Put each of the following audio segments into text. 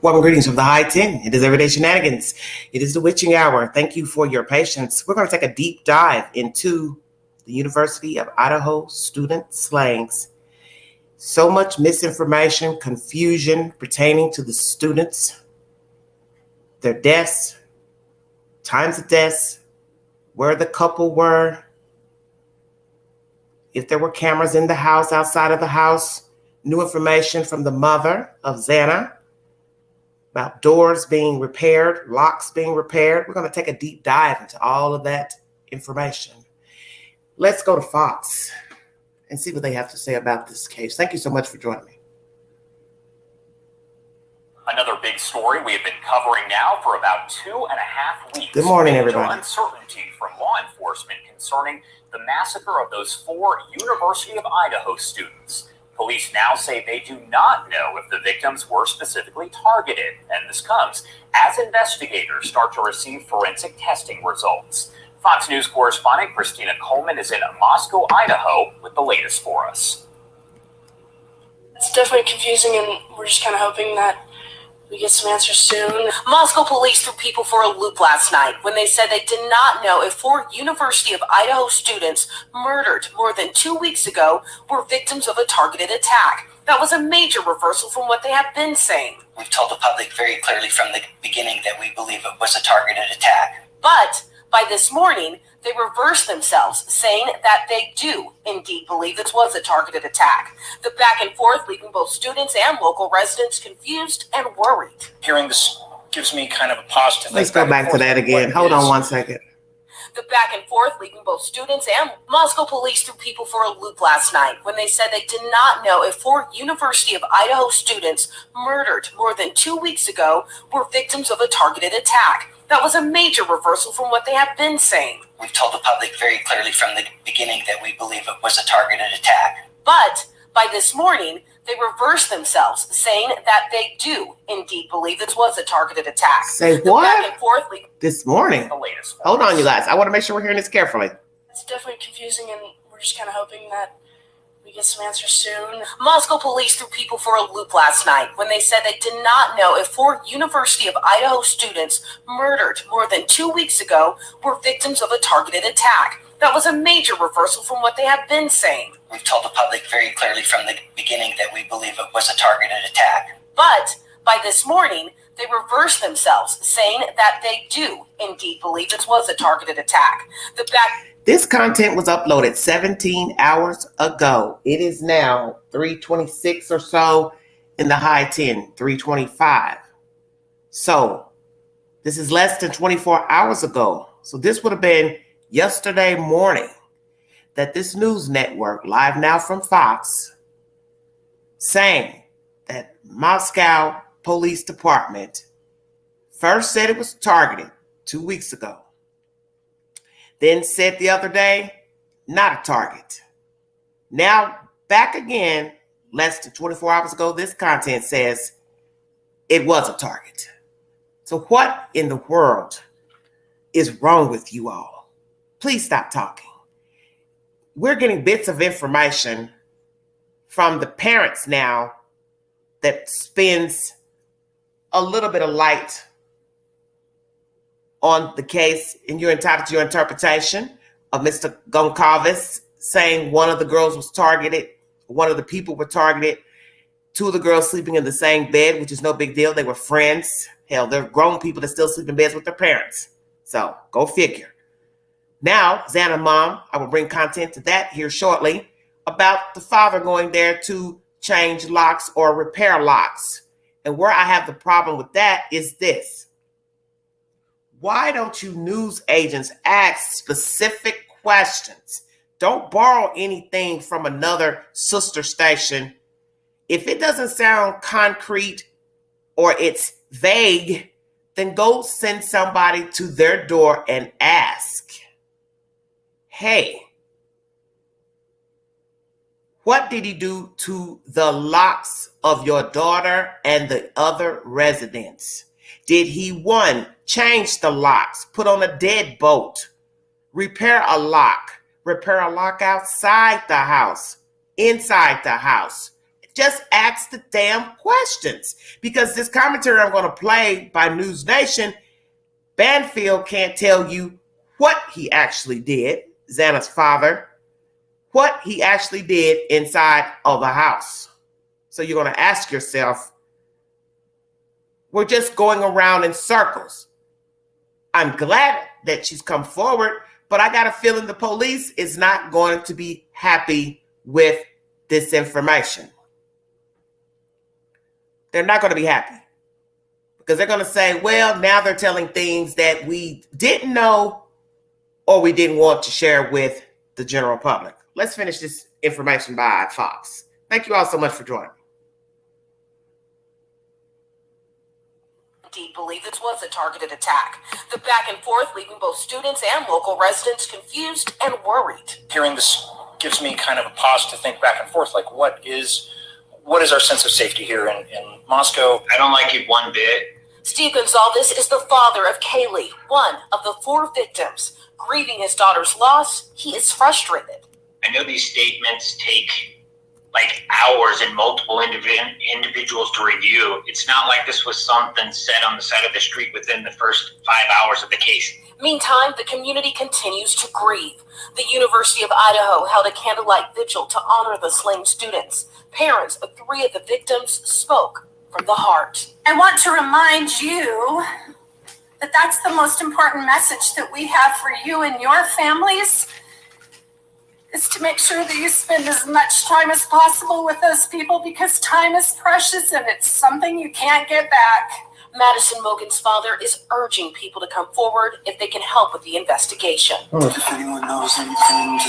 Warm greetings from the High 10. It is Everyday Shenanigans. It is the witching hour. Thank you for your patience. We're going to take a deep dive into the University of Idaho student slayings. So much misinformation, confusion pertaining to the students, their deaths, times of deaths, where the couple were, if there were cameras in the house, outside of the house, new information from the mother of Xana about doors being repaired, locks being repaired. We're going to take a deep dive into all of that information. Let's go to Fox and see what they have to say about this case. Thank you so much for joining me. Another big story we have been covering now for about 2.5 weeks. Good morning, everybody. Major uncertainty from law enforcement concerning the massacre of those 4 University of Idaho students. Police now say they do not know if the victims were specifically targeted, and this comes as investigators start to receive forensic testing results. Fox News correspondent Christina Coleman is in Moscow, Idaho, with the latest for us. It's definitely confusing, and we're just kind of hoping that we get some answers soon. Moscow police threw people for a loop last night when they said they did not know if 4 University of Idaho students murdered more than 2 weeks ago were victims of a targeted attack. That was a major reversal from what they have been saying. We've told the public very clearly from the beginning that we believe it was a targeted attack. But by this morning, they reversed themselves, saying that they do indeed believe this was a targeted attack. The back and forth leaving both students and local residents confused and worried. Hearing this gives me kind of a pause to think. Let's go back to that again. Hold on one second. The back and forth leaving both students and Moscow police threw people for a loop last night when they said they did not know if 4 University of Idaho students murdered more than 2 weeks ago were victims of a targeted attack. That was a major reversal from what they have been saying. We've told the public very clearly from the beginning that we believe it was a targeted attack. But by this morning, they reversed themselves, saying that they do indeed believe this was a targeted attack. Say The what? back and forth This morning? The latest. Hold on, you guys. I want to make sure we're hearing this carefully. It's definitely confusing, and we're just kind of hoping that we get some answers soon. Moscow police threw people for a loop last night when they said they did not know if 4 University of Idaho students murdered more than 2 weeks ago were victims of a targeted attack. That was a major reversal from what they have been saying. We've told the public very clearly from the beginning that we believe it was a targeted attack. But by this morning, they reversed themselves, saying that they do indeed believe this was a targeted attack. This content was uploaded 17 hours ago. It is now 3:26 or so in the High 10, 3:25. So this is less than 24 hours ago. So this would have been yesterday morning that this news network, live now from Fox, saying that Moscow Police Department first said it was targeted 2 weeks ago. Then said the other day, not a target. Now, back again, less than 24 hours ago, this content says it was a target. So what in the world is wrong with you all? Please stop talking. We're getting bits of information from the parents now that spins a little bit of light on the case, and you're entitled to your interpretation of Mr. Goncalves saying one of the girls was targeted, one of the people were targeted, 2 of the girls sleeping in the same bed, which is no big deal. They were friends. Hell, they're grown people that still sleep in beds with their parents. So go figure. Now, Xana mom, I will bring content to that here shortly about the father going there to change locks or repair locks. And where I have the problem with that is this. Why don't you news agents ask specific questions? Don't borrow anything from another sister station. If it doesn't sound concrete or it's vague, then go send somebody to their door and ask, hey, what did he do to the locks of your daughter and the other residents? Did he, 1, change the locks, put on a deadbolt, repair a lock outside the house, inside the house? Just ask the damn questions. Because this commentary I'm going to play by News Nation, Banfield can't tell you what he actually did, Xana'S father, what he actually did inside of the house. So you're going to ask yourself, we're just going around in circles. I'm glad that she's come forward, but I got a feeling the police is not going to be happy with this information. They're not going to be happy because they're going to say, well, now they're telling things that we didn't know or we didn't want to share with the general public. Let's finish this information by Fox. Thank you all so much for joining me. Indeed believe this was a targeted attack. The back and forth leaving both students and local residents confused and worried. Hearing this gives me kind of a pause to think back and forth, like what is our sense of safety here in Moscow? I don't like it one bit. Steve Gonzalez is the father of Kaylee, one of the 4 victims. Grieving his daughter's loss, he is frustrated. I know these statements take like hours and multiple individuals to review. It's not like this was something said on the side of the street within the first 5 hours of the case. Meantime, the community continues to grieve. The University of Idaho held a candlelight vigil to honor the slain students. Parents of 3 of the victims spoke from the heart. I want to remind you that that's the most important message that we have for you and your families, is to make sure that you spend as much time as possible with those people, because time is precious and it's something you can't get back. Madison Mogan's father is urging people to come forward if they can help with the investigation. If anyone knows anything,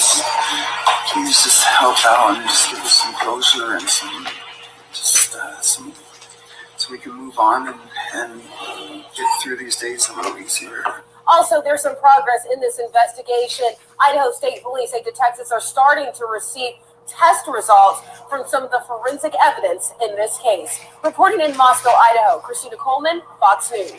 please just help out and just give us some closure and some, so we can move on and get through these days a little easier. Also, there's some progress in this investigation. Idaho State Police say detectives are starting to receive test results from some of the forensic evidence in this case. Reporting in Moscow, Idaho, Christina Coleman, Fox News.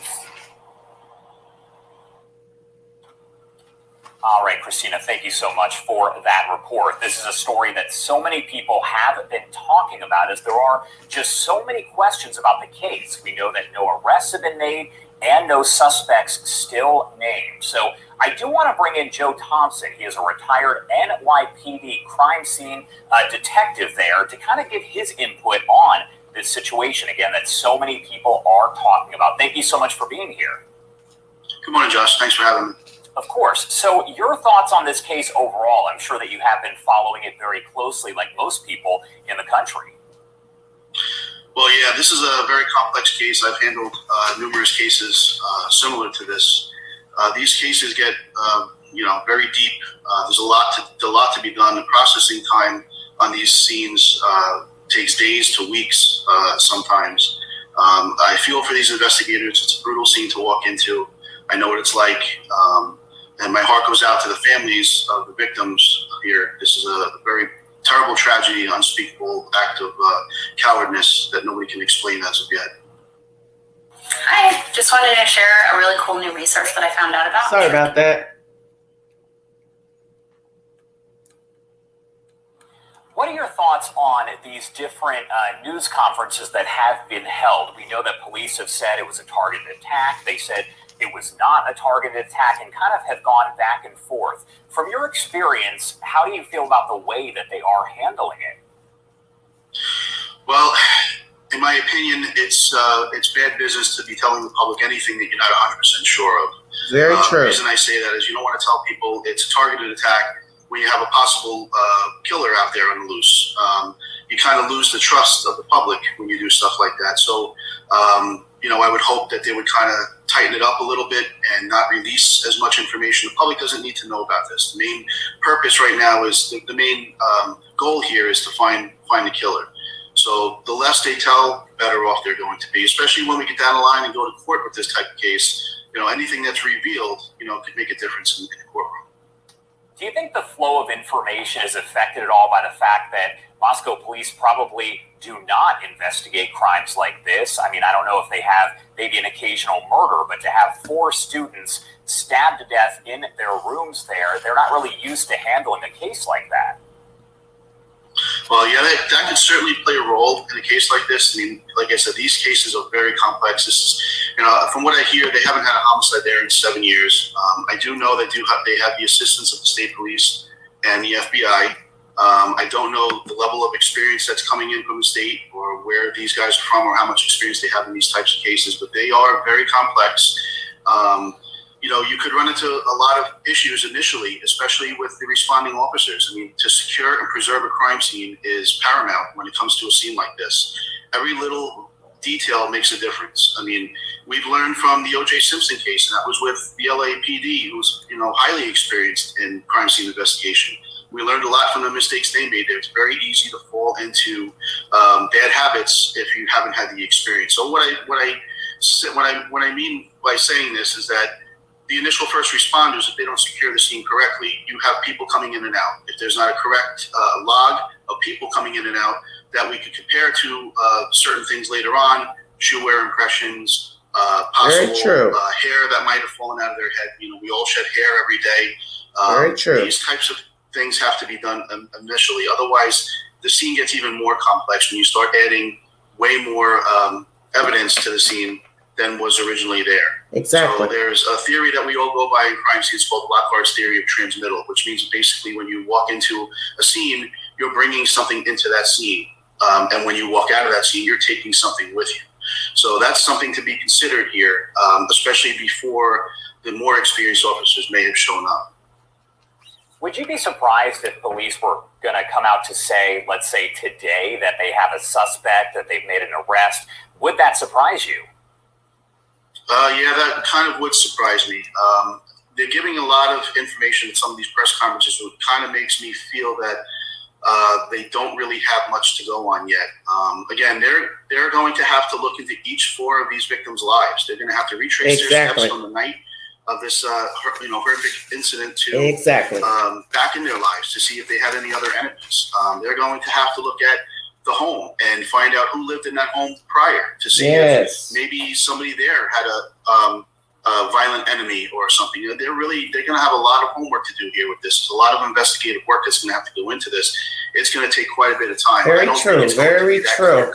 All right, Christina, thank you so much for that report. This is a story that so many people have been talking about, as there are just so many questions about the case. We know that no arrests have been made and no suspects still named. So I do want to bring in Joe Thompson. He is a retired NYPD crime scene detective there to kind of give his input on this situation, again, that so many people are talking about. Thank you so much for being here. Good morning, Josh. Thanks for having me. Of course. So your thoughts on this case overall? I'm sure that you have been following it very closely, like most people in the country. Well, yeah, this is a very complex case. I've handled numerous cases similar to this. These cases get, very deep. There's a lot to be done. The processing time on these scenes takes days to weeks sometimes. I feel for these investigators. It's a brutal scene to walk into. I know what it's like. And my heart goes out to the families of the victims here. This is a very terrible tragedy, unspeakable act of cowardness that nobody can explain as of yet. Hi, just wanted to share a really cool new resource that I found out about. Sorry about that. What are your thoughts on these different news conferences that have been held? We know that police have said it was a targeted attack. They said it was not a targeted attack, and kind of have gone back and forth. From your experience, how do you feel about the way that they are handling it? Well, in my opinion, it's bad business to be telling the public anything that you're not 100% sure of. Very true. The reason I say that is you don't want to tell people it's a targeted attack when you have a possible killer out there on the loose. You kind of lose the trust of the public when you do stuff like that. So, I would hope that they would kind of tighten it up a little bit and not release as much information. The public doesn't need to know about this. The main purpose right now is the main goal here is to find the killer. So the less they tell, the better off they're going to be, especially when we get down the line and go to court with this type of case. Anything that's revealed, could make a difference in the courtroom. Do you think the flow of information is affected at all by the fact that Moscow police probably do not investigate crimes like this? I mean, I don't know if they have maybe an occasional murder, but to have 4 students stabbed to death in their rooms there, they're not really used to handling a case like that. Well, yeah, that could certainly play a role in a case like this. I mean, like I said, these cases are very complex. This is, from what I hear, they haven't had a homicide there in 7 years. I do know they have the assistance of the state police and the FBI. I don't know the level of experience that's coming in from the state or where these guys are from or how much experience they have in these types of cases, but they are very complex. You could run into a lot of issues initially, especially with the responding officers. I mean, to secure and preserve a crime scene is paramount when it comes to a scene like this. Every little detail makes a difference. I mean, we've learned from the O.J. Simpson case, and that was with the LAPD, who's highly experienced in crime scene investigation. We learned a lot from the mistakes they made there. It's very easy to fall into bad habits if you haven't had the experience. So what I mean by saying this is that the initial first responders, if they don't secure the scene correctly, you have people coming in and out. If there's not a correct log of people coming in and out that we could compare to certain things later on, shoe wear impressions, possible hair that might have fallen out of their head. We all shed hair every day. Very true. These types of things have to be done initially. Otherwise, the scene gets even more complex when you start adding way more evidence to the scene than was originally there. Exactly. So there's a theory that we all go by in crime scenes called Lockhart's theory of transmittal, which means basically when you walk into a scene, you're bringing something into that scene. And when you walk out of that scene, you're taking something with you. So that's something to be considered here, especially before the more experienced officers may have shown up. Would you be surprised if police were going to come out to say, let's say today, that they have a suspect, that they've made an arrest? Would that surprise you? Yeah, that kind of would surprise me. They're giving a lot of information at some of these press conferences, which kind of makes me feel that they don't really have much to go on yet. Again, they're going to have to look into each 4 of these victims' lives. They're going to have to retrace their steps from the night of this horrific incident to back in their lives to see if they had any other enemies. They're going to have to look at the home and find out who lived in that home prior to see if maybe somebody there had a violent enemy or something. They're going to have a lot of homework to do here with this. There's a lot of investigative work that's going to have to go into this. It's going to take quite a bit of time. Very true. Very true.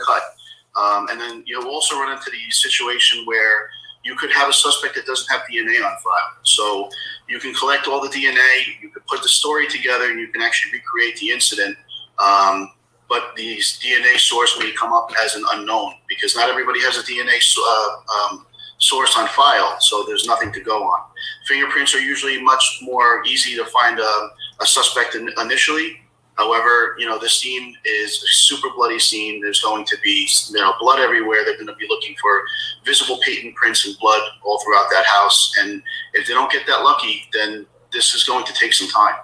And then you'll also run into the situation where you could have a suspect that doesn't have DNA on file. So you can collect all the DNA, you can put the story together, and you can actually recreate the incident. But the DNA source may come up as an unknown because not everybody has a DNA source on file, so there's nothing to go on. Fingerprints are usually much more easy to find a suspect initially. However, this scene is a super bloody scene. There's going to be blood everywhere. They're going to be looking for visible patent prints and blood all throughout that house. And if they don't get that lucky, then this is going to take some time.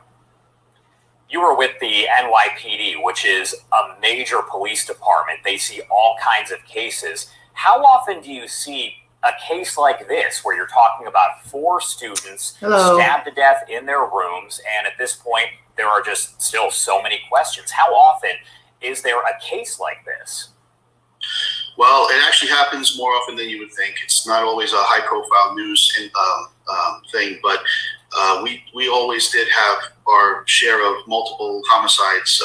You were with the NYPD, which is a major police department. They see all kinds of cases. How often do you see a case like this where you're talking about 4 students stabbed to death in their rooms, and at this point there are just still so many questions? How often is there a case like this? Well, it actually happens more often than you would think. It's not always a high-profile news thing, but we always did have our share of multiple homicides,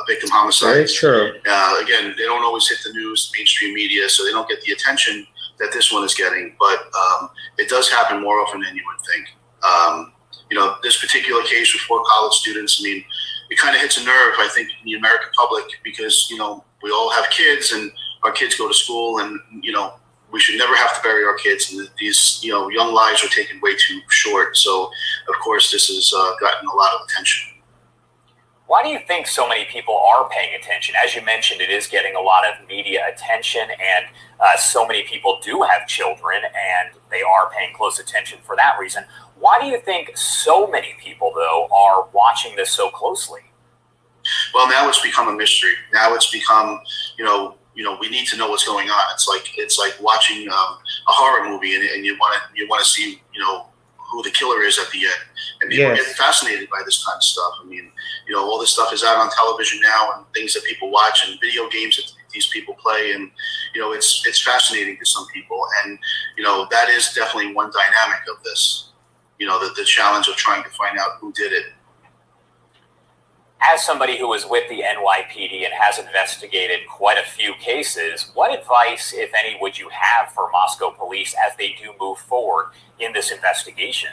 victim homicides. Very true. Again, they don't always hit the news, mainstream media, so they don't get the attention that this one is getting. But it does happen more often than you would think. This particular case with 4 college students, I mean, it kind of hits a nerve, I think, in the American public because, we all have kids and our kids go to school and, we should never have to bury our kids. And these, young lives are taken way too short. So, of course, this has gotten a lot of attention. Why do you think so many people are paying attention? As you mentioned, it is getting a lot of media attention, and so many people do have children, and they are paying close attention for that reason. Why do you think so many people, though, are watching this so closely? Well, now it's become a mystery. Now it's become, we need to know what's going on. It's like watching a horror movie, and you want to see, who the killer is at the end. And people get fascinated by this kind of stuff. I mean, all this stuff is out on television now, and things that people watch, and video games that these people play, and it's fascinating to some people. And that is definitely one dynamic of this. The challenge of trying to find out who did it. As somebody who was with the NYPD and has investigated quite a few cases, what advice, if any, would you have for Moscow police as they do move forward in this investigation?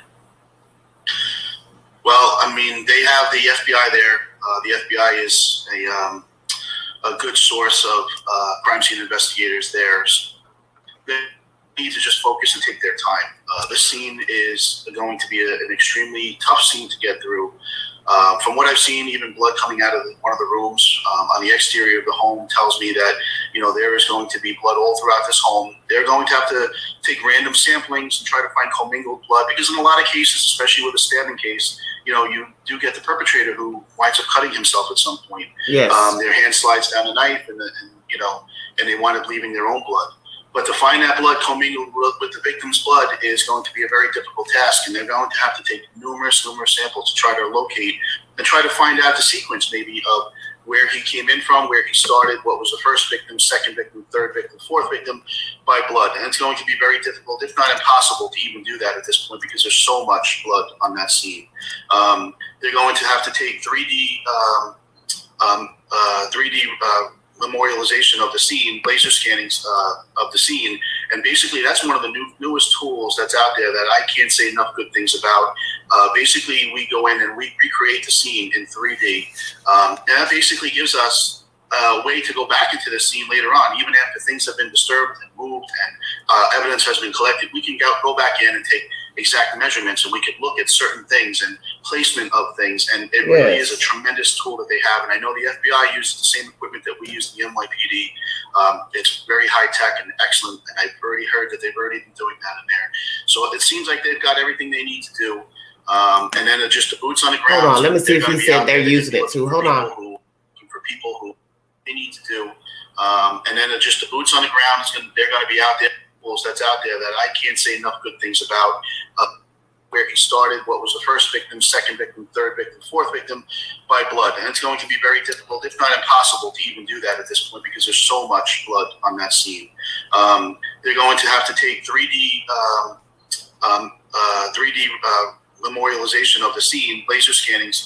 Well, I mean, they have the FBI there. The FBI is a good source of crime scene investigators there. So they need to just focus and take their time. This scene is going to be an extremely tough scene to get through. From what I've seen, even blood coming out of one of the rooms on the exterior of the home tells me that, there is going to be blood all throughout this home. They're going to have to take random samplings and try to find commingled blood, because in a lot of cases, especially with a stabbing case, you do get the perpetrator who winds up cutting himself at some point. Yes. Their hand slides down the knife and they wind up leaving their own blood. But to find that blood commingled with the victim's blood is going to be a very difficult task, and they're going to have to take numerous samples to try to locate and try to find out the sequence maybe of where he came in from, where he started, what was the first victim, second victim, third victim, fourth victim by blood. And it's going to be very difficult, if not impossible, to even do that at this point because there's so much blood on that scene. They're going to have to take 3D memorialization of the scene, laser scannings of the scene, and basically that's one of the newest tools that's out there that I can't say enough good things about. Basically, we go in and we recreate the scene in 3D, and that basically gives us a way to go back into the scene later on, even after things have been disturbed and moved and evidence has been collected. We can go back in and take exact measurements, and we can look at certain things and placement of things, and it really is a tremendous tool that they have. And I know the FBI uses the same equipment that we use in the NYPD. It's very high tech and excellent, and I've already heard that they've already been doing that in there. So it seems like they've got everything they need to do. And then just the boots on the ground. Hold on, let me see if you said they're using it too. Hold on. For people who they need to do, and then just the boots on the ground they're going to be out there. That's out there that I can't say enough good things about. Where he started, what was the first victim, second victim, third victim, fourth victim by blood. And it's going to be very difficult, if not impossible, to even do that at this point because there's so much blood on that scene. They're going to have to take 3D memorialization of the scene, laser scannings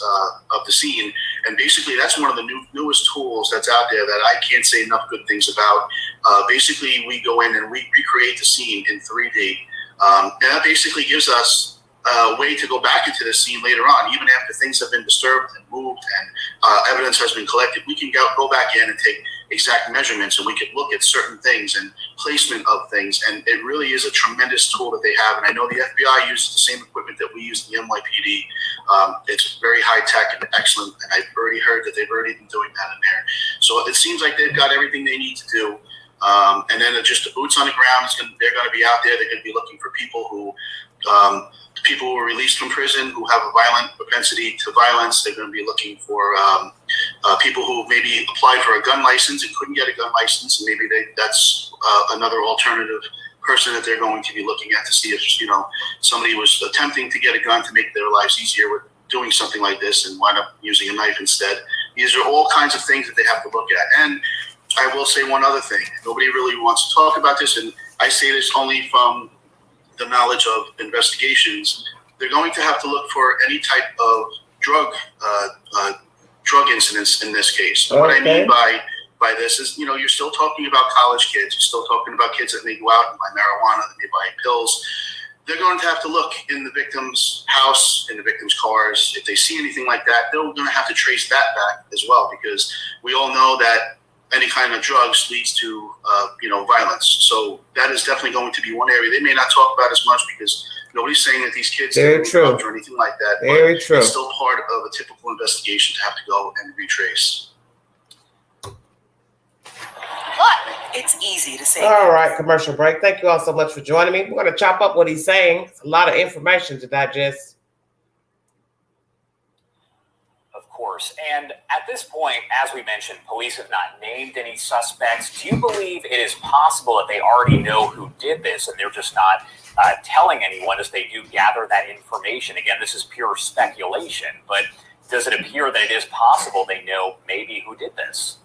of the scene, and basically that's one of the newest tools that's out there that I can't say enough good things about. Basically, we go in and we recreate the scene in 3D, and that basically gives us a way to go back into the scene later on, even after things have been disturbed and moved and evidence has been collected. We can go back in and take exact measurements, and we can look at certain things and placement of things, and it really is a tremendous tool that they have. And I know the FBI uses the same equipment that we use in the NYPD. It's very high tech and excellent, and I've already heard that they've already been doing that in there. So it seems like they've got everything they need to do. And then just the boots on the ground, they're going to be out there. They're going to be looking for people who were released from prison who have a violent propensity to violence. They're going to be looking for people who maybe applied for a gun license and couldn't get a gun license, and maybe that's another alternative person that they're going to be looking at to see if somebody was attempting to get a gun to make their lives easier with doing something like this and wind up using a knife instead. These are all kinds of things that they have to look at. And I will say one other thing. Nobody really wants to talk about this, and I say this only from the knowledge of investigations. They're going to have to look for any type of drug incidents in this case. Okay. What I mean by this is, you're still talking about college kids. You're still talking about kids that may go out and buy marijuana, that may buy pills. They're going to have to look in the victim's house, in the victim's cars. If they see anything like that, they're going to have to trace that back as well, because we all know that any kind of drugs leads to, violence. So that is definitely going to be one area they may not talk about as much because nobody's saying that these kids are drugs or anything like that. Very true. It's still part of a typical investigation to have to go and retrace. Look, it's easy to say. All right, commercial break. Thank you all so much for joining me. We're going to chop up what he's saying. It's a lot of information to digest. Course. And at this point, as we mentioned, police have not named any suspects. Do you believe it is possible that they already know who did this and they're just not telling anyone as they do gather that information? Again, this is pure speculation, but does it appear that it is possible they know maybe who did this?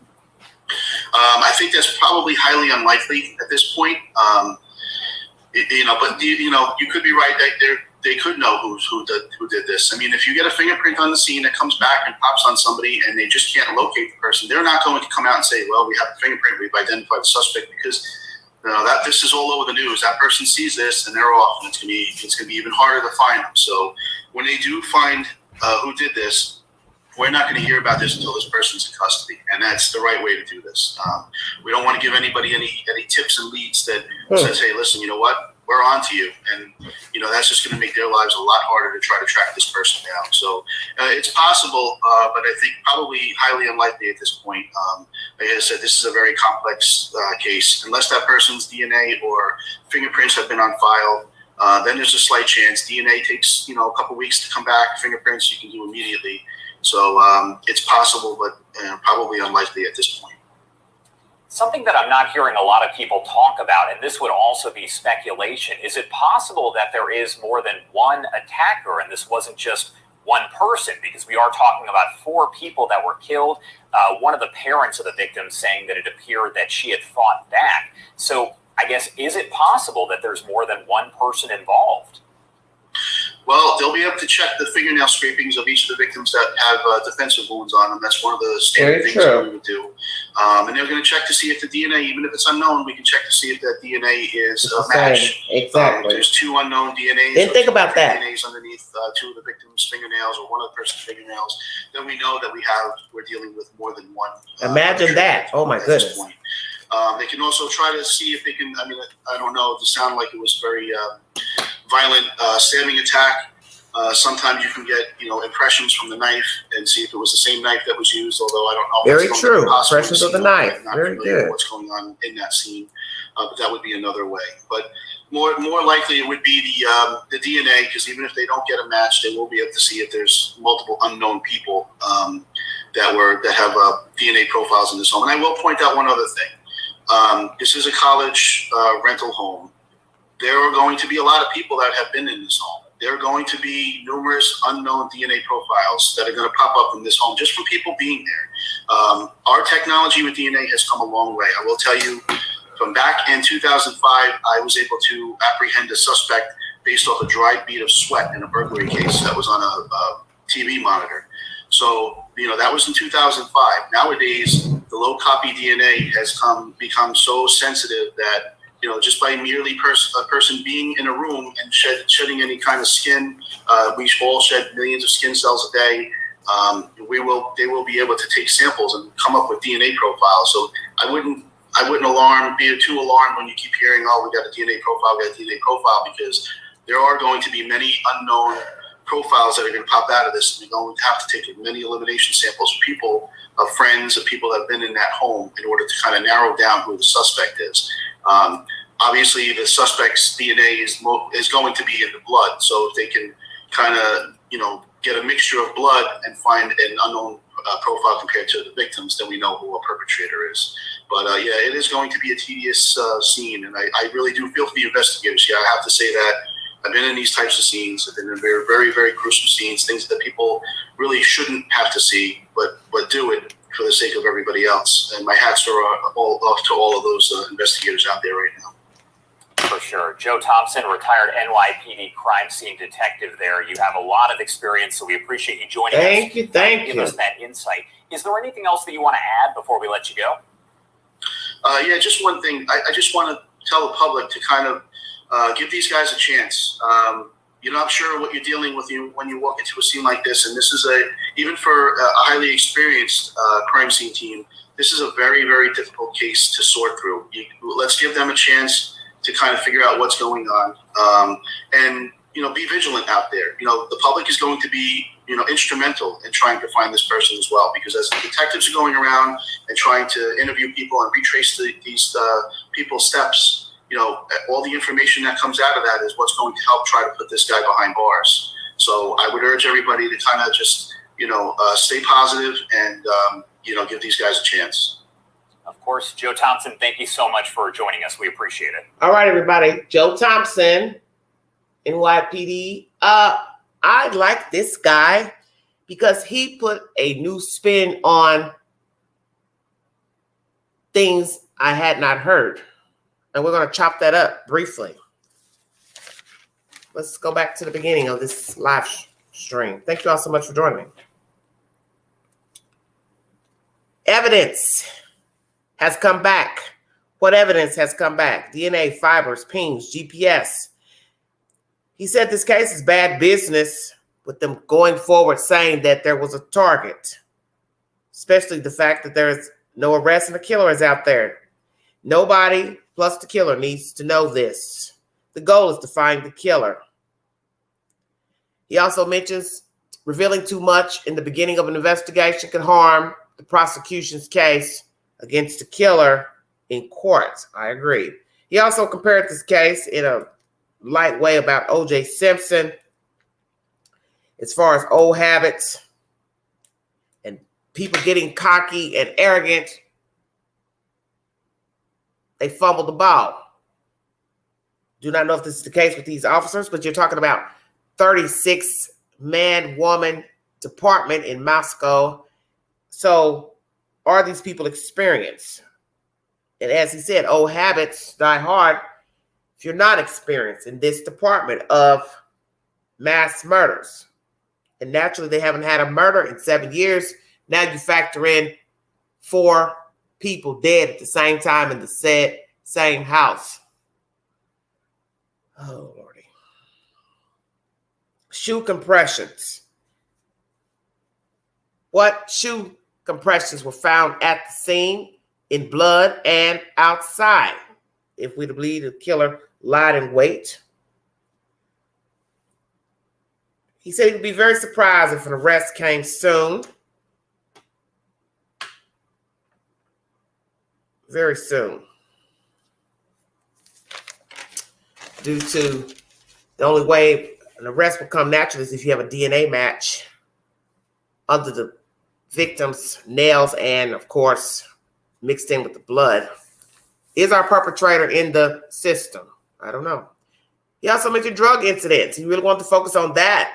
I think that's probably highly unlikely at this point. But you could be right that they could know who did this. I mean, if you get a fingerprint on the scene that comes back and pops on somebody and they just can't locate the person, they're not going to come out and say, well, we have a fingerprint, we've identified the suspect, because that this is all over the news. That person sees this and they're off, and it's gonna be even harder to find them. So when they do find who did this, we're not going to hear about this until this person's in custody, and that's the right way to do this. We don't want to give anybody any tips and leads that says, hey, listen, you know what, we're on to you, and that's just going to make their lives a lot harder to try to track this person down. So it's possible, but I think probably highly unlikely at this point. Like I said, this is a very complex case. Unless that person's DNA or fingerprints have been on file, then there's a slight chance. DNA takes a couple weeks to come back. Fingerprints you can do immediately. So it's possible, but probably unlikely at this point. Something that I'm not hearing a lot of people talk about, and this would also be speculation, is it possible that there is more than one attacker and this wasn't just one person? Because we are talking about 4 people that were killed. One of the parents of the victim saying that it appeared that she had fought back. So I guess, is it possible that there's more than one person involved? Well, they'll be able to check the fingernail scrapings of each of the victims that have defensive wounds on them. That's one of the standard things that we would do. And they're going to check to see if the DNA, even if it's unknown, we can check to see if that DNA is a match. Exactly. There's 2 unknown DNAs. Didn't think about that. DNAs underneath 2 of the victims' fingernails or one of the person's fingernails. Then we know that we're dealing with more than one. Imagine that. Oh my goodness. They can also try to see if they can. I mean, I don't know. It sounded like it was very violent stabbing attack. Sometimes you can get impressions from the knife and see if it was the same knife that was used. Although I don't know. Very true. Impressions of the knife. Very good. What's going on in that scene? But that would be another way. But more likely it would be the DNA, because even if they don't get a match, they will be able to see if there's multiple unknown people that have DNA profiles in this home. And I will point out one other thing. This is a college rental home. There are going to be a lot of people that have been in this home. There are going to be numerous unknown DNA profiles that are going to pop up in this home just from people being there. Our technology with DNA has come a long way. I will tell you, from back in 2005, I was able to apprehend a suspect based off a dried bead of sweat in a burglary case that was on a TV monitor. So, that was in 2005. Nowadays, the low copy DNA has become so sensitive that, just by merely a person being in a room and shedding any kind of skin, we all shed millions of skin cells a day. They will be able to take samples and come up with DNA profiles. So I wouldn't be too alarmed when you keep hearing, oh, we got a DNA profile, because there are going to be many unknown profiles that are going to pop out of this. And we're going to have to take many elimination samples of people, of friends, of people that have been in that home in order to kind of narrow down who the suspect is. Obviously, the suspect's DNA is going to be in the blood. So if they can kind of, get a mixture of blood and find an unknown profile compared to the victims, then we know who a perpetrator is. But yeah, it is going to be a tedious scene, and I really do feel for the investigators. Yeah, I have to say that I've been in these types of scenes. I've been in very, very, very gruesome scenes, things that people really shouldn't have to see, but do it for the sake of everybody else. And my hats are all off to all of those investigators out there right now. For sure. Joe Thompson, retired NYPD crime scene detective there. You have a lot of experience, so we appreciate you joining us. Thank you. Give us that insight. Is there anything else that you want to add before we let you go? Yeah, just one thing. I just want to tell the public to kind of give these guys a chance. You're not sure what you're dealing with when you walk into a scene like this, and this is even for a highly experienced crime scene team, this is a very, very difficult case to sort through. Let's give them a chance to kind of figure out what's going on, and be vigilant out there. The public is going to be instrumental in trying to find this person as well, because as the detectives are going around and trying to interview people and retrace these people's steps, all the information that comes out of that is what's going to help try to put this guy behind bars. So I would urge everybody to kind of just stay positive and give these guys a chance. Of course, Joe Thompson, thank you so much for joining us. We appreciate it. All right, everybody. Joe Thompson, NYPD. I like this guy because he put a new spin on things I had not heard. And we're going to chop that up briefly. let's go back to the beginning of this live stream. Thank you all so much for joining me. Evidence has come back. What evidence has come back? DNA, fibers, pings, GPS. He said this case is bad business with them going forward saying that there was a target, especially the fact that there's no arrest and the killer is out there. Nobody plus the killer needs to know this. The goal is to find the killer. He also mentions revealing too much in the beginning of an investigation could harm the prosecution's case against the killer in court. I agree. He also compared this case in a light way about O.J. Simpson as far as old habits and people getting cocky and arrogant. They fumbled the ball. Do not know if this is the case with these officers, but you're talking about 36-man woman department in Moscow. So are these people experienced? And as he said, old habits die hard if you're not experienced in this department of mass murders. And naturally, they haven't had a murder in 7 years. Now you factor in 4 people dead at the same time in the same house. Oh, Lordy. Shoe compressions. What shoe compressions were found at the scene in blood and outside? If we believe the killer lied in wait. He said he would be very surprised if an arrest came soon. Very soon. Due to the only way an arrest will come naturally is if you have a DNA match under the victim's nails and, of course, mixed in with the blood. Is our perpetrator in the system? I don't know. He also mentioned drug incidents. He really wanted to focus on that.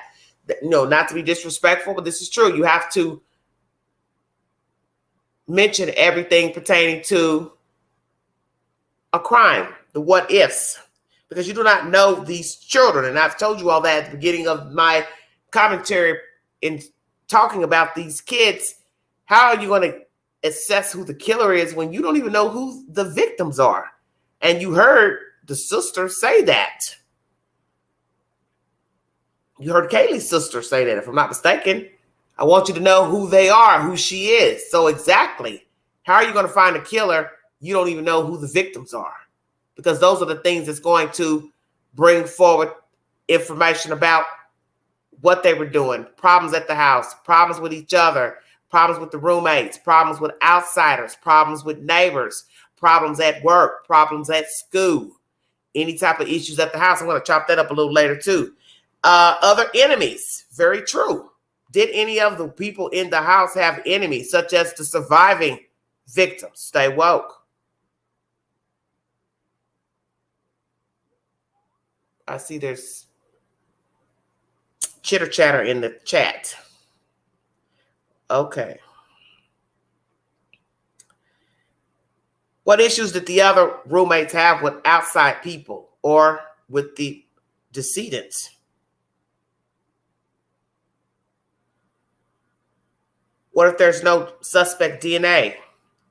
You know, not to be disrespectful, but this is true. You have to mention everything pertaining to a crime, the what ifs, because you do not know these children. And I've told you all that at the beginning of my commentary in talking about these kids. How are you going to assess who the killer is when you don't even know who the victims are? And you heard the sister say that. You heard Kaylee's sister say that, if I'm not mistaken. I want you to know who they are, who she is. So exactly, how are you going to find a killer? You don't even know who the victims are, because those are the things that's going to bring forward information about what they were doing, problems at the house, problems with each other, problems with the roommates, problems with outsiders, problems with neighbors, problems at work, problems at school, any type of issues at the house. I'm going to chop that up a little later too. Other enemies, very true. Did any of the people in the house have enemies, such as the surviving victims? Stay woke. I see there's chitter chatter in the chat. Okay. What issues did the other roommates have with outside people or with the decedents? What if there's no suspect DNA?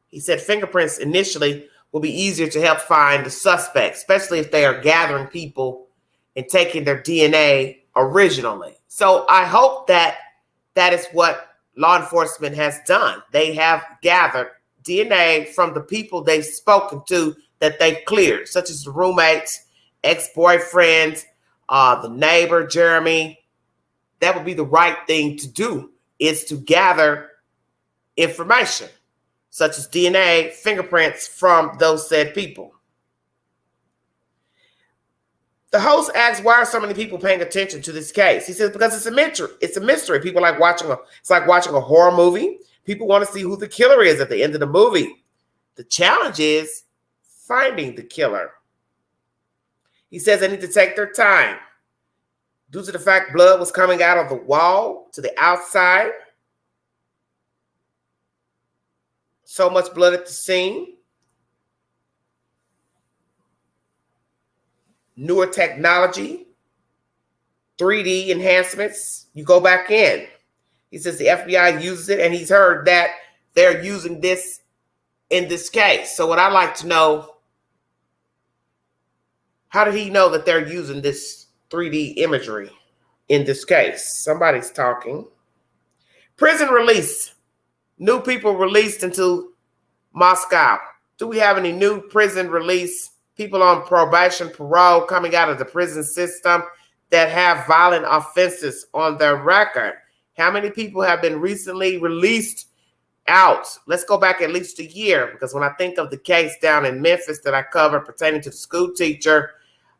He said fingerprints initially will be easier to help find the suspect, especially if they are gathering people and taking their DNA originally. So I hope that that is what law enforcement has done. They have gathered DNA from the people they've spoken to that they've cleared, such as the roommates, ex-boyfriends, the neighbor, Jeremy. That would be the right thing to do, is to gather information, such as DNA, fingerprints from those said people. The host asks, why are so many people paying attention to this case? He says, because it's a mystery. It's a mystery. People like it's like watching a horror movie. People want to see who the killer is at the end of the movie. The challenge is finding the killer. He says they need to take their time. Due to the fact blood was coming out of the wall to the outside. So much blood at the scene. Newer technology 3D enhancements, you go back in. He says the FBI uses it, and he's heard that they're using this in this case. So what I'd like to know, how did he know that they're using this 3D imagery in this case? Somebody's talking. Prison release. New people released into Moscow. Do we have any new prison release? People on probation, parole, coming out of the prison system that have violent offenses on their record? How many people have been recently released out? Let's go back at least a year, because when I think of the case down in Memphis that I covered pertaining to the school teacher,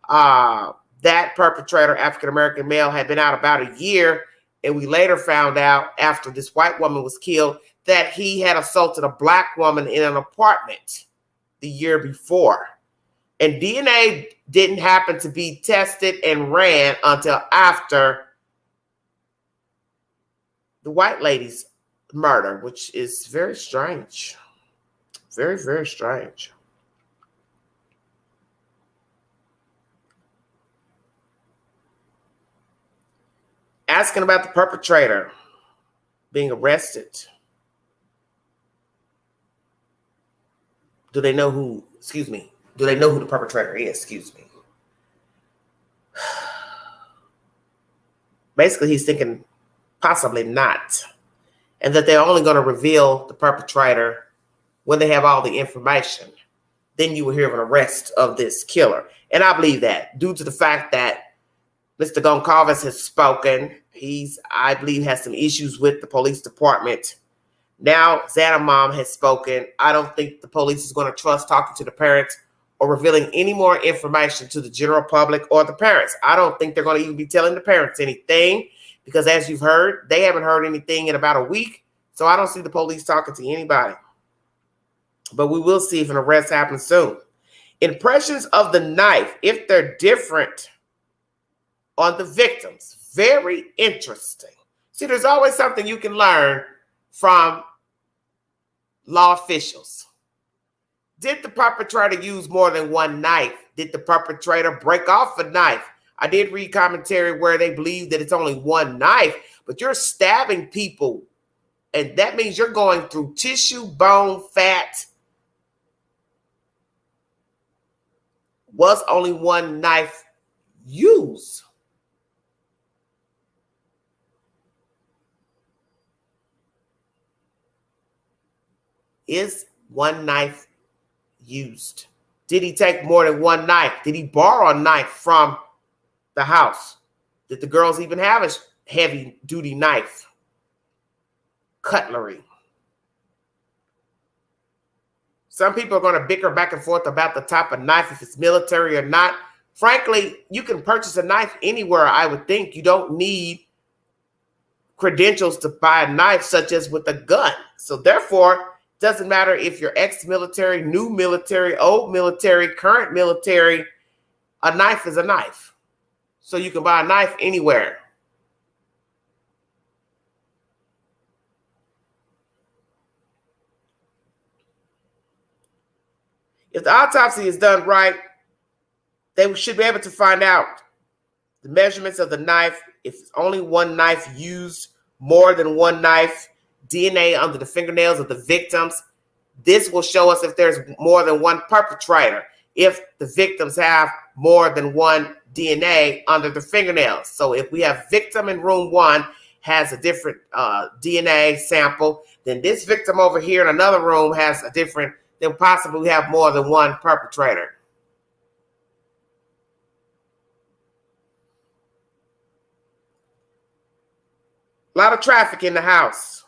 that perpetrator, African-American male, had been out about a year, and we later found out after this white woman was killed that he had assaulted a black woman in an apartment the year before. And DNA didn't happen to be tested and ran until after the white lady's murder, which is very strange. Very, very strange. Asking about the perpetrator being arrested. Do they know who the perpetrator is? Excuse me. Basically, he's thinking possibly not. And that they're only going to reveal the perpetrator when they have all the information. Then you will hear of an arrest of this killer. And I believe that, due to the fact that Mr. Goncalves has spoken. I believe, has some issues with the police department. Now, Xana'S mom has spoken. I don't think the police is going to trust talking to the parents or revealing any more information to the general public or the parents. I don't think they're going to even be telling the parents anything, because as you've heard, they haven't heard anything in about a week. So I don't see the police talking to anybody. But we will see if an arrest happens soon. Impressions of the knife, if they're different on the victims. Very interesting. See, there's always something you can learn from law officials. Did the perpetrator use more than one knife? Did the perpetrator break off a knife? I did read commentary where they believe that it's only one knife, but you're stabbing people, and that means you're going through tissue, bone, fat. Was only one knife used? Is one knife used? Did he take more than one knife? Did he borrow a knife from the house? Did the girls even have a heavy duty knife? Cutlery. Some people are going to bicker back and forth about the type of knife, if it's military or not. Frankly, you can purchase a knife anywhere, I would think. You don't need credentials to buy a knife, such as with a gun. So therefore, it doesn't matter if you're ex-military, new military, old military, current military, a knife is a knife. So you can buy a knife anywhere. If the autopsy is done right, they should be able to find out the measurements of the knife. If it's only one knife used, more than one knife, DNA under the fingernails of the victims. This will show us if there's more than one perpetrator, if the victims have more than one DNA under the fingernails. So if we have victim in room 1 has a different DNA sample, then this victim over here in another room has a different, then possibly we have more than one perpetrator. A lot of traffic in the house,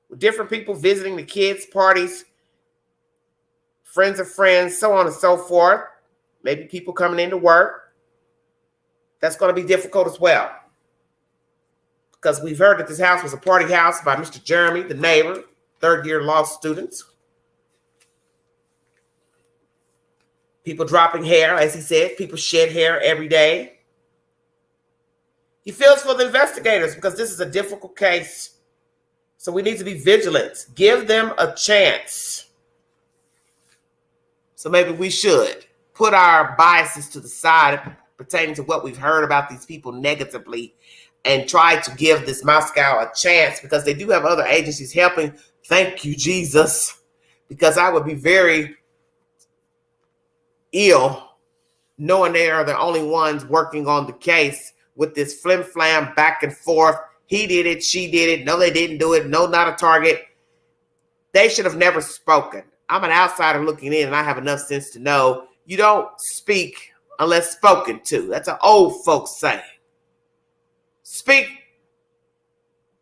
with different people visiting the kids' parties, friends of friends, so on and so forth. Maybe people coming into work. That's going to be difficult as well, because we've heard that this house was a party house by Mr. Jeremy, the neighbor, third-year law students. People dropping hair, as he said. People shed hair every day. He feels for the investigators because this is a difficult case. So we need to be vigilant. Give them a chance. So maybe we should put our biases to the side pertaining to what we've heard about these people negatively and try to give this Moscow a chance, because they do have other agencies helping. Thank you, Jesus, because I would be very ill knowing they are the only ones working on the case with this flim-flam back and forth. He did it, she did it. No, they didn't do it. No, not a target. They should have never spoken. I'm an outsider looking in, and I have enough sense to know you don't speak unless spoken to. That's an old folks saying. Speak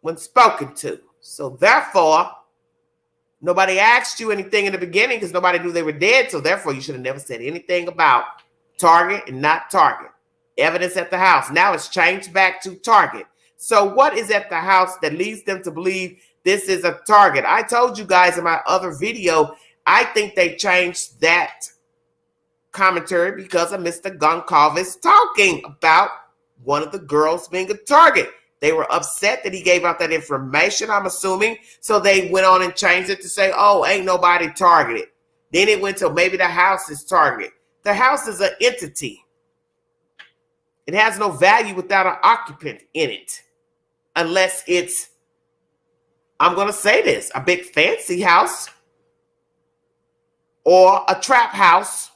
when spoken to. So therefore, nobody asked you anything in the beginning because nobody knew they were dead. So therefore, you should have never said anything about target and not target. Evidence at the house. Now it's changed back to target. So what is at the house that leads them to believe this is a target? I told you guys in my other video, I think they changed that commentary because of Mr. Goncalves talking about one of the girls being a target. They were upset that he gave out that information, I'm assuming. So they went on and changed it to say, oh, ain't nobody targeted. Then it went to maybe the house is targeted. The house is an entity. It has no value without an occupant in it. Unless it's, I'm going to say this, a big fancy house or a trap house.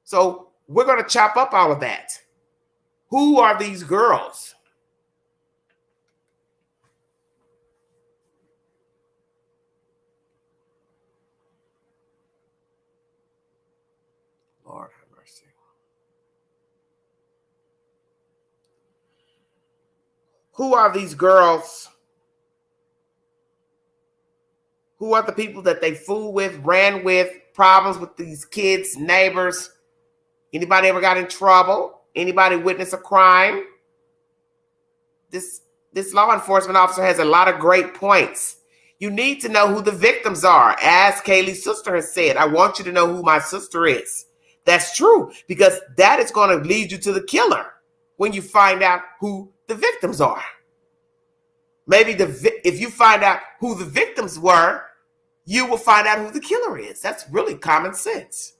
So we're going to chop up all of that. Who are these girls? Lord have mercy. Who are these girls? Who are the people that they fooled with, ran with, problems with these kids, neighbors? Anybody ever got in trouble? Anybody witness a crime? This law enforcement officer has a lot of great points. You need to know who the victims are. As Kaylee's sister has said, I want you to know who my sister is. That's true, because that is going to lead you to the killer when you find out who the victims are. Maybe if you find out who the victims were, you will find out who the killer is. That's really common sense.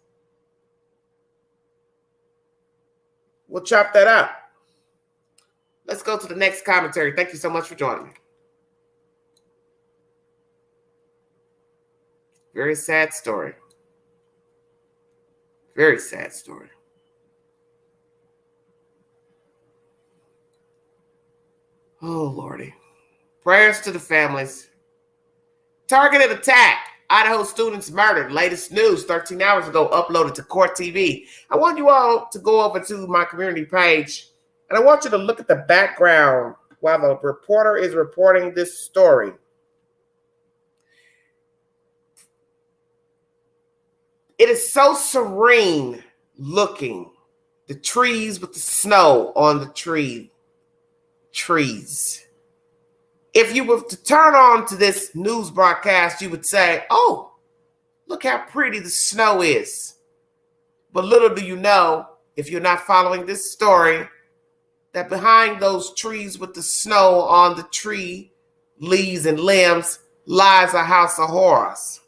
We'll chop that up. Let's go to the next commentary. Thank you so much for joining me. Very sad story. Very sad story. Oh, Lordy. Prayers to the families. Targeted attack. Idaho students murdered. Latest news 13 hours ago uploaded to Court TV. I want you all to go over to my community page, and I want you to look at the background while the reporter is reporting this story. It is so serene looking. The trees with the snow on the trees. If you were to turn on to this news broadcast, you would say, oh, look how pretty the snow is. But little do you know, if you're not following this story, that behind those trees with the snow on the tree, leaves and limbs, lies a house of horrors.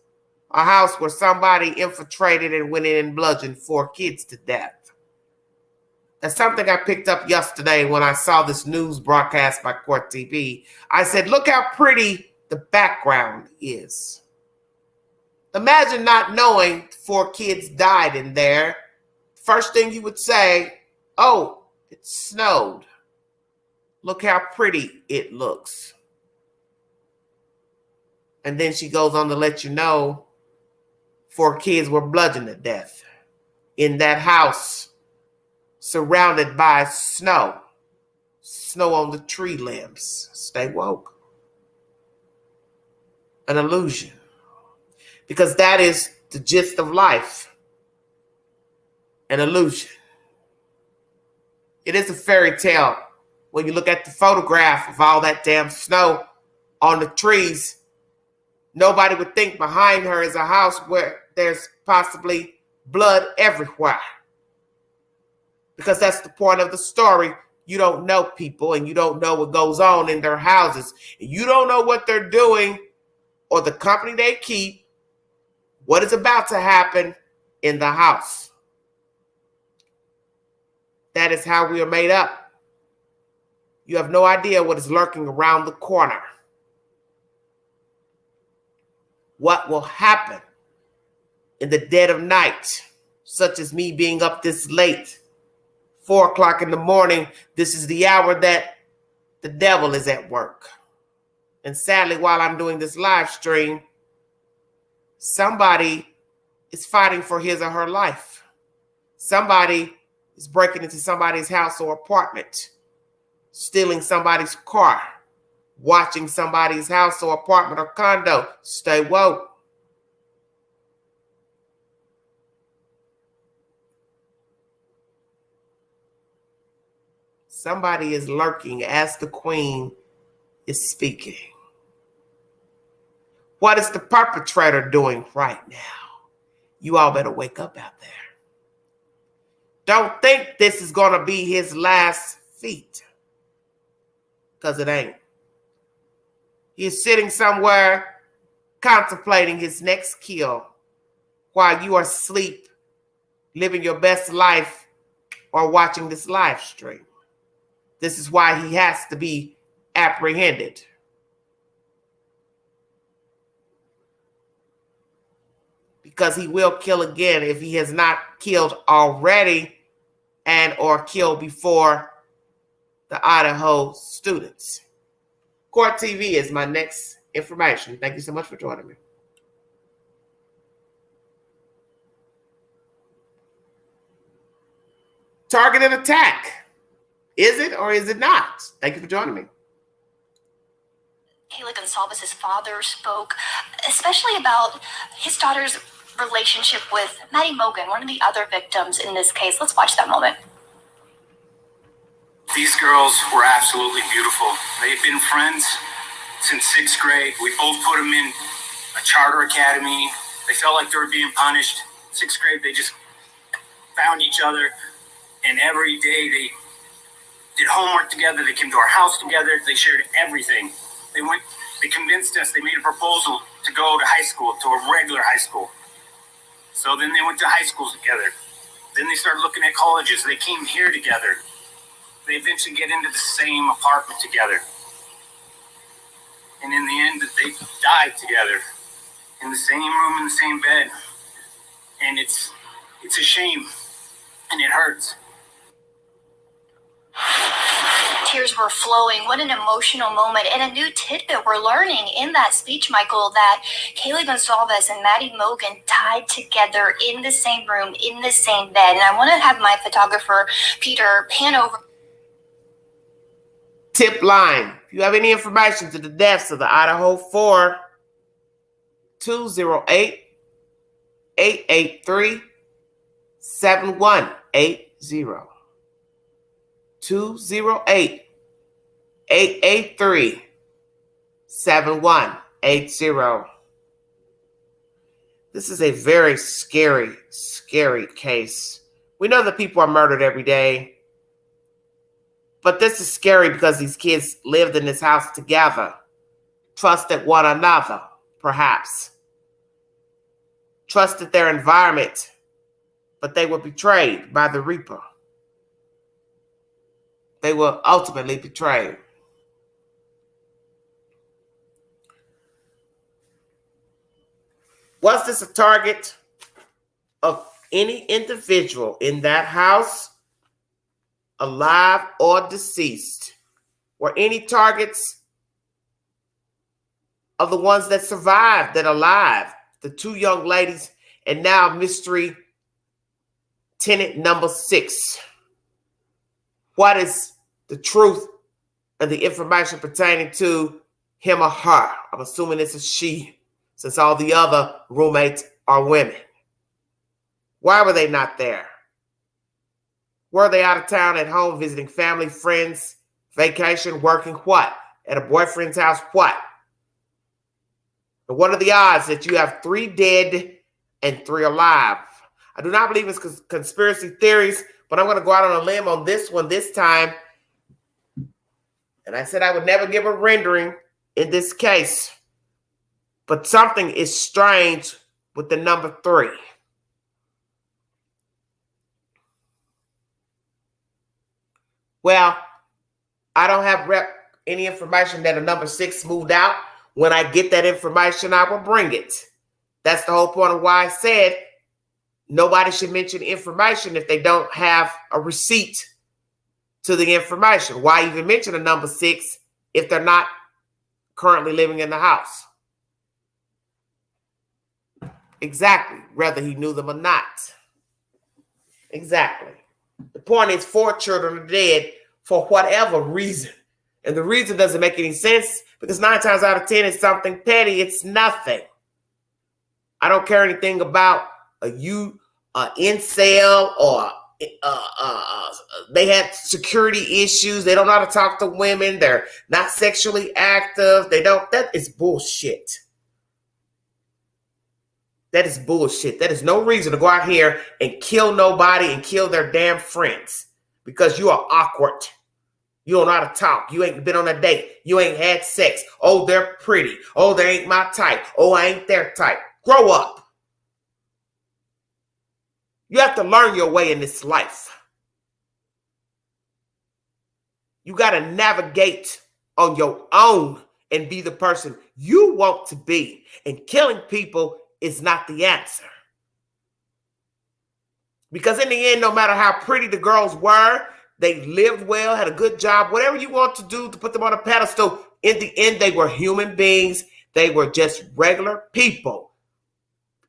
A house where somebody infiltrated and went in and bludgeoned 4 kids to death. That's something I picked up yesterday when I saw this news broadcast by Court TV. I said, look how pretty the background is. Imagine not knowing 4 kids died in there. First thing you would say, oh, it snowed. Look how pretty it looks. And then she goes on to let you know 4 kids were bludgeoned to death in that house. Surrounded by snow on the tree limbs. Stay woke. An illusion. Because that is the gist of life. An illusion. It is a fairy tale. When you look at the photograph of all that damn snow on the trees, nobody would think behind her is a house where there's possibly blood everywhere. Because that's the point of the story. You don't know people and you don't know what goes on in their houses. And you don't know what they're doing or the company they keep, what is about to happen in the house. That is how we are made up. You have no idea what is lurking around the corner. What will happen in the dead of night, such as me being up this late, 4 o'clock in the morning. This is the hour that the devil is at work. And sadly, while I'm doing this live stream, somebody is fighting for his or her life. Somebody is breaking into somebody's house or apartment, stealing somebody's car, watching somebody's house or apartment or condo. Stay woke. Somebody is lurking as the queen is speaking. What is the perpetrator doing right now? You all better wake up out there. Don't think this is going to be his last feat, because it ain't. He's sitting somewhere contemplating his next kill while you are asleep, living your best life, or watching this live stream. This is why he has to be apprehended. Because he will kill again if he has not killed already and or killed before the Idaho students. Court TV is my next information. Thank you so much for joining me. Targeted attack. Is it or is it not? Thank you for joining me. Kayla Gonsalves' father spoke, especially about his daughter's relationship with Maddie Mogan, one of the other victims in this case. Let's watch that moment. These girls were absolutely beautiful. They've been friends since 6th grade. We both put them in a charter academy. They felt like they were being punished. 6th grade, they just found each other, and every day they did homework together. They came to our house together. They shared everything. They convinced us. They made a proposal to go to high school, to a regular high school. So then they went to high school together. Then they started looking at colleges. They came here together. They eventually get into the same apartment together. And in the end, they died together in the same room, in the same bed. And it's a shame, and it hurts. Tears were flowing. What an emotional moment. And a new tidbit we're learning in that speech, Michael, that Kayla Gonsalves and Maddie Mogan died together in the same room, in the same bed. And I want to have my photographer, Peter, pan over. Tip line. If you have any information to the deaths of the Idaho 4, 208-883-7180. 208-883-7180. This is a very scary, scary case. We know that people are murdered every day, but this is scary because these kids lived in this house together, trusted one another, perhaps, trusted their environment, but they were betrayed by the Reaper. They were ultimately betrayed. Was this a target of any individual in that house, alive or deceased? Were any targets of the ones that survived, that are alive, the 2 young ladies, and now mystery tenant number 6? What is the truth and the information pertaining to him or her? I'm assuming it's a she, since all the other roommates are women. Why were they not there? Were they out of town, at home, visiting family, friends, vacation, working, what? At a boyfriend's house, what? And what are the odds that you have 3 dead and 3 alive? I do not believe in conspiracy theories, but I'm going to go out on a limb on this one this time. And I said I would never give a rendering in this case. But something is strange with the number 3. Well, I don't have any information that a number 6 moved out. When I get that information, I will bring it. That's the whole point of why I said nobody should mention information if they don't have a receipt to the information. Why even mention a number 6 if they're not currently living in the house? Exactly. Whether he knew them or not. Exactly. The point is 4 children are dead for whatever reason. And the reason doesn't make any sense because 9 times out of 10 it's something petty. It's nothing. I don't care anything about a incel or they had security issues. They don't know how to talk to women. They're not sexually active. That is bullshit. That is bullshit. That is no reason to go out here and kill nobody and kill their damn friends because you are awkward. You don't know how to talk. You ain't been on a date. You ain't had sex. Oh, they're pretty. Oh, they ain't my type. Oh, I ain't their type. Grow up. You have to learn your way in this life. You got to navigate on your own and be the person you want to be. And killing people is not the answer. Because in the end, no matter how pretty the girls were, they lived well, had a good job, whatever you want to do to put them on a pedestal, in the end, they were human beings. They were just regular people.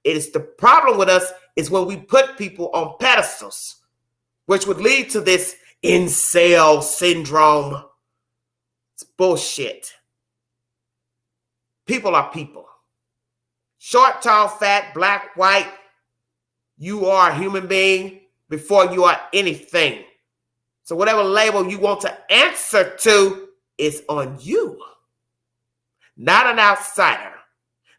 It is the problem with us is when we put people on pedestals, which would lead to this incel syndrome. It's bullshit. People are people. Short, tall, fat, black, white. You are a human being before you are anything. So whatever label you want to answer to is on you. Not an outsider.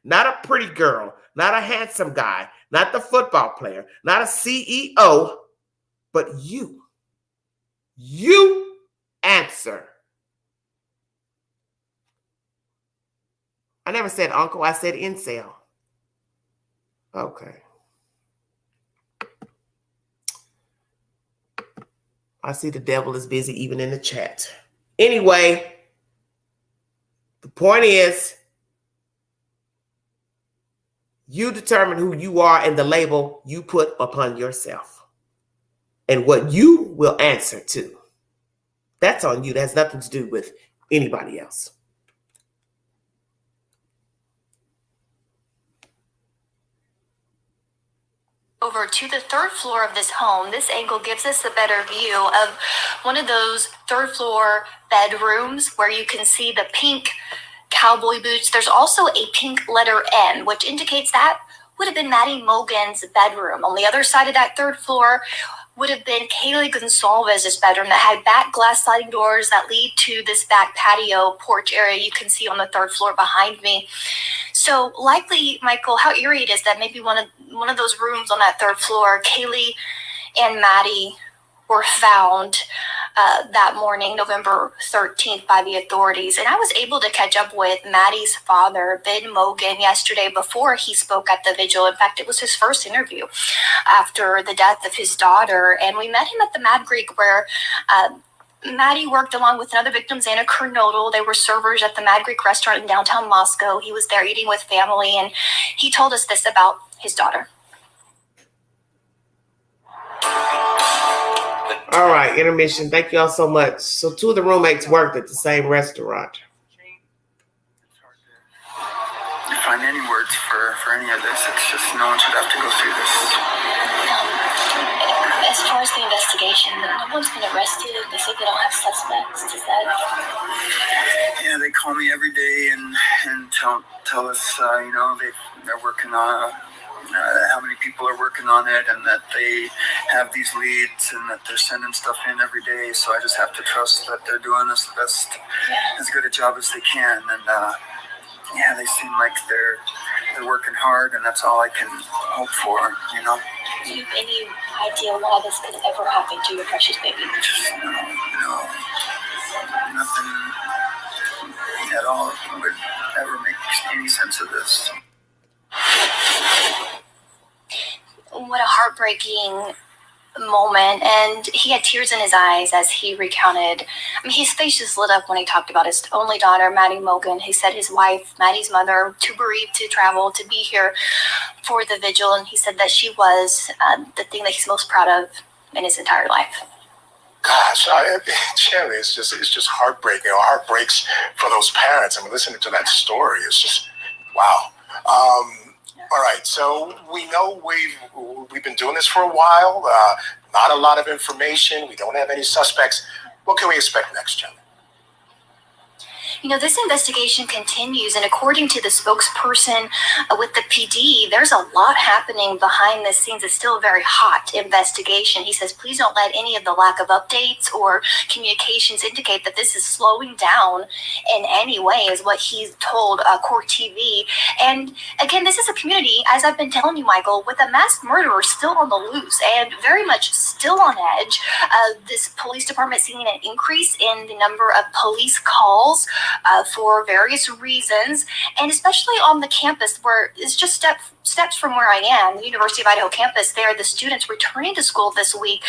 Not a pretty girl. Not a handsome guy. Not the football player. Not a CEO. But you. You answer. I never said uncle. I said incel. Okay. I see the devil is busy even in the chat. Anyway, the point is, you determine who you are and the label you put upon yourself and what you will answer to. That's on you. That has nothing to do with anybody else. Over to the 3rd floor of this home. This angle gives us a better view of one of those 3rd floor bedrooms where you can see the pink cowboy boots. There's also a pink letter N, which indicates that would have been Maddie Mogan's bedroom. On the other side of that 3rd floor would have been Kaylee Gonsalvez's bedroom that had back glass sliding doors that lead to this back patio porch area you can see on the 3rd floor behind me. So likely, Michael, how eerie it is that maybe one of those rooms on that 3rd floor, Kaylee and Maddie were found that morning, November 13th, by the authorities. And I was able to catch up with Maddie's father, Ben Mogan, yesterday before he spoke at the vigil. In fact, it was his first interview after the death of his daughter. And we met him at the Mad Greek where Maddie worked along with another victim, Xana Kernodle. They were servers at the Mad Greek restaurant in downtown Moscow. He was there eating with family, and he told us this about his daughter. All right, intermission. Thank you all so much. So 2 of the roommates worked at the same restaurant. Find any words for any of this. It's just no one should have to go through this. As far as the investigation, no one's been arrested. They say they don't have suspects. Is that? Yeah, they call me every day and tell us, they're working on how many people are working on it and that they have these leads and that they're sending stuff in every day. So I just have to trust that they're doing as good a job as they can. And they seem like they're working hard, and that's all I can hope for, you know. Do you have any idea why this could ever happen to your precious baby? Just nothing at all would ever make any sense of this. What a heartbreaking moment, and he had tears in his eyes as he recounted. I mean, his face just lit up when he talked about his only daughter, Maddie Mogan. He said his wife, Maddie's mother, too bereaved to travel, to be here for the vigil, and he said that she was the thing that he's most proud of in his entire life. Gosh, Shelly, it's just heartbreaking. Heart breaks for those parents. I mean, listening to that story, it's just wow. All right, so we know we've been doing this for a while. Not a lot of information. We don't have any suspects. What can we expect next, Shelly? You know, this investigation continues, and according to the spokesperson with the PD, there's a lot happening behind the scenes. It's still a very hot investigation. He says, please don't let any of the lack of updates or communications indicate that this is slowing down in any way, is what he's told Court TV. And again, this is a community, as I've been telling you, Michael, with a mass murderer still on the loose and very much still on edge. This police department seeing an increase in the number of police calls for various reasons, and especially on the campus where it's just steps from where I am, the University of Idaho campus. There, the students returning to school this week,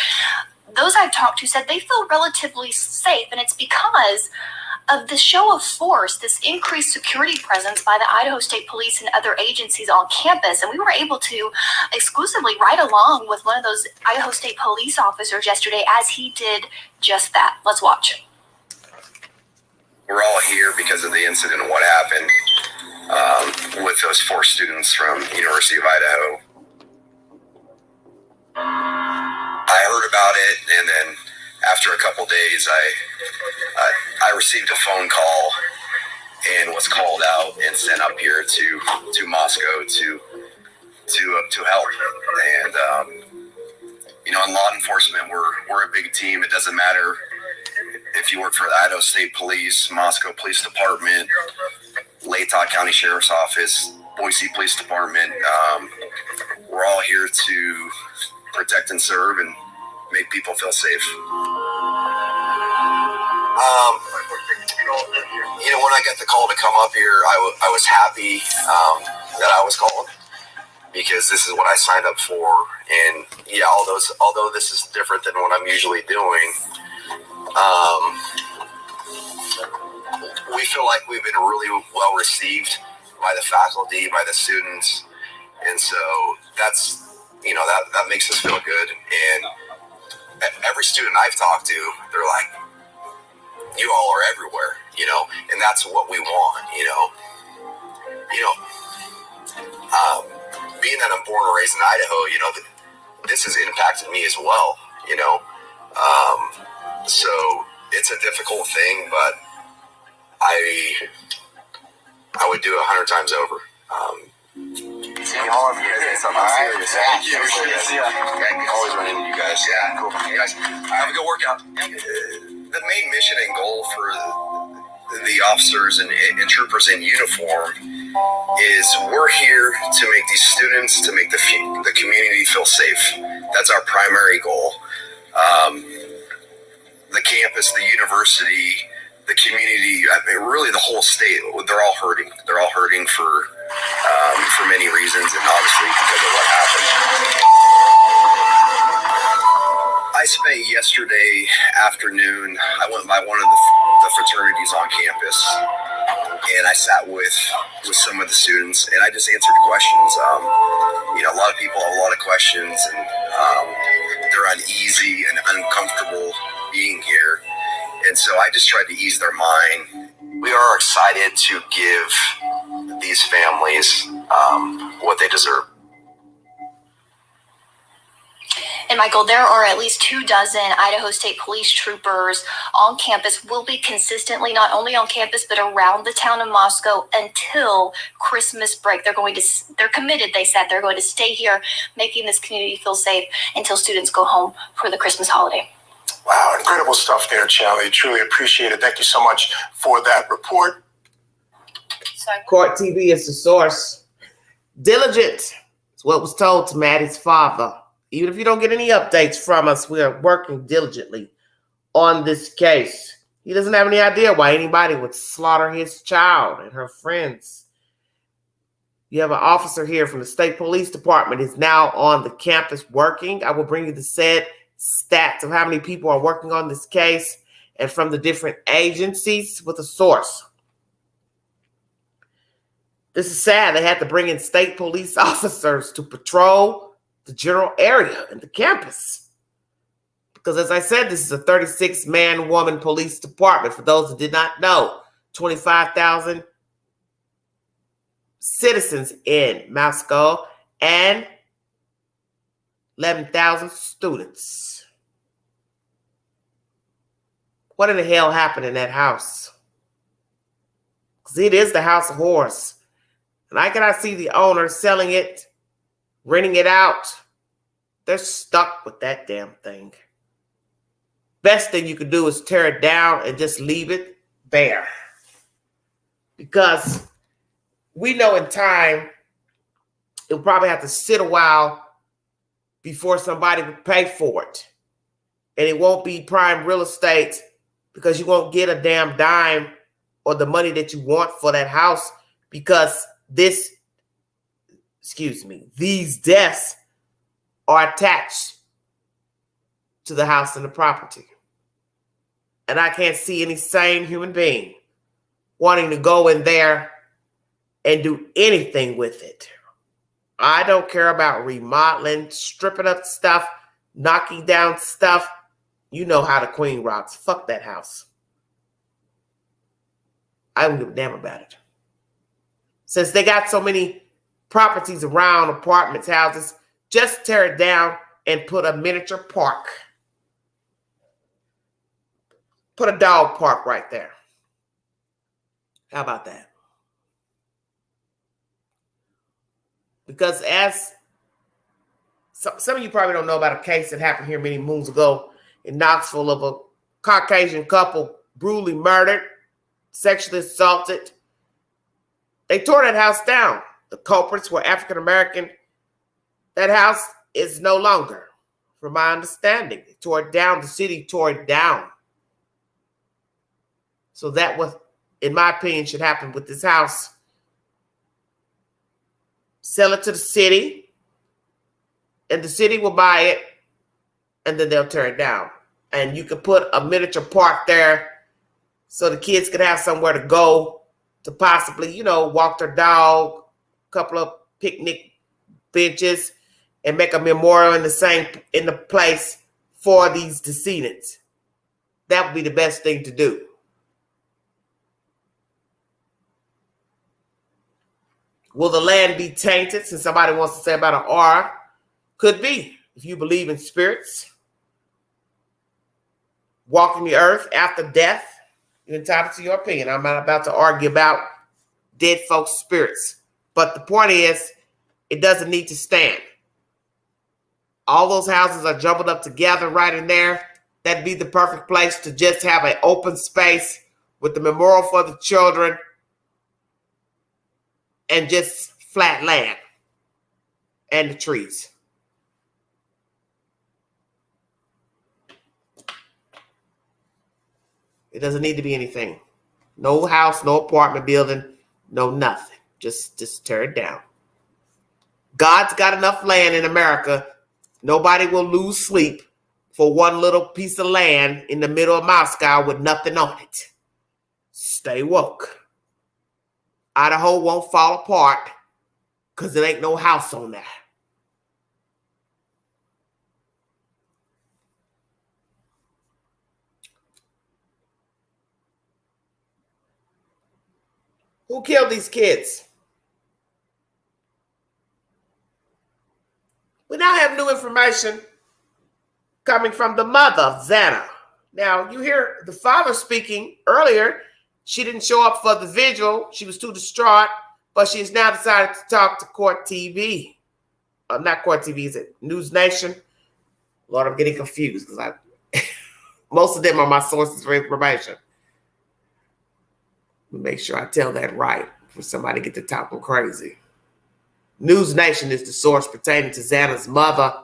those I've talked to said they feel relatively safe, and it's because of the show of force, this increased security presence by the Idaho State Police and other agencies on campus. And we were able to exclusively ride along with one of those Idaho State police officers yesterday as he did just that. Let's watch. We're all here because of the incident and what happened with those 4 students from University of Idaho. I heard about it, and then after a couple days, I received a phone call and was called out and sent up here to Moscow to help. And in law enforcement, we're a big team. It doesn't matter if you work for the Idaho State Police, Moscow Police Department, Latah County Sheriff's Office, Boise Police Department. We're all here to protect and serve and make people feel safe. When I got the call to come up here, I was happy that I was called, because this is what I signed up for. And yeah, although this is different than what I'm usually doing, we feel like we've been really well received by the faculty, by the students, and so that's that makes us feel good. And every student I've talked to, they're like, "You all are everywhere," and that's what we want. Being that I'm born and raised in Idaho, this has impacted me as well. So it's a difficult thing, but I would do it 100 times over. See all of you guys. Something serious. Thank you. Always run into you guys. Yeah, cool. You guys have a good workout. The main mission and goal for the officers and troopers in uniform is we're here to make these students, to make the community feel safe. That's our primary goal. The campus, the university, the community, really the whole state, they're all hurting. They're all hurting for many reasons, and obviously because of what happened. I spent yesterday afternoon, I went by one of the fraternities on campus, and I sat with some of the students, and I just answered questions. A lot of people have a lot of questions, and they're uneasy and uncomfortable being here. And so I just tried to ease their mind. We are excited to give these families what they deserve. And Michael, there are at least 24 Idaho State Police troopers on campus, will be consistently not only on campus but around the town of Moscow until Christmas break. They're committed. They said they're going to stay here, making this community feel safe until students go home for the Christmas holiday. Wow, incredible stuff there, Charlie. Truly appreciate it. Thank you so much for that report. Court TV is the source. Diligent is what was told to Maddie's father. Even if you don't get any updates from us, we are working diligently on this case. He doesn't have any idea why anybody would slaughter his child and her friends. You have an officer here from the state police department is now on the campus working. I will bring you the said stats of how many people are working on this case and from the different agencies with a source. This is sad. They had to bring in state police officers to patrol the general area and the campus. Because as I said, this is a 36-man woman police department. For those that did not know, 25,000 citizens in Moscow and 11,000 students. What in the hell happened in that house? Because it is the house of horrors. And I cannot see the owner selling it, renting it out. They're stuck with that damn thing. Best thing you could do is tear it down and just leave it there. Because we know in time, it'll probably have to sit a while before somebody would pay for it. And it won't be prime real estate because you won't get a damn dime or the money that you want for that house because these deaths are attached to the house and the property. And I can't see any sane human being wanting to go in there and do anything with it. I don't care about remodeling, stripping up stuff, knocking down stuff. You know how the queen rocks. Fuck that house. I don't give a damn about it. Since they got so many properties around, apartments, houses, just tear it down and put a miniature park. Put a dog park right there. How about that? Because as some of you probably don't know about a case that happened here many moons ago in Knoxville of a Caucasian couple brutally murdered, sexually assaulted. They tore that house down. The culprits were African American. That house is no longer, from my understanding. They tore it down. The city tore it down. So that was, in my opinion, should happen with this house. Sell it to the city, and the city will buy it, and then they'll tear it down. And you could put a miniature park there so the kids could have somewhere to go to possibly, walk their dog, a couple of picnic benches, and make a memorial in the place for these decedents. That would be the best thing to do. Will the land be tainted? Since somebody wants to say about an R, could be. If you believe in spirits, walking the earth after death, you're entitled to your opinion. I'm not about to argue about dead folks' spirits. But the point is, it doesn't need to stand. All those houses are jumbled up together right in there. That'd be the perfect place to just have an open space with the memorial for the children and just flat land and the trees. It doesn't need to be anything. No house, no apartment building, no nothing. Just tear it down. God's got enough land in America. Nobody will lose sleep for one little piece of land in the middle of Moscow with nothing on it. Stay woke. Idaho won't fall apart because there ain't no house on there. Who killed these kids? We now have new information coming from the mother of Xana. Now, you hear the father speaking earlier. She didn't show up for the vigil. She was too distraught, but she has now decided to talk to Court TV. Not Court TV, is it News Nation? Lord, I'm getting confused because most of them are my sources for information. Make sure I tell that right for somebody to get to talking crazy. News Nation is the source pertaining to Xana's mother.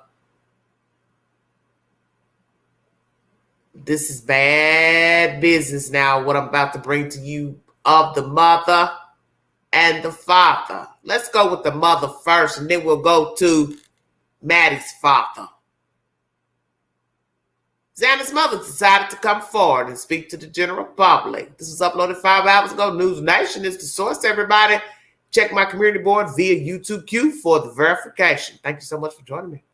This is bad business now, what I'm about to bring to you of the mother. and the father. Let's go with the mother first, and then we'll go to Maddie's father. Xana'S mother decided to come forward and speak to the general public. This was uploaded 5 hours ago. News Nation is the source, everybody. Check my community board via YouTube Q for the verification. Thank you so much for joining me.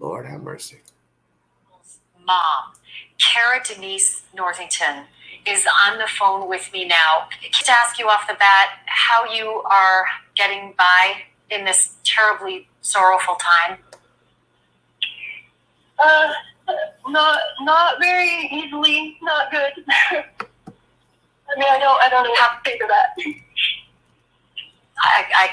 Lord have mercy. Mom, Kara Denise Northington, is on the phone with me now. To ask you off the bat how you are getting by in this terribly sorrowful time. Not very easily, not good. I mean, I don't know how to figure that. I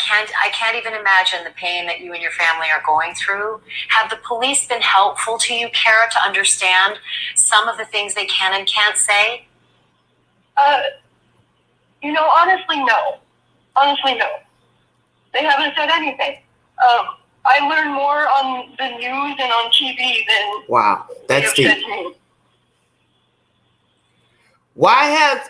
can't even imagine the pain that you and your family are going through. Have the police been helpful to you, Kara, to understand some of the things they can and can't say? Honestly, no. Honestly, no. They haven't said anything. I learn more on the news and on TV than wow, that's deep. said to me. Why has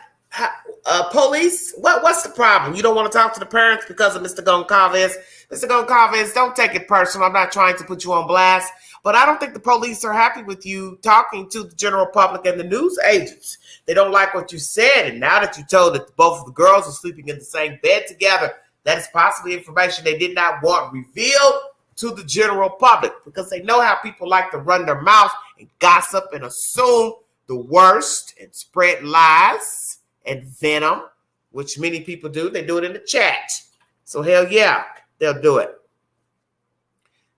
police? What's the problem? You don't want to talk to the parents because of Mr. Goncalves? Mr. Goncalves, don't take it personal. I'm not trying to put you on blast, but I don't think the police are happy with you talking to the general public and the news agents. They don't like what you said, and now that you told that both of the girls are sleeping in the same bed together, that is possibly information they did not want revealed to the general public because they know how people like to run their mouth and gossip and assume the worst and spread lies and venom, which many people do. They do it in the chat. So hell yeah, they'll do it.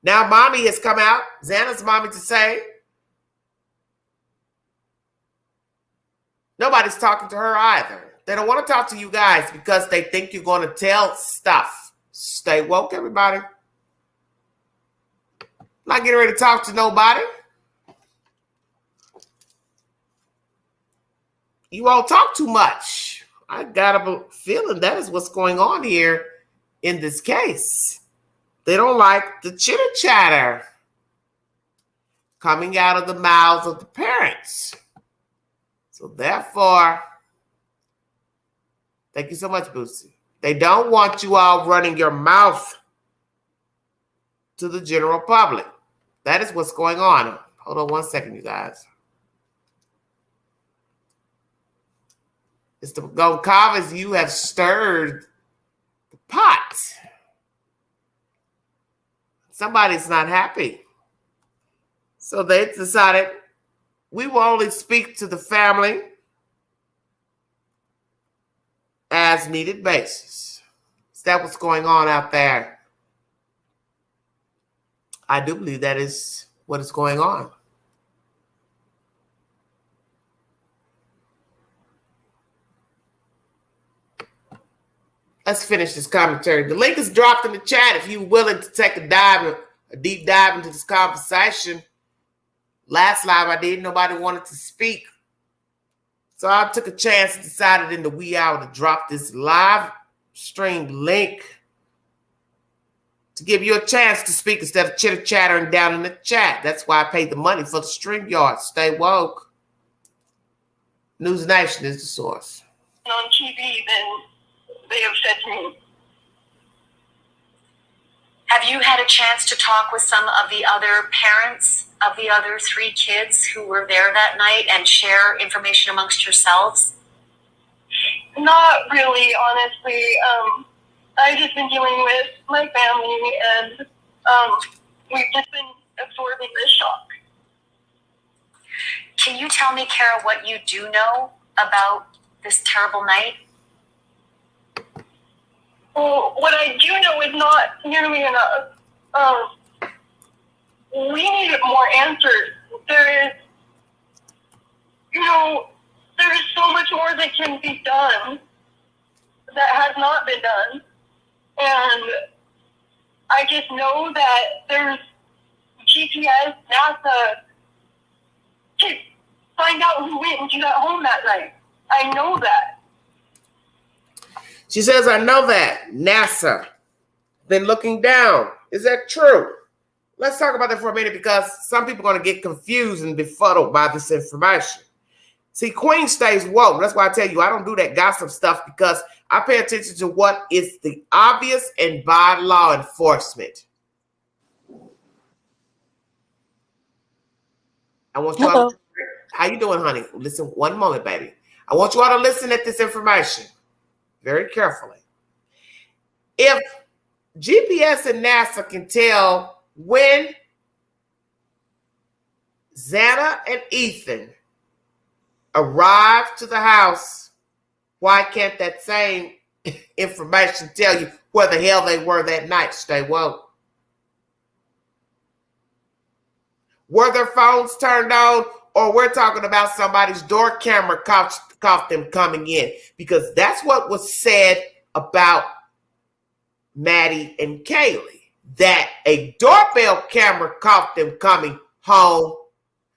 Now mommy has come out, Xana'S mommy, to say nobody's talking to her either. They don't want to talk to you guys because they think you're going to tell stuff. Stay woke, everybody. Not getting ready to talk to nobody. You all talk too much. I got a feeling that is what's going on here in this case. They don't like the chitter chatter coming out of the mouths of the parents. So therefore, thank you so much, Boosie. They don't want you all running your mouth to the general public. That is what's going on. Hold on one second, you guys. Mr. Goncalves, you have stirred the pot. Somebody's not happy. So they decided we will only speak to the family as needed basis. Is that what's going on out there? I do believe that is what is going on. Let's finish this commentary. The link is dropped in the chat if you're willing to take a deep dive into this conversation. Last live I did, nobody wanted to speak. So I took a chance and decided in the wee hour to drop this live stream link to give you a chance to speak instead of chitter-chattering down in the chat. That's why I paid the money for the StreamYard. Stay woke. News Nation is the source. On TV than they have said to me. Have you had a chance to talk with some of the other parents of the other 3 kids who were there that night and share information amongst yourselves? Not really, honestly. I've just been dealing with my family, and we've just been absorbing this shock. Can you tell me, Kara, what you do know about this terrible night? Well, what I do know is not nearly enough. We need more answers. There is so much more that can be done that has not been done. And I just know that there's GPS, NASA, to find out who went into that home that night. I know that. She says, I know that. NASA. Then looking down. Is that true? Let's talk about that for a minute because some people are going to get confused and befuddled by this information. See, Queen stays woke. That's why I tell you I don't do that gossip stuff, because I pay attention to what is the obvious and by law enforcement. I want you all to, how you doing, honey? Listen, one moment, baby. I want you all to listen at this information very carefully. If GPS and NASA can tell when Xana and Ethan arrived to the house, why can't that same information tell you where the hell they were that night? Stay woke. Were their phones turned on, or we're talking about somebody's door camera caught them coming in? Because that's what was said about Maddie and Kaylee, that a doorbell camera caught them coming home.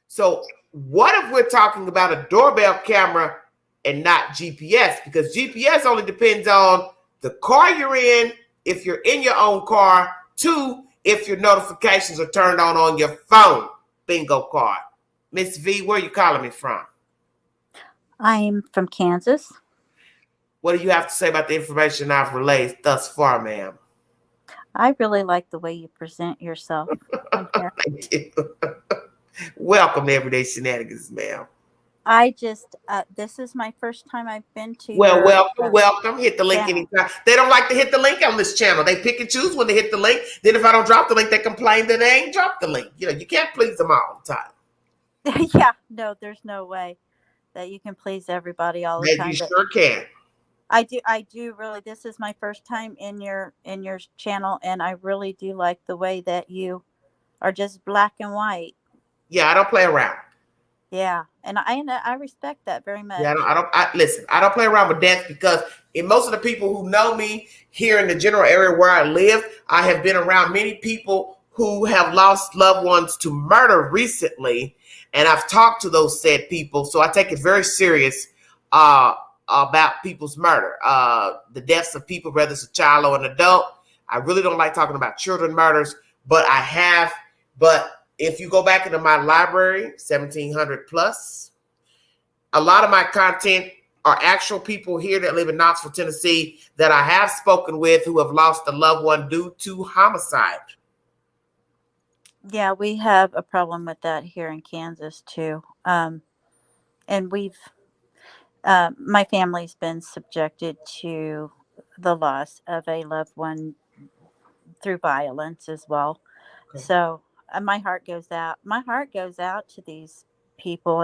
So what if we're talking about a doorbell camera and not GPS? Because GPS only depends on the car you're in, if you're in your own car, 2, if your notifications are turned on your phone. Bingo card. Miss V, where are you calling me from? I'm from Kansas. What do you have to say about the information I've relayed thus far, ma'am? I really like the way you present yourself. Thank you. Welcome to Everyday Shenanigans, ma'am. I just, this is my first time I've been to welcome. Hit the link anytime. They don't like to hit the link on this channel. They pick and choose when they hit the link. Then if I don't drop the link, they complain that they ain't dropped the link. You know, you can't please them all the time. Yeah, no, there's no way that you can please everybody all the time. You sure can. I do really. This is my first time in your channel, and I really do like the way that you are just black and white. Yeah, I don't play around. Yeah, and I respect that very much. Yeah, listen, I don't play around with death, because in most of the people who know me here in the general area where I live, I have been around many people who have lost loved ones to murder recently, and I've talked to those said people, so I take it very serious about people's murder, the deaths of people, whether it's a child or an adult. I really don't like talking about children murders, but if you go back into my library, 1700 plus, a lot of my content are actual people here that live in Knoxville, Tennessee, that I have spoken with who have lost a loved one due to homicide. Yeah, we have a problem with that here in Kansas too. And my family's been subjected to the loss of a loved one through violence as well. Okay. So my heart goes out. My heart goes out to these people.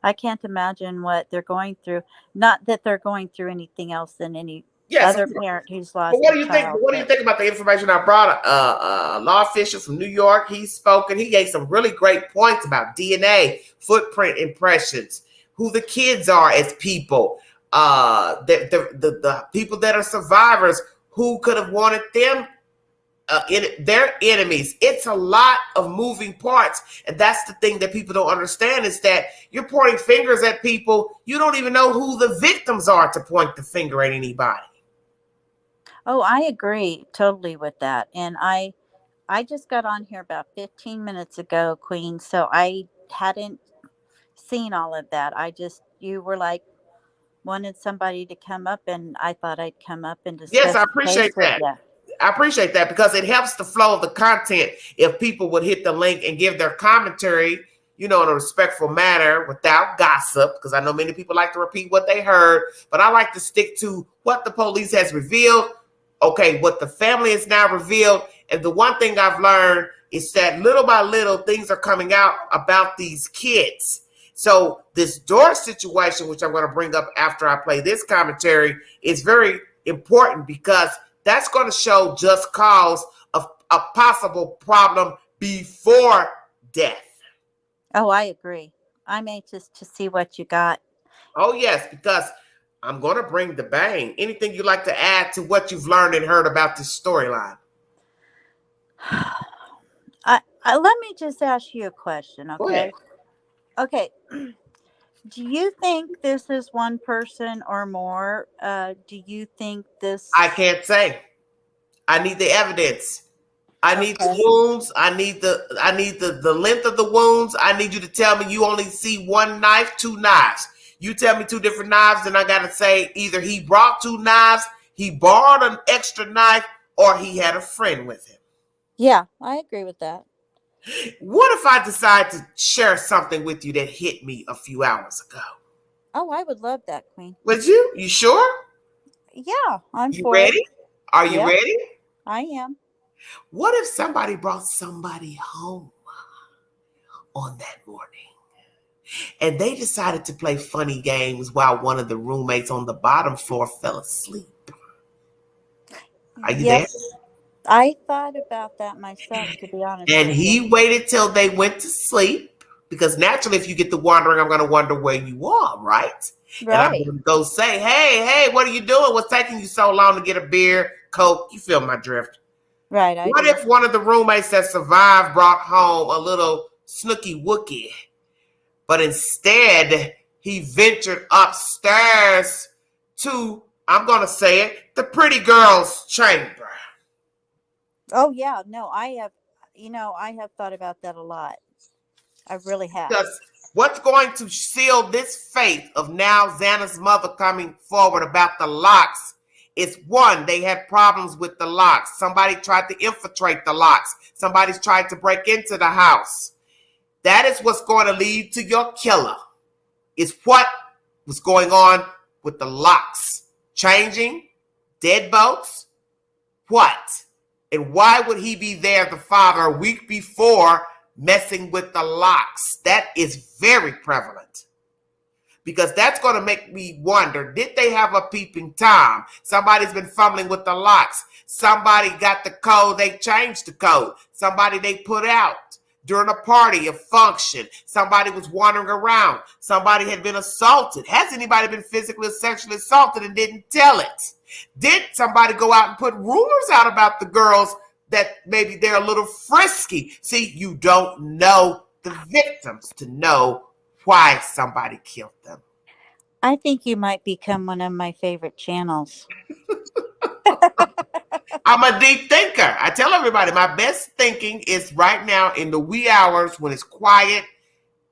I can't imagine what they're going through. Not that they're going through anything else than any other parent who's lost. What do you think? What do you think about the information I brought? A law official from New York. He's spoken. He gave some really great points about DNA, footprint impressions, who the kids are as people, the people that are survivors, who could have wanted them. Their enemies. It's a lot of moving parts, and that's the thing that people don't understand, is that you're pointing fingers at people. You don't even know who the victims are to point the finger at anybody. Oh, I agree totally with that. And I just got on here about 15 minutes ago, Queen, so I hadn't seen all of that. You were like, wanted somebody to come up, and I thought I'd come up and discuss. Yes, I appreciate that. I appreciate that, because it helps the flow of the content if people would hit the link and give their commentary, in a respectful manner without gossip, because I know many people like to repeat what they heard, but I like to stick to what the police has revealed, what the family has now revealed. And the one thing I've learned is that little by little, things are coming out about these kids. So this door situation, which I'm going to bring up after I play this commentary, is very important, because that's going to show just cause of a possible problem before death. Oh, I agree. I'm anxious to see what you got. Oh, yes, because I'm going to bring the bang. Anything you'd like to add to what you've learned and heard about this storyline? Let me just ask you a question, okay? Go ahead. Okay. Do you think this is one person or more? Do you think this... I can't say. I need the evidence. I need the wounds. I need the length of the wounds. I need you to tell me you only see one knife, two knives. You tell me two different knives, then I gotta say either he brought two knives, he borrowed an extra knife, or he had a friend with him. Yeah, I agree with that. What if I decide to share something with you that hit me a few hours ago? Oh, I would love that, Queen. Would you? You sure? Yeah, I'm You for it. ready? Are you Yeah, ready? I am. What if somebody brought somebody home on that morning and they decided to play funny games while one of the roommates on the bottom floor fell asleep? Are you there? Yes, I thought about that myself, to be honest And with you. he waited till they went to sleep, because naturally, if you get to wondering, I'm going to wonder where you are, right? And I'm Right, going to go say, hey, what are you doing? What's taking you so long to get a beer, Coke? You feel my drift. right, I What do. if one of the roommates that survived brought home a little snooky wookie, but instead he ventured upstairs to, I'm going to say it, the pretty girl's chamber? Oh yeah, no, I have thought about that a lot. I really have. Because what's going to seal this fate of now Xana'S mother coming forward about the locks is, one, they had problems with the locks. Somebody tried to infiltrate the locks. Somebody's tried to break into the house. That is what's going to lead to your killer, is what was going on with the locks. Changing, deadbolts, what? And why would he be there, the father, a week before, messing with the locks? That is very prevalent, because that's going to make me wonder, did they have a peeping Tom? Somebody's been fumbling with the locks. Somebody got the code, they changed the code. Somebody they put out during a party, a function. Somebody was wandering around. Somebody had been assaulted. Has anybody been physically or sexually assaulted and didn't tell it? Did somebody go out and put rumors out about the girls that maybe they're a little frisky? See, you don't know the victims to know why somebody killed them. I think you might become one of my favorite channels. I'm a deep thinker. I tell everybody my best thinking is right now in the wee hours when it's quiet.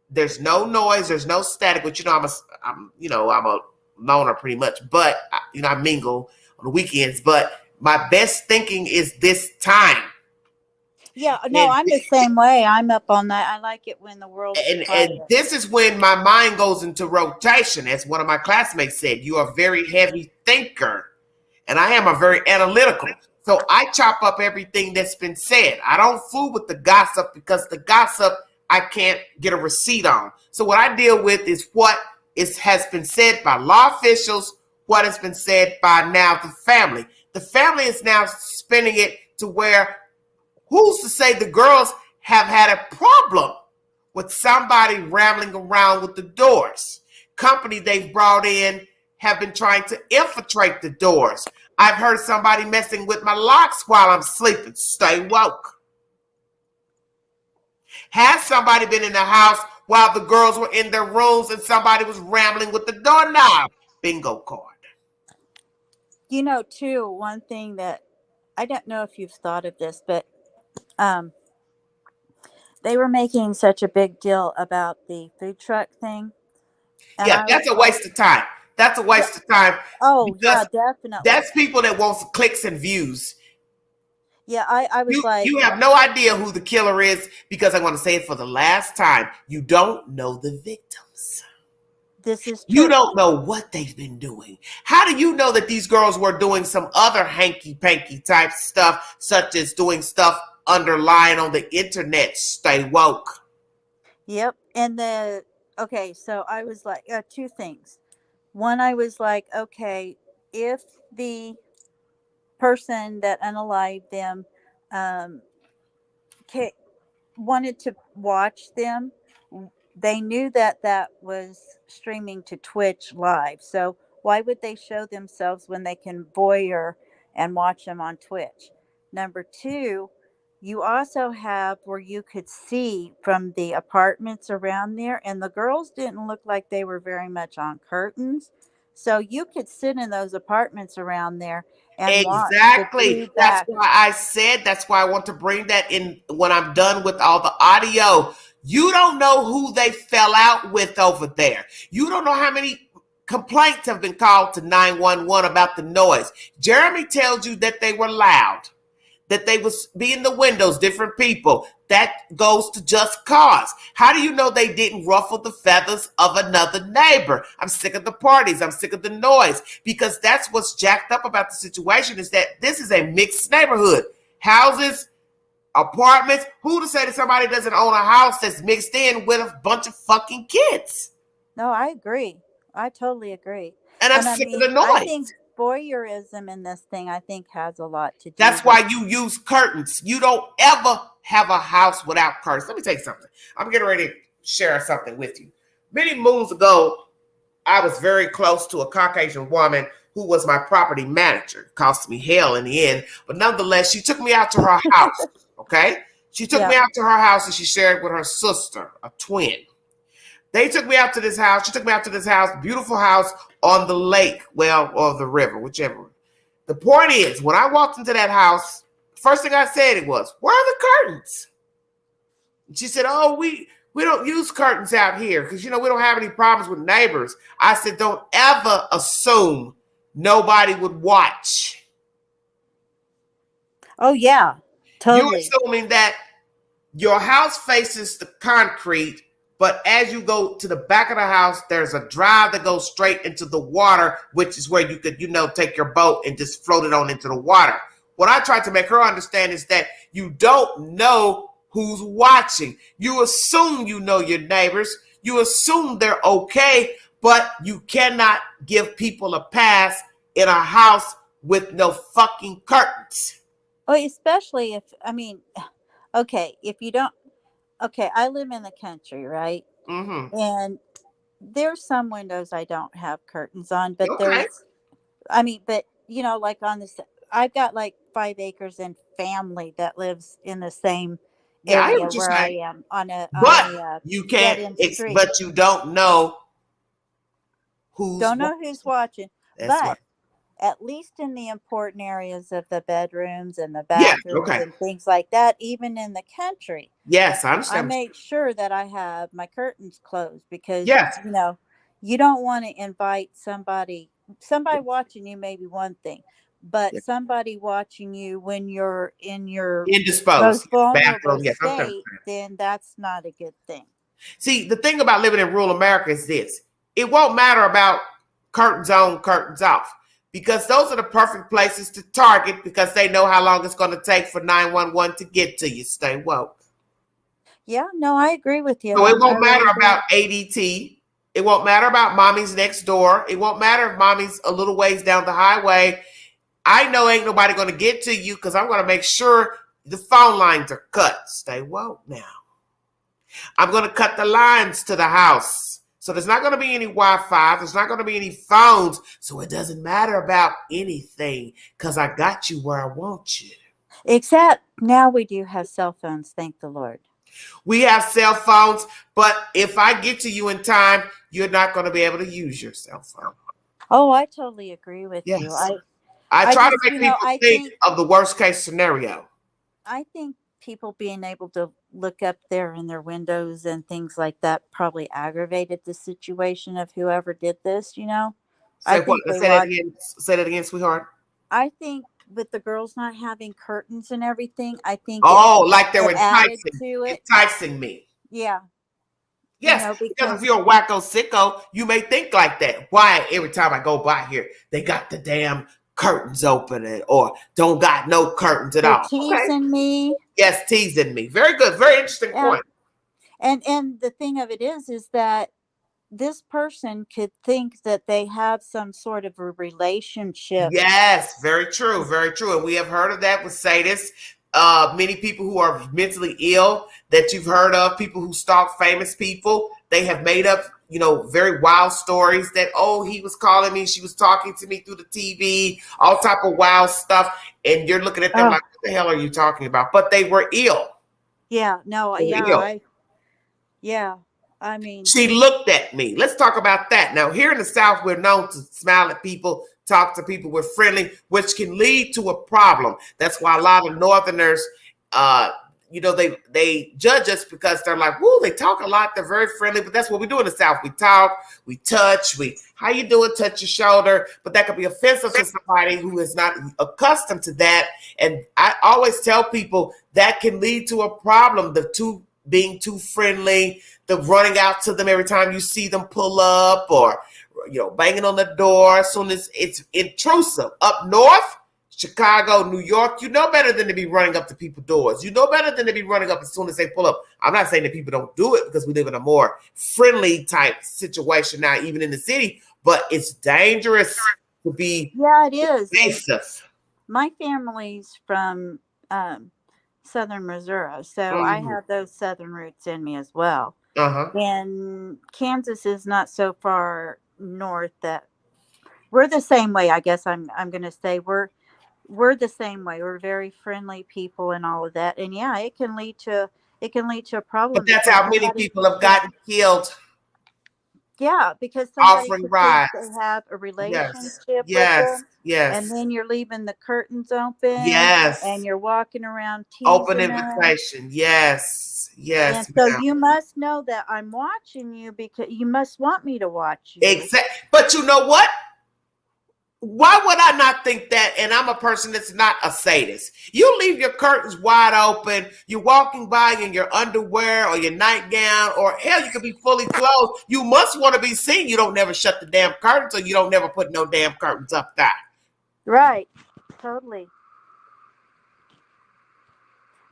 There's no noise. There's no static. But I'm a loner pretty much. But I mingle on the weekends. But my best thinking is this time. Yeah, no, I'm the same way. I'm up all night. I like it when the world's quiet. And this is when my mind goes into rotation. As one of my classmates said, you are a very heavy thinker. And I am a very analytical. So I chop up everything that's been said. I don't fool with the gossip, because the gossip I can't get a receipt on. So what I deal with is what has been said by law officials, what has been said by now the family. The family is now spinning it to where, who's to say the girls have had a problem with somebody rambling around with the doors? Company they've brought in have been trying to infiltrate the doors. I've heard somebody messing with my locks while I'm sleeping. Stay woke. Has somebody been in the house while the girls were in their rooms and somebody was rambling with the doorknob? Bingo card. Too, one thing that I don't know if you've thought of this, but they were making such a big deal about the food truck thing. And yeah, that's a waste of time. That's a waste of time. Oh, yeah, definitely. That's people that want clicks and views. Yeah, I was you have no idea who the killer is, because I want to say it for the last time. You don't know the victims. This is true. You don't know what they've been doing. How do you know that these girls were doing some other hanky-panky type stuff, such as doing stuff underlying on the internet? Stay woke. Yep. And so I was like, two things. One, I was like, okay, if the person that unalived them wanted to watch them, they knew that was streaming to Twitch live. So why would they show themselves when they can voyeur and watch them on Twitch? Number two, you also have where you could see from the apartments around there, and the girls didn't look like they were very much on curtains. So you could sit in those apartments around there and want the Exactly. two That's back. why I said, that's why I want to bring that in when I'm done with all the audio. You don't know who they fell out with over there. You don't know how many complaints have been called to 911 about the noise. Jeremy tells you that they were loud, that they was be in the windows, different people. That goes to just cause. How do you know they didn't ruffle the feathers of another neighbor? I'm sick of the parties. I'm sick of the noise, because that's what's jacked up about the situation, is that this is a mixed neighborhood. Houses, apartments. Who to say that somebody doesn't own a house that's mixed in with a bunch of fucking kids? No, I agree. I totally agree. And I'm And I sick of mean, the I noise. think voyeurism in this thing, I think, has a lot to do. That's why you use curtains. You don't ever have a house without curtains. Let me tell you something. I'm getting ready to share something with you. Many moons ago, I was very close to a Caucasian woman who was my property manager. It cost me hell in the end, but nonetheless, she took me out to her house. Okay, she took me out to her house, and she shared with her sister, a twin. They took me out to this house. She took me out to this house, beautiful house on the lake, well, or the river, whichever. The point is, when I walked into that house, first thing I said it was, "Where are the curtains?" And she said, "Oh, we don't use curtains out here because, we don't have any problems with neighbors." I said, "Don't ever assume nobody would watch." Oh, yeah, totally. You're assuming that your house faces the concrete, but as you go to the back of the house, there's a drive that goes straight into the water, which is where you could, take your boat and just float it on into the water. What I tried to make her understand is that you don't know who's watching. You assume you know your neighbors. You assume they're okay, but you cannot give people a pass in a house with no fucking curtains. Oh, especially if, okay, if you don't, okay, I live in the country, right? Mm-hmm. And there's some windows I don't have curtains on, but Okay. like on this, I've got like 5 acres and family that lives in the same Yeah, I hear area what you're where I saying. am on a But you can't, dead-end street. but you don't know who's Don't know who's watching, That's but right. at least in the important areas of the bedrooms and the Yeah, bathrooms okay. and things like that, even in the country, Yes, I I understand. make sure that I have my curtains closed because, Yes. you don't want to invite somebody watching you, maybe one thing, but somebody watching you when you're in your Indisposed. most vulnerable Bathroom. Yes, I'm saying. state, then that's not a good thing. See, the thing about living in rural America is this. It won't matter about curtains on, curtains off, because those are the perfect places to target because they know how long it's going to take for 911 to get to you. Stay woke. Yeah, no, I agree with you. So it I won't matter really do. about ADT. It won't matter about mommy's next door. It won't matter if mommy's a little ways down the highway. I know ain't nobody going to get to you because I'm going to make sure the phone lines are cut. Stay woke now. I'm going to cut the lines to the house. So there's not going to be any Wi-Fi. There's not going to be any phones. So it doesn't matter about anything because I got you where I want you. Except now we do have cell phones, thank the Lord. We have cell phones, but if I get to you in time, you're not going to be able to use your cell phone. Oh, I totally agree with Yes. you. I try to just, make people think of the worst case scenario. I think people being able to look up there in their windows and things like that probably aggravated the situation of whoever did this, Say what? Say that again, sweetheart. I think with the girls not having curtains and everything, I think like they were enticing me. Yeah. Yes, because if you're a wacko sicko, you may think like that. Why every time I go by here, they got the damn curtains open or don't got no curtains at all. Teasing me. Yes, teasing me. Very good. Very interesting point. And the thing of it is that this person could think that they have some sort of a relationship. Yes, very true. Very true. And we have heard of that with sadists. Many people who are mentally ill that you've heard of, people who stalk famous people, they have made up, very wild stories that, he was calling me, she was talking to me through the TV, all type of wild stuff. And you're looking at them like, what the hell are you talking about? But they were ill. Yeah, no, she looked at me. Let's talk about that. Now, here in the South, we're known to smile at people, talk to people. We're friendly, which can lead to a problem. That's why a lot of Northerners, they judge us because they're like, woo, they talk a lot. They're very friendly, but that's what we do in the South. We talk, we touch, how you doing? Touch your shoulder. But that could be offensive to somebody who is not accustomed to that. And I always tell people that can lead to a problem. Being too friendly, the running out to them every time you see them pull up, or banging on the door as soon as it's intrusive. Up north, Chicago, New York, you know better than to be running up to people's doors. You know better than to be running up as soon as they pull up. I'm not saying that people don't do it, because we live in a more friendly type situation now, even in the city, but it's dangerous to be it is. invasive. My family's from southern Missouri, so I have those southern roots in me as well. And Kansas is not so far north that we're the same way. I guess I'm going to say we're the same way. We're very friendly people and all of that. And yeah, it can lead to a problem. But that's how many people have gotten killed. Yeah, because somebody Offering could rides. think they have a relationship with them. Yes. And then you're leaving the curtains open. Yes. And you're walking around teasing Open them. invitation. Yes. And so you must know that I'm watching you, because you must want me to watch you. Exactly. But you know what? Why would I not think that? And I'm a person that's not a sadist. You leave your curtains wide open. You're walking by in your underwear or your nightgown, or hell, you could be fully clothed. You must want to be seen. You don't never shut the damn curtains, or you don't never put no damn curtains up there. Right. Totally.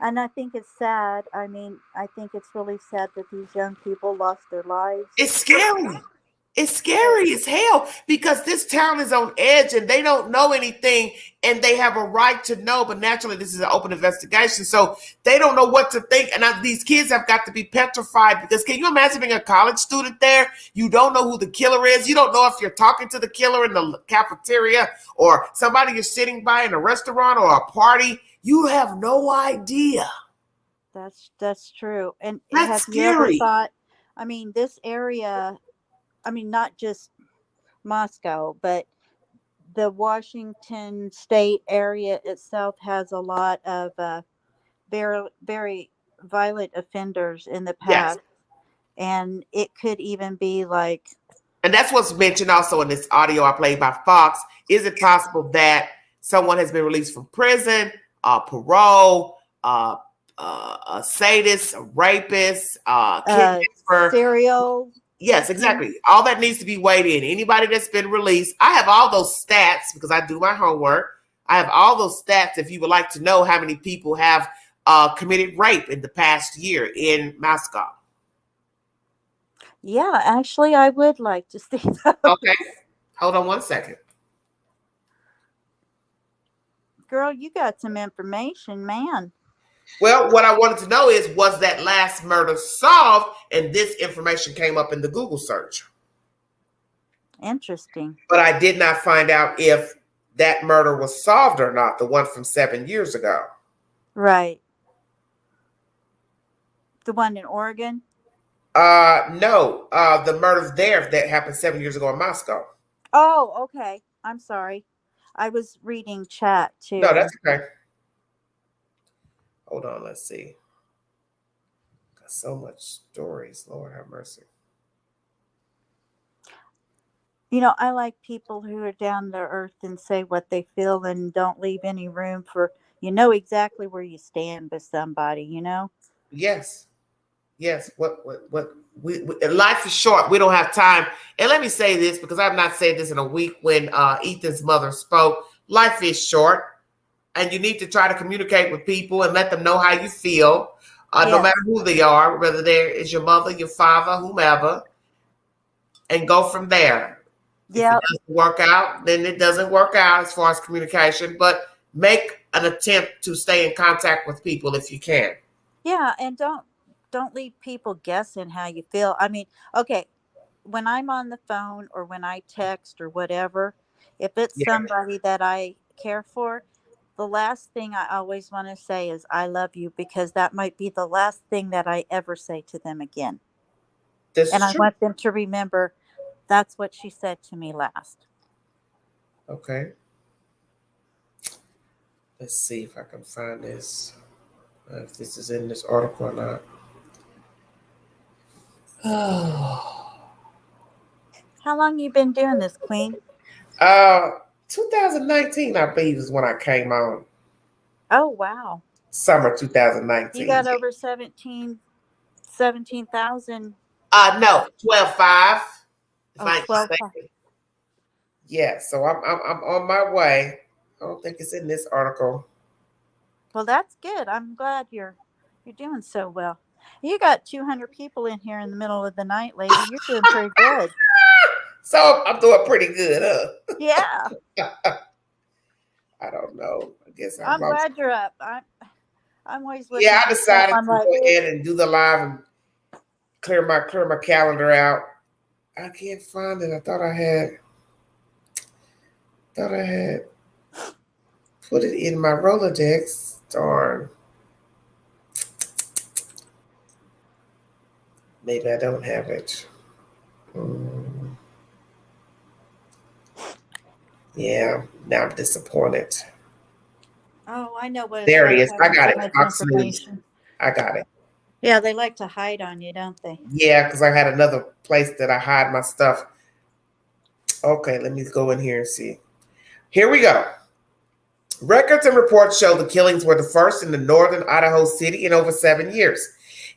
And I think it's sad. I mean, I think it's really sad that these young people lost their lives. It's scary. It's scary as hell, because this town is on edge and they don't know anything, and they have a right to know. But naturally, this is an open investigation, so they don't know what to think. And these kids have got to be petrified, because can you imagine being a college student there? You don't know who the killer is. You don't know if you're talking to the killer in the cafeteria or somebody you're sitting by in a restaurant or a party. You have no idea. That's true. And that's have you ever scary. thought, I mean, this area, I mean, not just Moscow, but the Washington state area itself has a lot of very, very violent offenders in the past. Yes. And it could even be like... And that's what's mentioned also in this audio I played by Fox. Is it possible that someone has been released from prison, parole, a sadist, a rapist, kidnapper, serial... Yes, exactly. All that needs to be weighed in. Anybody that's been released. I have all those stats because I do my homework. I have all those stats if you would like to know how many people have committed rape in the past year in Moscow. Yeah, actually, I would like to see that. Okay. Hold on one second. Girl, you got some information, man. Well, what I wanted to know is, was that last murder solved? And this information came up in the Google search. Interesting. But I did not find out if that murder was solved or not, the one from 7 years ago. Right. The one in Oregon? No. The murder there that happened 7 years ago in Moscow. Oh, okay. I'm sorry. I was reading chat too. No, that's okay. Hold on, let's see. Got so much stories. Lord have mercy. You know, I like people who are down to earth and say what they feel and don't leave any room for, you know, exactly where you stand with somebody, you know? Yes. Yes. Life is short. We don't have time. And let me say this, because I've not said this in a week when Ethan's mother spoke. Life is short. And you need to try to communicate with people and let them know how you feel, no matter who they are, whether there is your mother, your father, whomever, and go from there. Yeah. If it doesn't work out, then it doesn't work out as far as communication, but make an attempt to stay in contact with people if you can. Yeah, and don't leave people guessing how you feel. I mean, okay, when I'm on the phone or when I text or whatever, if it's somebody that I care for, the last thing I always want to say is I love you, because that might be the last thing that I ever say to them again. That's and true. I want them to remember that's what she said to me last. Okay. Let's see if I can find this. If this is in this article or not. Oh. How long you been doing this, Queen? 2019, I believe, is when I came on. Oh, wow. Summer 2019. You got over 17,000. No, 12.5. If I ain't 12. mistaken. Yeah, so I'm on my way. I don't think it's in this article. Well, that's good. I'm glad you're doing so well. You got 200 people in here in the middle of the night, lady. You're doing pretty good. So I'm doing pretty good, huh? Yeah. I don't know. I guess I'm glad you're up. I'm always looking. Yeah, I decided I'm to like, go ahead and do the live and clear my calendar out. I can't find it. I thought I had put it in my Rolodex. Darn. Maybe I don't have it. Yeah, now I'm disappointed. oh, I know what it's There it like is. I having got so it. much Fox News. information. I got it. Yeah, they like to hide on you, don't they? Yeah, because I had another place that I hide my stuff. Okay, let me go in here and see. Here we go. Records and reports show the killings were the first in the northern Idaho city in over 7 years.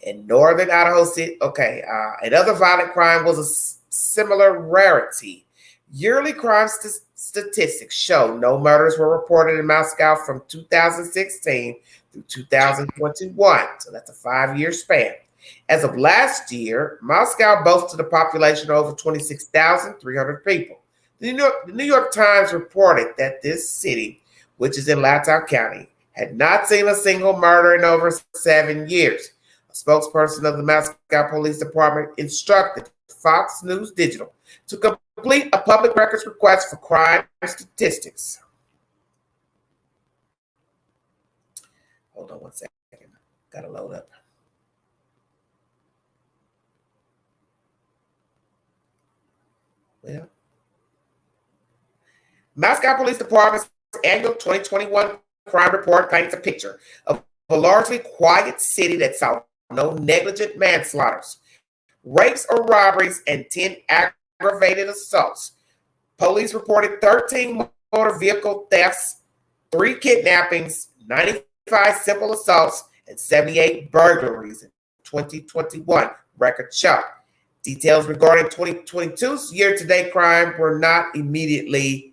In northern Idaho city, another violent crime was a similar rarity. Yearly crime statistics show no murders were reported in Moscow from 2016 through 2021. So that's a 5-year span. As of last year, Moscow boasted a population of over 26,300 people. The New York Times reported that this city, which is in Latau County, had not seen a single murder in over 7 years. A spokesperson of the Moscow Police Department instructed Fox News Digital to complete a public records request for crime statistics. Hold on 1 second. Gotta load up. Well, Moscow Police Department's annual 2021 crime report paints a picture of a largely quiet city that saw no negligent manslaughters, rapes or robberies, and 10 aggravated assaults. Police reported 13 motor vehicle thefts, 3 kidnappings, 95 simple assaults, and 78 burglaries in 2021, record show. Details regarding 2022's year-to-date crime were not immediately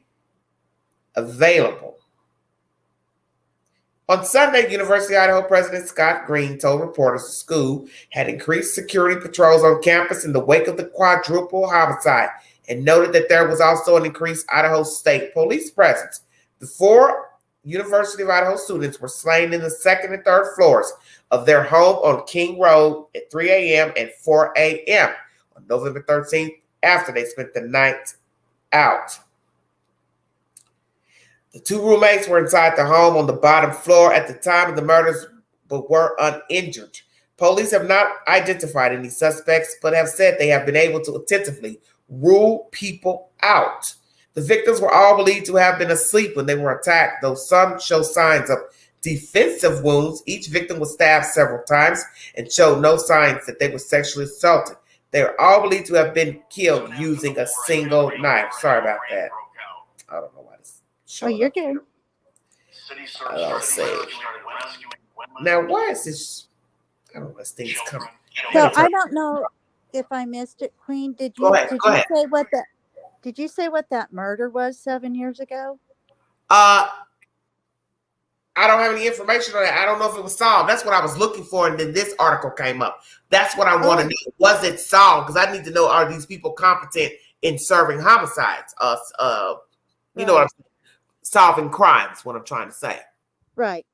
available. On Sunday, University of Idaho President Scott Green told reporters the school had increased security patrols on campus in the wake of the quadruple homicide and noted that there was also an increased Idaho State Police presence. The 4 University of Idaho students were slain in the 2nd and 3rd floors of their home on King Road at 3 a.m. and 4 a.m. on November 13th after they spent the night out. The 2 roommates were inside the home on the bottom floor at the time of the murders, but were uninjured. Police have not identified any suspects, but have said they have been able to attentively rule people out. The victims were all believed to have been asleep when they were attacked, though some show signs of defensive wounds. Each victim was stabbed several times and showed no signs that they were sexually assaulted. They are all believed to have been killed using a single knife. Sorry about that. I don't know why this. Oh, you're good. I'll say. Now, why is this? I don't know. This thing's coming. So I don't know if I missed it, Queen. Did you say what that? Did you say what that murder was 7 years ago? I don't have any information on that. I don't know if it was solved. That's what I was looking for, and then this article came up. That's what I want to know. Was it solved? Because I need to know: are these people competent in serving homicides? You know what I'm saying? Solving crimes. What I'm trying to say. Right.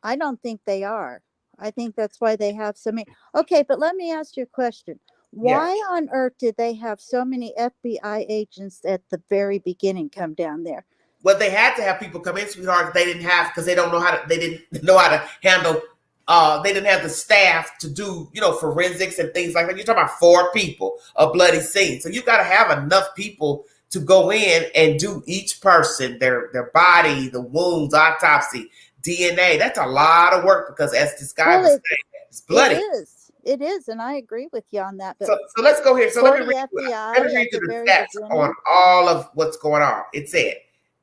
I don't think they are. I think that's why they have so many. Okay, but let me ask you a question. Why on earth did they have so many FBI agents at the very beginning come down there? Well, they had to have people come in, sweetheart. They didn't have because they don't know how to. They didn't know how to handle. They didn't have the staff to do, forensics and things like that. You're talking about 4 people, a bloody scene. So you got to have enough people to go in and do each person, their body, the wounds, autopsy, DNA. That's a lot of work because, as this guy was saying, it's bloody. It is, and I agree with you on that. But so let's go here. So let me read FBI you at the the very stats beginning. on all of what's going on. It said,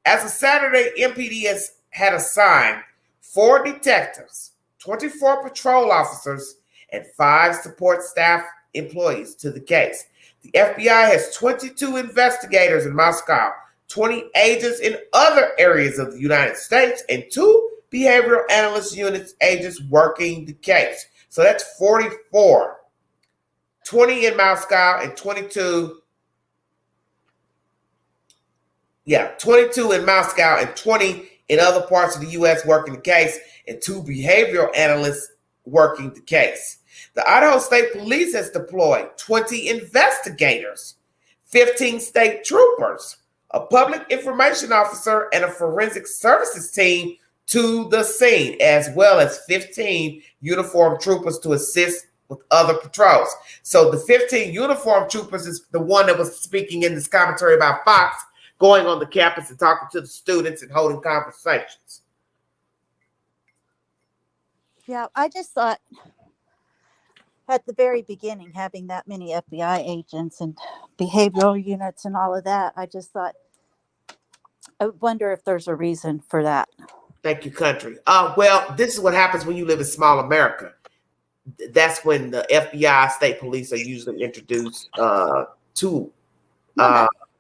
as of Saturday, MPD had assigned 4 detectives, 24 patrol officers, and 5 support staff employees to the case. The FBI has 22 investigators in Moscow, 20 agents in other areas of the United States, and 2 behavioral analyst units agents working the case. So that's 44. 20 in Moscow and 22. 22 in Moscow and 20 in other parts of the U.S. working the case, and 2 behavioral analysts working the case. The Idaho State Police has deployed 20 investigators, 15 state troopers, a public information officer, and a forensic services team to the scene, as well as 15 uniformed troopers to assist with other patrols. So the 15 uniformed troopers is the one that was speaking in this commentary about Fox, going on the campus and talking to the students and holding conversations. Yeah, I just thought at the very beginning, having that many FBI agents and behavioral units and all of that, I just thought, I wonder if there's a reason for that. Thank you, country. Well, this is what happens when you live in small America. That's when the FBI, state police are usually introduced to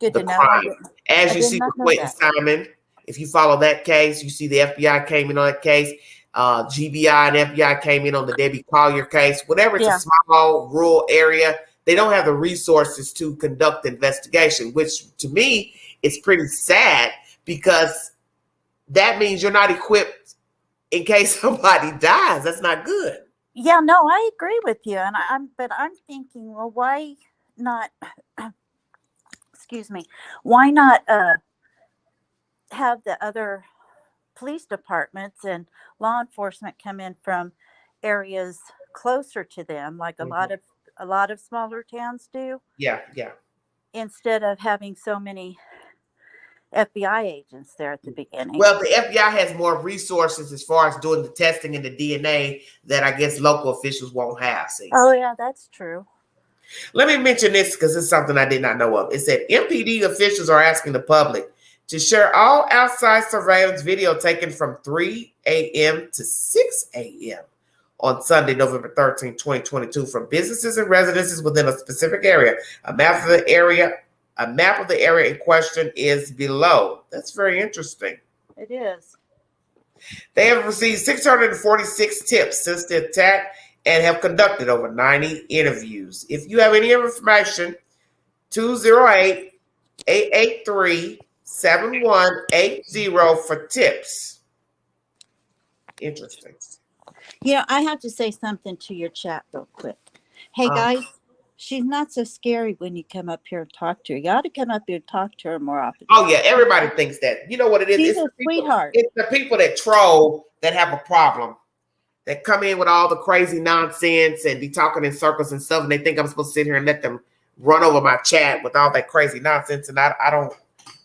Good the to know. crime. As I you did see not with know Quentin that. Simon, if you follow that case, you see the FBI came in on that case. GBI and FBI came in on the Debbie Collier case. Whenever it's a small rural area, they don't have the resources to conduct the investigation, which to me is pretty sad because that means you're not equipped in case somebody dies. That's not good. Yeah, no, I agree with you, and I'm thinking, well, why not? Excuse me, why not have the other police departments and law enforcement come in from areas closer to them, like a lot of smaller towns do, Yeah. instead of having so many FBI agents there at the beginning. Well, the FBI has more resources as far as doing the testing and the DNA that I guess local officials won't have. See? Oh, yeah, that's true. Let me mention this because it's something I did not know of. It said MPD officials are asking the public to share all outside surveillance video taken from 3 a.m. to 6 a.m. on Sunday, November 13, 2022, from businesses and residences within a specific area. A map of the area in question is below. That's very interesting. It is. They have received 646 tips since the attack and have conducted over 90 interviews. If you have any information, 208-883-7180 for tips. Interesting. I have to say something to your chat real quick. Hey, guys, she's not so scary when you come up here and talk to her. You ought to come up here and talk to her more often. Oh, yeah, everybody thinks that. You know what it is? She's a sweetheart. It's the people that troll that have a problem. That come in with all the crazy nonsense and be talking in circles and stuff, and they think I'm supposed to sit here and let them run over my chat with all that crazy nonsense, and I don't.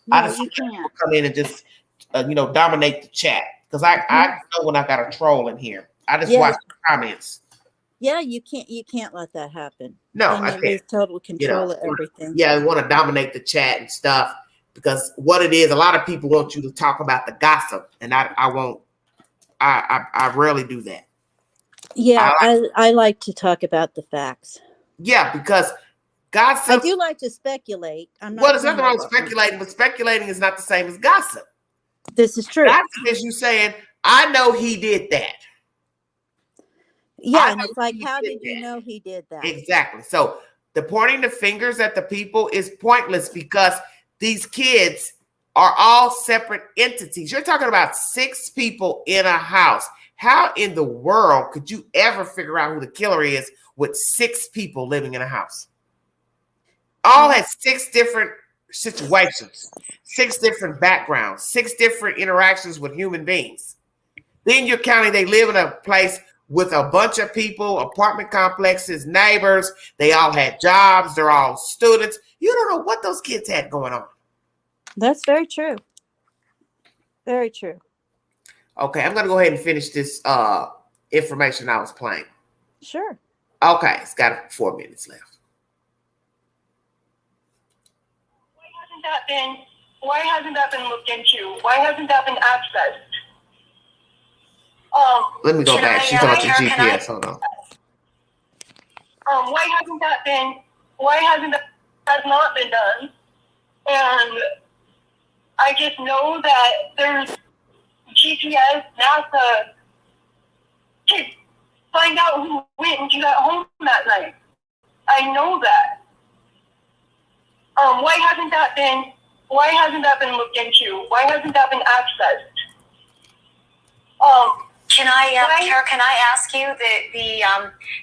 No, I just you can't. come in and just dominate the chat because I know when I got a troll in here. I just watch the comments. Yeah, you can't let that happen. No, and I you lose can't. total control of everything. Yeah, I want to dominate the chat and stuff because what it is, a lot of people want you to talk about the gossip, and I won't. I rarely do that. Yeah, I like to talk about the facts. Yeah, because gossip. I do like to speculate. There's nothing wrong with speculating, but speculating is not the same as gossip. This is true. Gossip is you saying, I know he did that. Yeah, and it's like, how did you know he did that? Exactly. So the pointing the fingers at the people is pointless because these kids are all separate entities. You're talking about 6 people in a house. How in the world could you ever figure out who the killer is with 6 people living in a house? All had 6 different situations, 6 different backgrounds, 6 different interactions with human beings. Then you're counting they live in a place with a bunch of people, apartment complexes, neighbors. They all had jobs. They're all students. You don't know what those kids had going on. That's very true. Very true. Okay, I'm gonna go ahead and finish this information I was playing. Sure. Okay, it's got 4 minutes left. Why hasn't that been looked into? Why hasn't that been accessed? Let me go back. She's on the GPS. Hold on. Why hasn't that has not been done? And I just know that there's GPS, NASA, to find out who went into that home that night. I know that. Why hasn't that been looked into? Why hasn't that been accessed? Kara, can I ask you that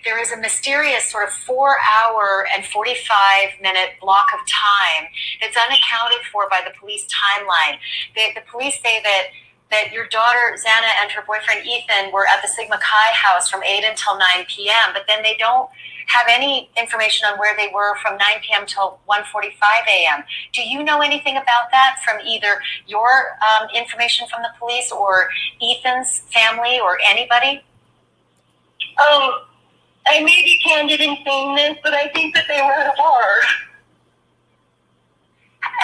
there is a mysterious sort of 4-hour and 45-minute block of time that's unaccounted for by the police timeline. The police say that your daughter Xana and her boyfriend Ethan were at the Sigma Chi house from 8 until 9 p.m., but then they don't have any information on where they were from 9 p.m. till 1:45 a.m. Do you know anything about that from either your information from the police or Ethan's family or anybody? I may be candid in saying this, but I think that they were at a bar.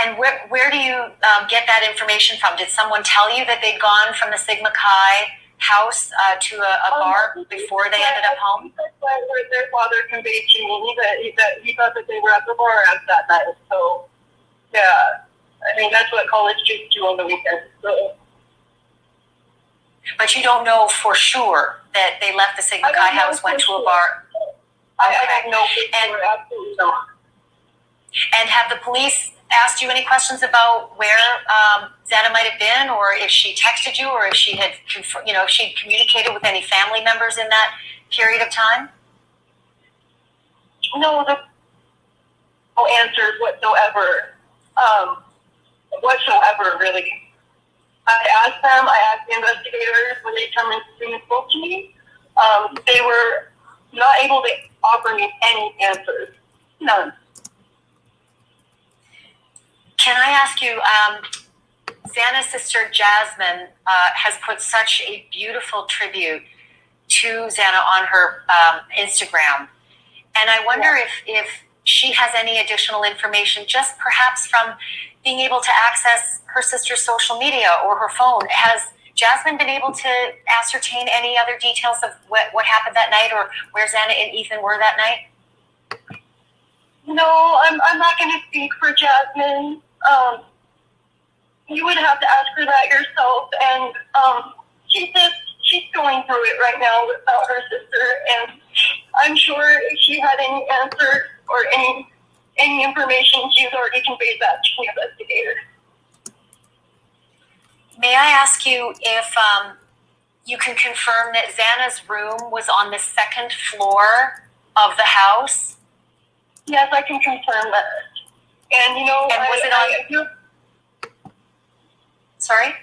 And where do you get that information from? Did someone tell you that they'd gone from the Sigma Chi house to a bar before they ended up home? That's what their father conveyed to me, that he thought that they were at the bar that night. So, yeah, I mean, that's what college kids do on the weekends. So. But you don't know for sure that they left the Sigma Chi house, went to a bar? I don't know for sure, absolutely not. And have the police asked you any questions about where Xana might have been, or if she texted you, or if she had, if she communicated with any family members in that period of time? No answers whatsoever. Really. I asked the investigators when they come and spoke to me. They were not able to offer me any answers. None. Can I ask you, Xana's sister Jasmine has put such a beautiful tribute to Xana on her Instagram. And I wonder if she has any additional information, just perhaps from being able to access her sister's social media or her phone. Has Jasmine been able to ascertain any other details of what happened that night, or where Xana and Ethan were that night? No, I'm not going to speak for Jasmine. You would have to ask her that yourself, and she's going through it right now without her sister, and I'm sure if she had any answers or any information, she's already conveyed that to the investigator. May I ask you if you can confirm that Xana's room was on the second floor of the house? Yes, I can confirm that. And was it on? Sorry?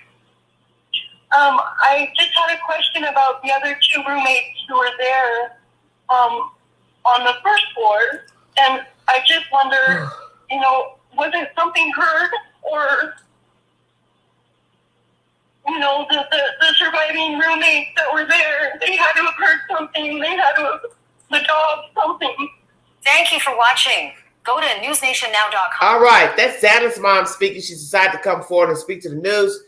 I just had a question about the other two roommates who were there on the first floor, and I just wonder, wasn't something heard, or the surviving roommates that were there, they had to have heard something, the dog, something. Thank you for watching. Go to newsnationnow.com. All right, that's Xana's mom speaking. She decided to come forward and speak to the news.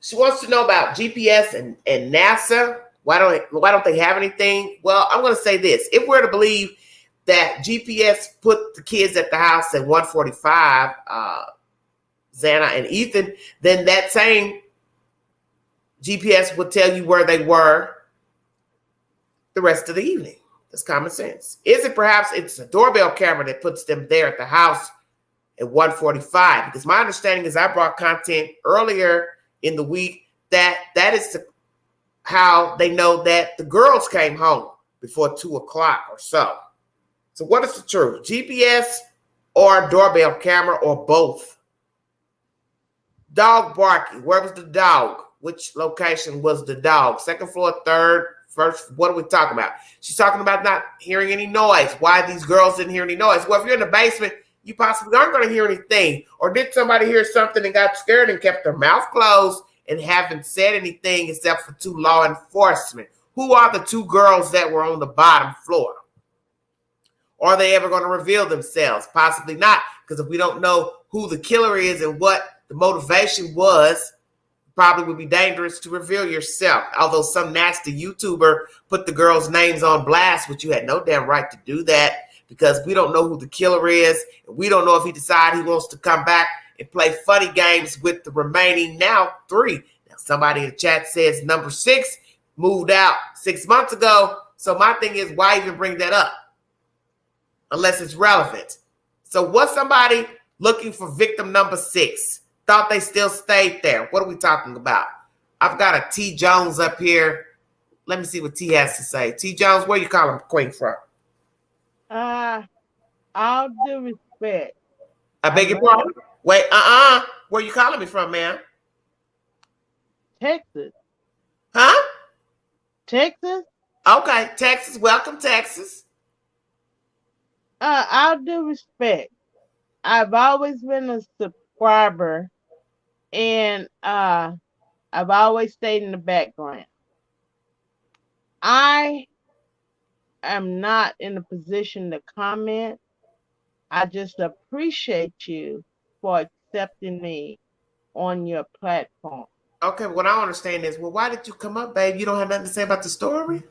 She wants to know about GPS and NASA. Why don't they have anything? Well, I'm going to say this. If we're to believe that GPS put the kids at the house at 1:45, Xana and Ethan, then that same GPS would tell you where they were the rest of the evening. That's common sense. Is it perhaps it's a doorbell camera that puts them there at the house at 1:45? Because my understanding is I brought content earlier in the week that is how they know that the girls came home before 2 o'clock or so. So what is the truth? GPS or doorbell camera or both? Dog barking. Where was the dog? Which location was the dog? Second floor, third, first? What are we talking about? She's talking about not hearing any noise. Why these girls didn't hear any noise? Well, if you're in the basement, you possibly aren't going to hear anything. Or did somebody hear something and got scared and kept their mouth closed and haven't said anything except for to law enforcement? Who are the two girls that were on the bottom floor? Are they ever going to reveal themselves? Possibly not, because if we don't know who the killer is and what the motivation was, probably would be dangerous to reveal yourself. Although some nasty YouTuber put the girls' names on blast, which you had no damn right to do that, because we don't know who the killer is, and we don't know if he decided he wants to come back and play funny games with the remaining now 3. Now somebody in the chat says number 6 moved out 6 months ago. So my thing is, why even bring that up? Unless it's relevant. So what's somebody looking for victim number 6? Thought they still stayed there. What are we talking about? I've got a T. Jones up here. Let me see what T has to say. T. Jones, where you calling Queen from? All due respect. I beg your pardon? Wait, where you calling me from, ma'am? Texas. Huh? Texas? Okay, Texas. Welcome, Texas. All due respect. I've always been a subscriber, and I've always stayed in the background. I am not in a position to comment. I just appreciate you for accepting me on your platform. Okay, what I understand is, well, why did you come up, babe? You don't have nothing to say about the story?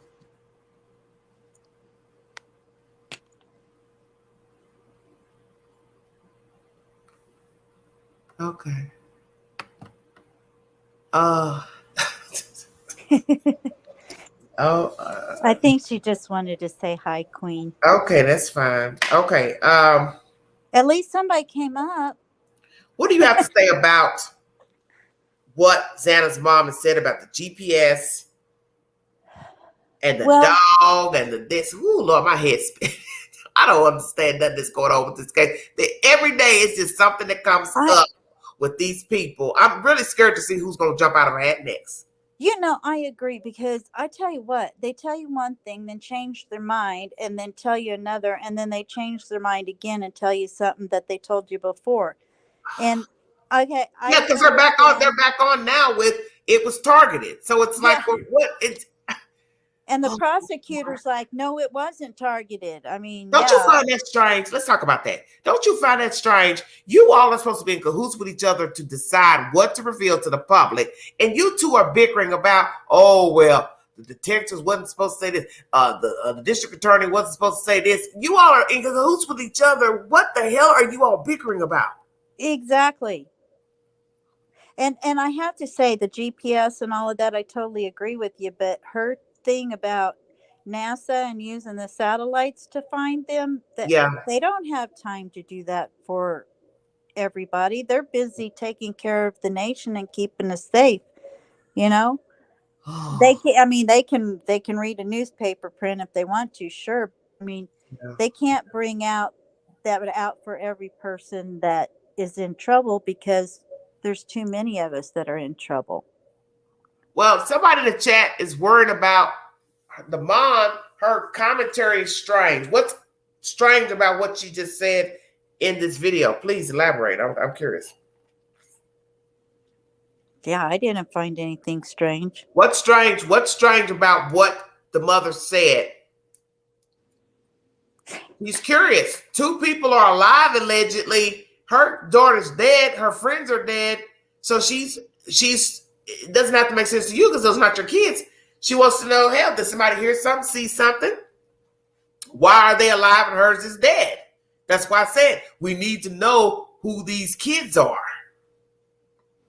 Okay. I think she just wanted to say hi, Queen. Okay, that's fine. Okay. At least somebody came up. What do you have to say about what Xana'S mom has said about the GPS and the dog and the this? Ooh, Lord, my head's spinning. I don't understand nothing that's going on with this case. Every day it's just something that comes up with these people. I'm really scared to see who's going to jump out of her hat next. You know, I agree, because I tell you what, they tell you one thing, then change their mind, and then tell you another, and then they change their mind again and tell you something that they told you before. And okay, yeah, because they're back on. They're back on now with it was targeted. So it's like, well, what? It's and the prosecutor's like, no, it wasn't targeted. I mean, don't you find that strange? Let's talk about that. Don't you find that strange? You all are supposed to be in cahoots with each other to decide what to reveal to the public, and you two are bickering about, oh well, the detectives wasn't supposed to say this. The district attorney wasn't supposed to say this. You all are in cahoots with each other. What the hell are you all bickering about? Exactly. And I have to say, the GPS and all of that, I totally agree with you. But her thing about NASA and using the satellites to find them, that they don't have time to do that for everybody. They're busy taking care of the nation and keeping us safe. You know, they can. I mean, they can read a newspaper print if they want to. Sure. I mean, they can't bring out for every person that is in trouble, because there's too many of us that are in trouble. Well, somebody in the chat is worried about the mom. Her commentary is strange. What's strange about what she just said in this video? Please elaborate. I'm curious. Yeah, I didn't find anything strange. What's strange? What's strange about what the mother said? He's curious. 2 people are alive, allegedly. Her daughter's dead. Her friends are dead. So she's it doesn't have to make sense to you because those are not your kids. She wants to know, hell, did somebody hear something, see something? Why are they alive and hers is dead? That's why I said we need to know who these kids are.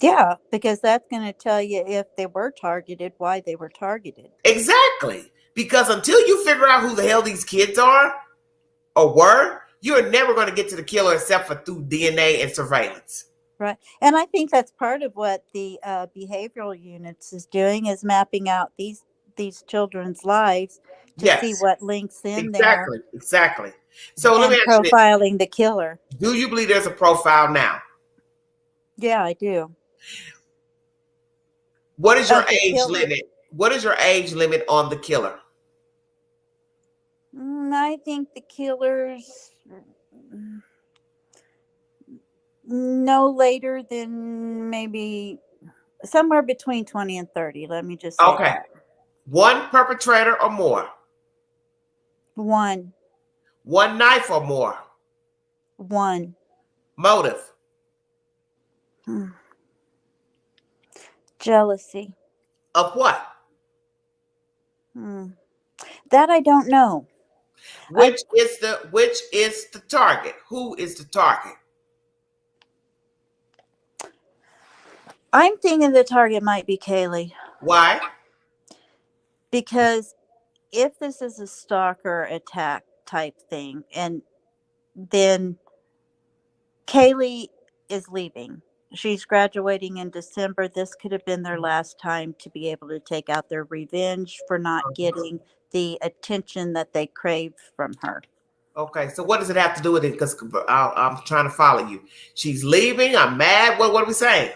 Yeah, because that's going to tell you if they were targeted, why they were targeted. Exactly. Because until you figure out who the hell these kids are or were, you're never going to get to the killer except for through DNA and surveillance. Right. And I think that's part of what the behavioral units is doing, is mapping out these children's lives to see what links in there. Exactly. So let me ask you this. Profiling the killer. Do you believe there's a profile now? Yeah, I do. What is your age limit? What is your age limit on the killer? I think the killer's No later than maybe somewhere between 20 and 30. Let me just say Okay. that. One perpetrator or more? One. One knife or more? One. Motive? Jealousy. Of what? That I don't know. Which is the target? Who is the target? I'm thinking the target might be Kaylee. Why? Because if this is a stalker attack type thing, and then Kaylee is leaving. She's graduating in December. This could have been their last time to be able to take out their revenge for not getting the attention that they craved from her. Okay, so what does it have to do with it? Because I'm trying to follow you. She's leaving. I'm mad. What are we saying?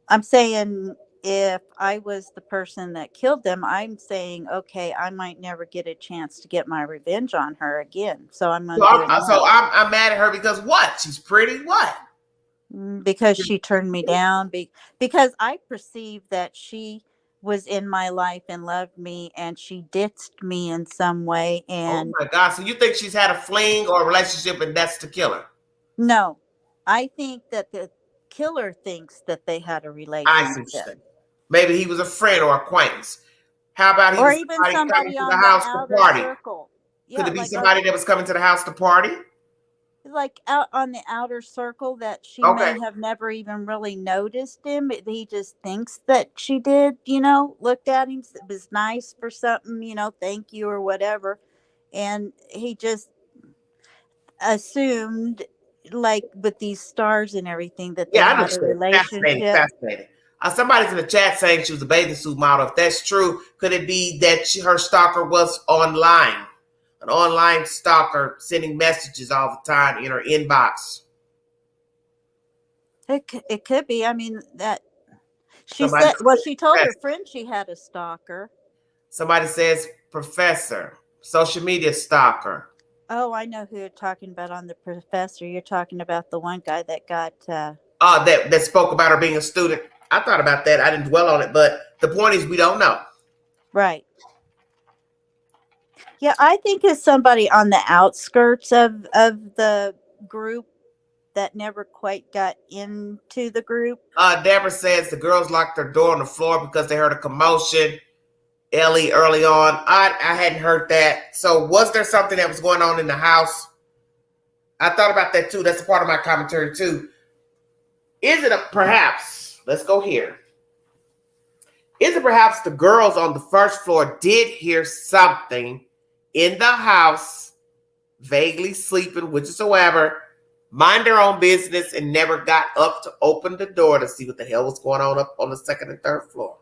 I'm saying if I was the person that killed them, I'm saying, okay, I might never get a chance to get my revenge on her again. So I'm going to do it now. So I'm mad at her because what? She's pretty. What? Because she turned me down. Because I perceived that she was in my life and loved me, and she ditched me in some way. And oh my God! So you think she's had a fling or a relationship, and that's the killer? No, I think that the killer thinks that they had a relationship. Maybe he was a friend or acquaintance. How about he Or was even somebody somebody coming to on the the house to outer party? circle. Could Yeah, it be like somebody that was coming to the house to party? like out on the outer circle that she Okay. may have never even really noticed him. He just thinks that she did, you know, looked at him, was nice for something, you know, thank you or whatever. And he just assumed, like with these stars and everything, that they Yeah, I had a understand. Fascinating, relationship. fascinating. Somebody's in the chat saying she was a bathing suit model. If that's true, could it be that her stalker was online? An online stalker sending messages all the time in her inbox. It could be. I mean, that she Somebody said, well, says she told her professor. friend she had a stalker. Somebody says professor, social media stalker. Oh, I know who you're talking about on the professor. You're talking about the one guy that got. That spoke about her being a student. I thought about that. I didn't dwell on it, but the point is we don't know. Right. Yeah, I think it's somebody on the outskirts of the group that never quite got into the group. Deborah says the girls locked their door on the floor because they heard a commotion. Ellie early on. I hadn't heard that. So was there something that was going on in the house? I thought about that too. That's a part of my commentary too. Is it perhaps, let's go here. Is it perhaps the girls on the first floor did hear something in the house, vaguely sleeping, whichsoever, mind their own business, and never got up to open the door to see what the hell was going on up on the second and third floor?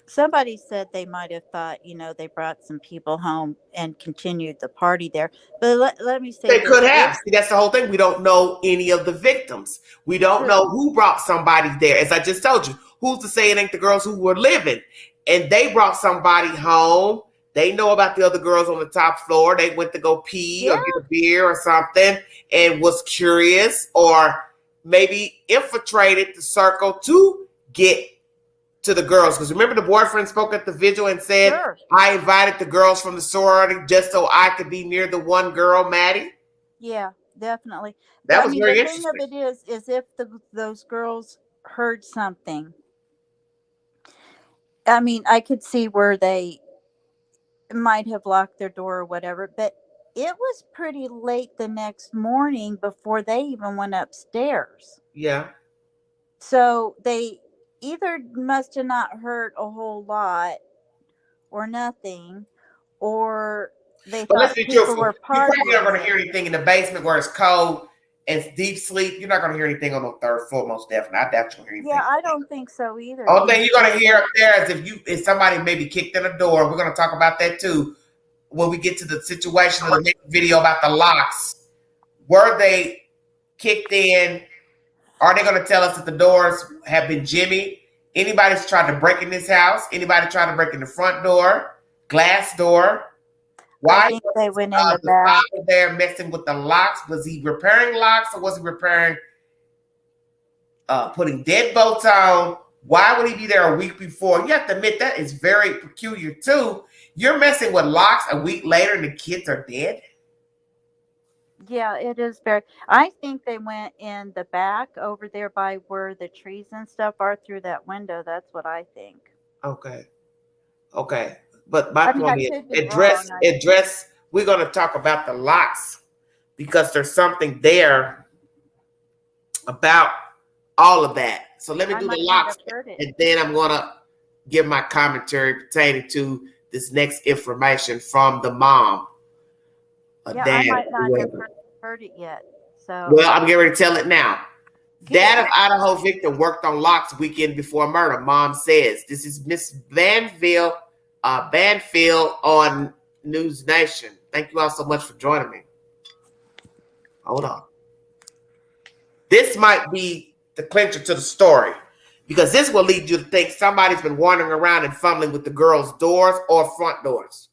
Somebody said they might have thought, you know, they brought some people home and continued the party there. But let me say They this. could have. See, that's the whole thing. We don't know any of the victims. We don't know who brought somebody there. As I just told you, who's to say it ain't the girls who were living? And they brought somebody home. They know about the other girls on the top floor. They went to go pee or get a beer or something and was curious or maybe infiltrated the circle to get to the girls. Because remember, the boyfriend spoke at the vigil and said, I invited the girls from the sorority just so I could be near the one girl, Maddie. Yeah, definitely. That I was mean, very the thing of interesting. it is if those girls heard something. I mean, I could see where they might have locked their door or whatever, but it was pretty late the next morning before they even went upstairs. Yeah. So they either must have not heard a whole lot or nothing, or they But let's thought be people truthful. were You're probably not partying. going to hear anything in the basement where it's cold and it's deep sleep. You're not going to hear anything on the third floor, most definitely. I doubt you'll hear anything. Yeah, I don't think so either. Only thing you're going to hear up there is if somebody maybe kicked in a door. We're going to talk about that too when we get to the situation of the next video about the locks. Were they kicked in? Are they going to tell us that the doors have been jimmied? Anybody's tried to break in this house? Anybody tried to break in the front door, glass door? Why think they went in was the back. father there messing with the locks? Was he repairing locks or was he repairing, putting deadbolts on? Why would he be there a week before? You have to admit that is very peculiar too. You're messing with locks a week later and the kids are dead? Yeah, it is very. I think they went in the back over there by where the trees and stuff are through that window. That's what I think. Okay. Okay. But my I mean, point I is, could be wrong. we're going to talk about the locks because there's something there about all of that. So let me I do the might not locks, have heard it. and then I'm going to give my commentary pertaining to this next information from the mom. Yeah, Dad, I might not have whoever. heard it yet. So Well, I'm getting ready to tell it now. Good. Dad of Idaho victim worked on locks weekend before murder. Mom says this is Miss Banfield on News Nation. Thank you all so much for joining me. Hold on. This might be the clincher to the story because this will lead you to think somebody's been wandering around and fumbling with the girls' doors or front doors.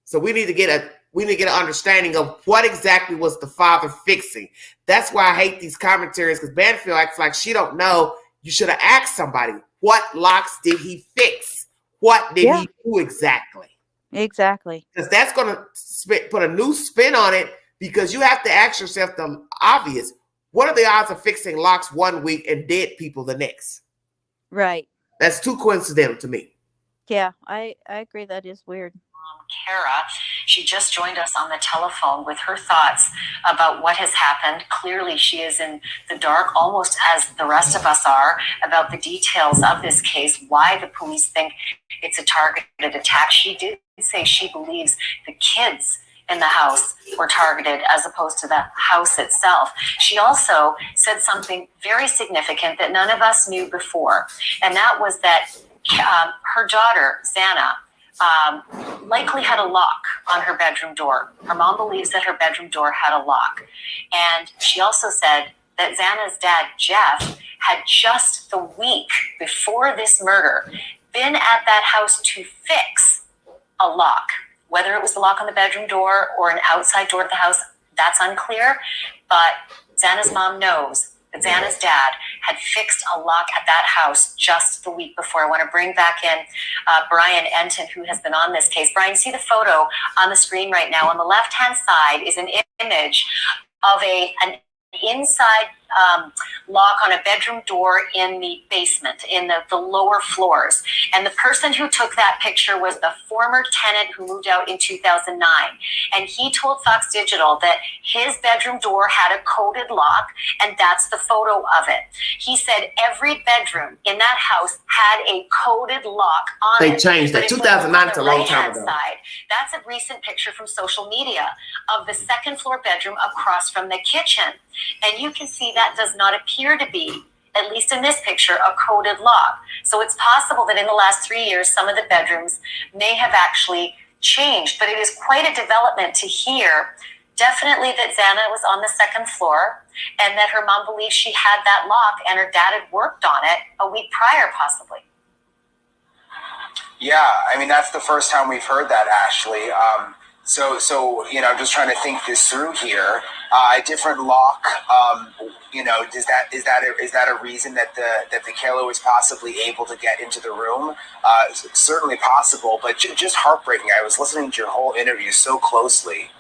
So we need to get an understanding of what exactly was the father fixing. That's why I hate these commentaries because Banfield acts like she don't know. You should have asked somebody, what locks did he fix? What did he do exactly? Exactly. Because that's going to put a new spin on it because you have to ask yourself the obvious. What are the odds of fixing locks one week and dead people the next? Right. That's too coincidental to me. Yeah, I agree. That is weird. Kara, she just joined us on the telephone with her thoughts about what has happened. Clearly, she is in the dark, almost as the rest of us are, about the details of this case, why the police think it's a targeted attack. She did say she believes the kids in the house were targeted as opposed to the house itself. She also said something very significant that none of us knew before, and that was that her daughter, Xana, likely had a lock on her bedroom door. Her mom believes that her bedroom door had a lock. And she also said that Xana's dad, Jeff, had just the week before this murder been at that house to fix a lock. Whether it was the lock on the bedroom door or an outside door to the house, that's unclear. But Xana's mom knows that Xana's dad had fixed a lock at that house just the week before. I want to bring back in Brian Enton, who has been on this case. Brian, see the photo on the screen right now. On the left-hand side is an image of an inside lock on a bedroom door in the basement, in the lower floors. And the person who took that picture was the former tenant who moved out in 2009. And he told Fox Digital that his bedroom door had a coded lock, and that's the photo of it. He said every bedroom in that house had a coded lock on They it. changed that. 2009 is a long time ago. Side, that's a recent picture from social media of the second floor bedroom across from the kitchen. And you can see that does not appear to be, at least in this picture, a coded lock. So it's possible that in the last 3 years, some of the bedrooms may have actually changed. But it is quite a development to hear definitely that Xana was on the second floor and that her mom believes she had that lock and her dad had worked on it a week prior, possibly. Yeah, I mean, that's the first time we've heard that, Ashley. So you know, I'm just trying to think this through here. A different lock, you know, is that a reason that the killer was possibly able to get into the room? Certainly possible, but just heartbreaking. I was listening to your whole interview so closely.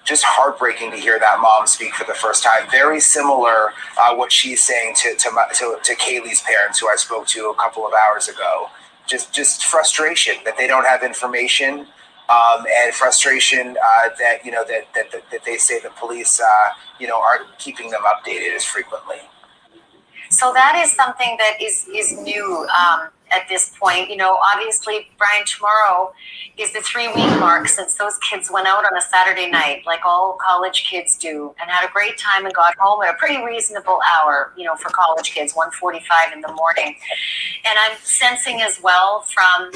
Just heartbreaking to hear that mom speak for the first time. Very similar what she's saying to Kaylee's parents, who I spoke to a couple of hours ago. Just frustration that they don't have information. And frustration that you know that they say the police you know aren't keeping them updated as frequently. So that is something that is new at this point. You know, obviously, Brian, tomorrow is the 3-week mark since those kids went out on a Saturday night, like all college kids do, and had a great time and got home at a pretty reasonable hour, you know, for college kids, 1:45 in the morning. And I'm sensing as well from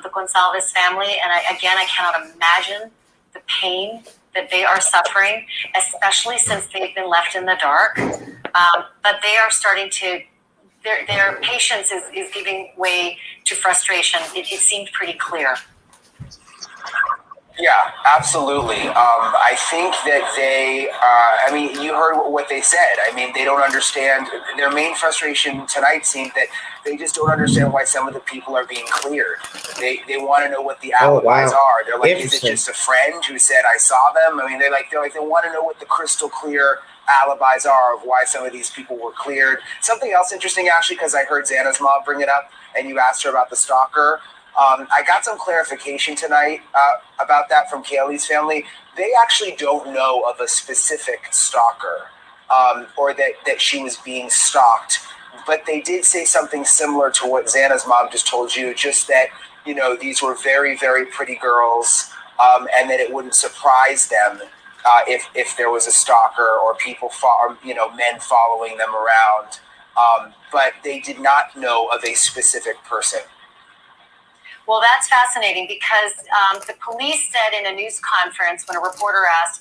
the Gonsalves family, and I cannot imagine the pain that they are suffering, especially since they've been left in the dark. But they are starting to, their patience is giving way to frustration. It seemed pretty clear. Yeah, absolutely. I think that they, I mean, you heard what they said. I mean, they don't understand. Their main frustration tonight seemed that they just don't understand why some of the people are being cleared. They want to know what the Oh alibis wow, are. They're like, is it interesting. just a friend who said I saw them? I mean, they want to know what the crystal clear alibis are of why some of these people were cleared. Something else interesting, Ashley, because I heard Xana's mom bring it up, and you asked her about the stalker. I got some clarification tonight about that from Kaylee's family. They actually don't know of a specific stalker or that she was being stalked. But they did say something similar to what Xana's mom just told you, just that, you know, these were very, very pretty girls and that it wouldn't surprise them if there was a stalker or people, men following them around. But they did not know of a specific person. Well, that's fascinating because the police said in a news conference when a reporter asked,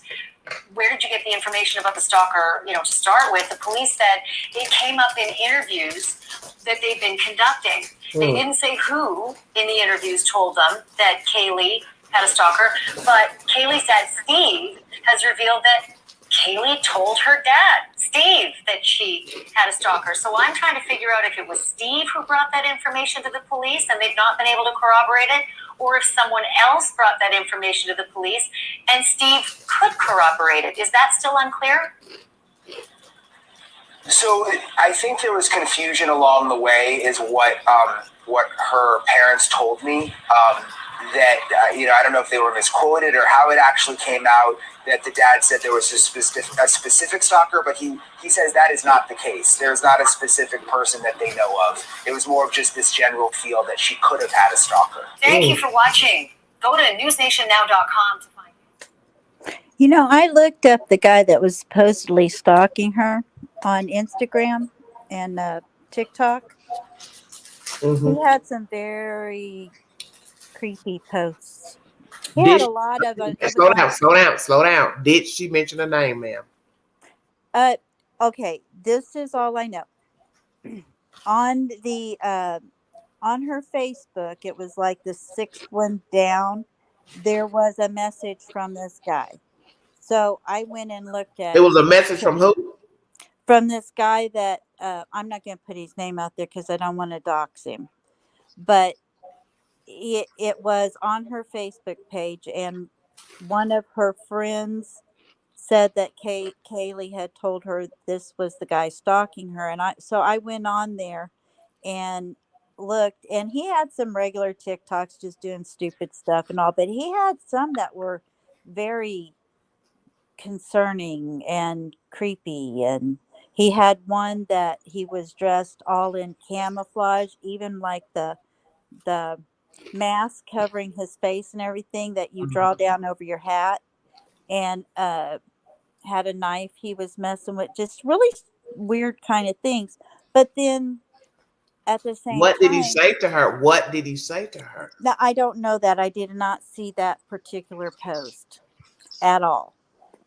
where did you get the information about the stalker, to start with? The police said it came up in interviews that they've been conducting. They didn't say who in the interviews told them that Kaylee had a stalker, but Kaylee said Steve has revealed that Kaylee told her dad, Steve, that she had a stalker. So I'm trying to figure out if it was Steve who brought that information to the police and they've not been able to corroborate it, or if someone else brought that information to the police and Steve could corroborate it. Is that still unclear? So I think there was confusion along the way, is what her parents told me. That I don't know if they were misquoted or how it actually came out, that the dad said there was a specific stalker, but he says that is not the case. There's not a specific person that they know of. It was more of just this general feel that she could have had a stalker. Thank you for watching. Go to newsnationnow.com to find. You know, I looked up the guy that was supposedly stalking her on Instagram and TikTok. He had some very creepy posts. He had a lot of it. It was Slow down. Did she mention a name, ma'am? Okay, this is all I know. On the on her Facebook, it was like the sixth one down. There was a message from this guy. So I went and looked at. It was a message from who? From this guy that I'm not going to put his name out there because I don't want to dox him. But it was on her Facebook page, and one of her friends said that Kaylee had told her this was the guy stalking her, and I went on there and looked, and he had some regular TikToks just doing stupid stuff and all, but he had some that were very concerning and creepy, and he had one that he was dressed all in camouflage, even like the mask covering his face and everything that you draw down over your hat, and had a knife he was messing with, just really weird kind of things. But then at the same What did he time, say to her? What did he say to her? now I don't know that. I did not see that particular post at all.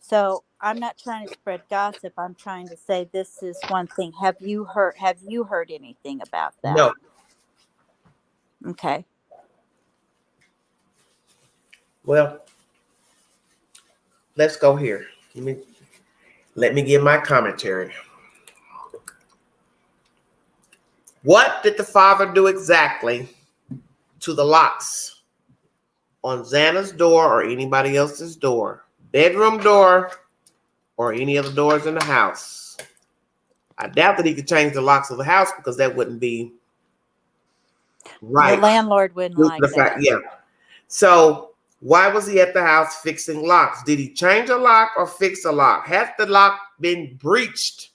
So I'm not trying to spread gossip. I'm trying to say this is one thing. Have you heard anything about that? No. Okay. Well, let's go here. Let me give my commentary. What did the father do exactly to the locks on Xana's door or anybody else's door, bedroom door, or any other doors in the house? I doubt that he could change the locks of the house because that wouldn't be right. The landlord wouldn't like that. Yeah. So why was he at the house fixing locks? Did he change a lock or fix a lock? Has the lock been breached?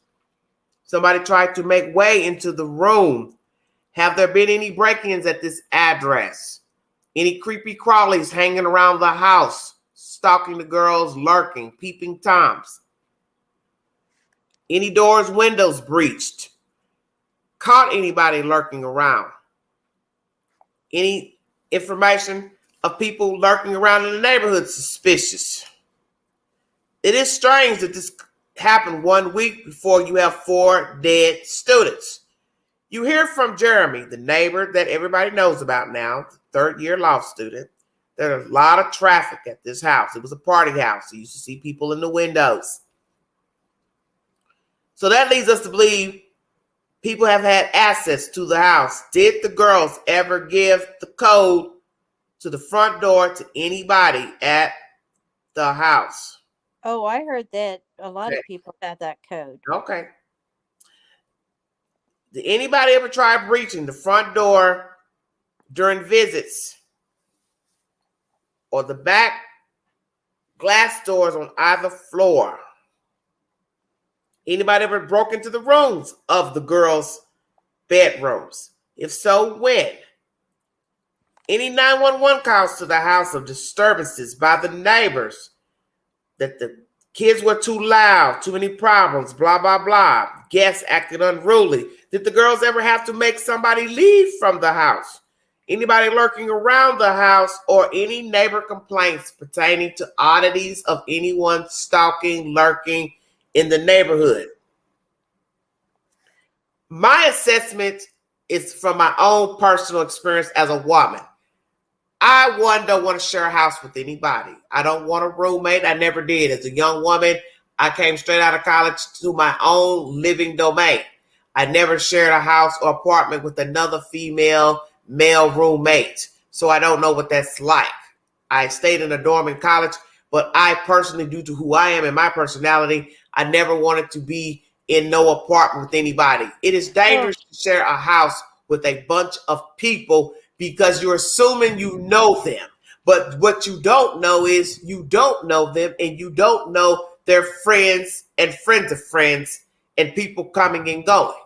Somebody tried to make way into the room. Have there been any break-ins at this address? Any creepy crawlies hanging around the house, stalking the girls, lurking, peeping Toms? Any doors, windows breached? Caught anybody lurking around? Any information of people lurking around in the neighborhood suspicious? It is strange that this happened 1 week before you have 4 dead students. You hear from Jeremy, the neighbor that everybody knows about now, the third-year law student, There's a lot of traffic at this house. It was a party house. You used to see people in the windows. So that leads us to believe people have had access to the house. Did the girls ever give the code to the front door to anybody at the house? Oh, I heard that a lot Okay. of people have that code. Okay. Did anybody ever try breaching the front door during visits or the back glass doors on either floor? Anybody ever broke into the rooms of the girls' bedrooms? If so, when? Any 911 calls to the house of disturbances by the neighbors that the kids were too loud, too many problems, blah, blah, blah. Guests acted unruly. Did the girls ever have to make somebody leave from the house? Anybody lurking around the house or any neighbor complaints pertaining to oddities of anyone stalking, lurking in the neighborhood? My assessment is from my own personal experience as a woman. I, one, don't want to share a house with anybody. I don't want a roommate. I never did. As a young woman, I came straight out of college to my own living domain. I never shared a house or apartment with another female male roommate. So I don't know what that's like. I stayed in a dorm in college, but I personally, due to who I am and my personality, I never wanted to be in no apartment with anybody. It is dangerous to share a house with a bunch of people because you're assuming you know them. But what you don't know is you don't know them, and you don't know their friends and friends of friends and people coming and going.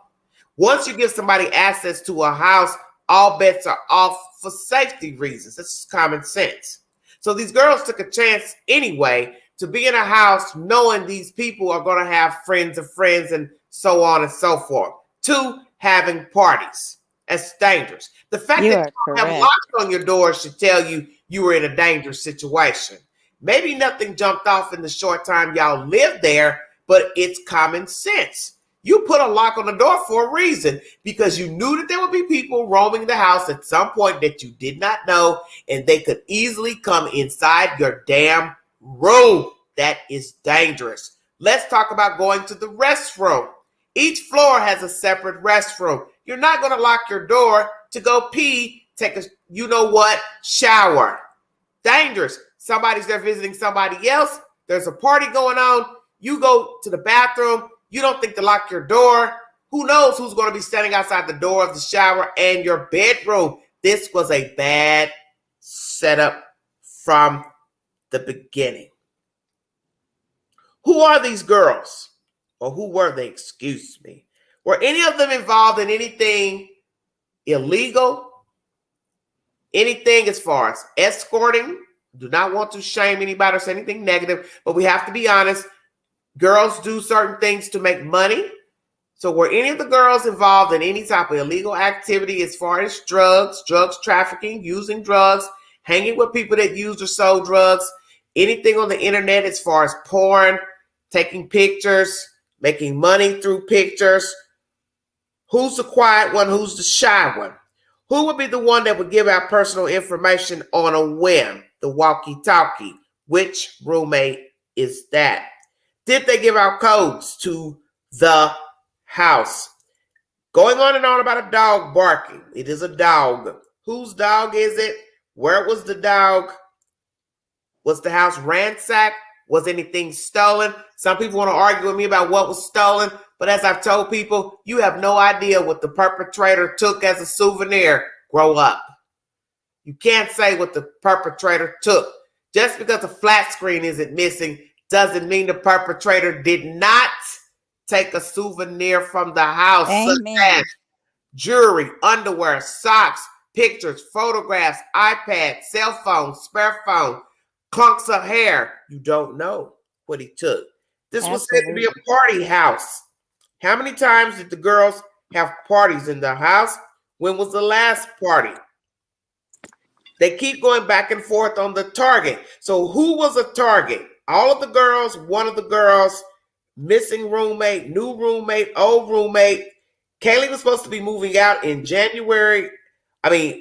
Once you give somebody access to a house, all bets are off for safety reasons. This is common sense. So these girls took a chance anyway to be in a house knowing these people are going to have friends of friends and so on and so forth. 2, having parties. That's dangerous. The fact You that are you don't have correct. locks on your door should tell you you were in a dangerous situation. Maybe nothing jumped off in the short time y'all lived there, but it's common sense. You put a lock on the door for a reason because you knew that there would be people roaming the house at some point that you did not know, and they could easily come inside your damn room. That is dangerous. Let's talk about going to the restroom. Each floor has a separate restroom. You're not going to lock your door to go pee, take a you-know-what shower. Dangerous. Somebody's there visiting somebody else. There's a party going on. You go to the bathroom. You don't think to lock your door. Who knows who's going to be standing outside the door of the shower and your bedroom? This was a bad setup from the beginning. Who are these girls? Or who were they? Excuse me. Were any of them involved in anything illegal? Anything as far as escorting? Do not want to shame anybody or say anything negative, but we have to be honest. Girls do certain things to make money. So were any of the girls involved in any type of illegal activity as far as drugs trafficking, using drugs, hanging with people that use or sold drugs, anything on the internet as far as porn, taking pictures, making money through pictures? Who's the quiet one? Who's the shy one? Who would be the one that would give out personal information on a whim? The walkie-talkie. Which roommate is that? Did they give out codes to the house? Going on and on about a dog barking. It is a dog. Whose dog is it? Where was the dog? Was the house ransacked? Was anything stolen? Some people want to argue with me about what was stolen, but as I've told people, you have no idea what the perpetrator took as a souvenir. Grow up. You can't say what the perpetrator took. Just because a flat screen isn't missing doesn't mean the perpetrator did not take a souvenir from the house. Amen. Such as jewelry, underwear, socks, pictures, photographs, iPad, cell phone, spare phone, clunks of hair. You don't know what he took. This was said to be a party house. How many times did the girls have parties in the house? When was the last party? They keep going back and forth on the target. So who was a target? All of the girls, one of the girls, missing roommate, new roommate, old roommate. Kaylee was supposed to be moving out in January.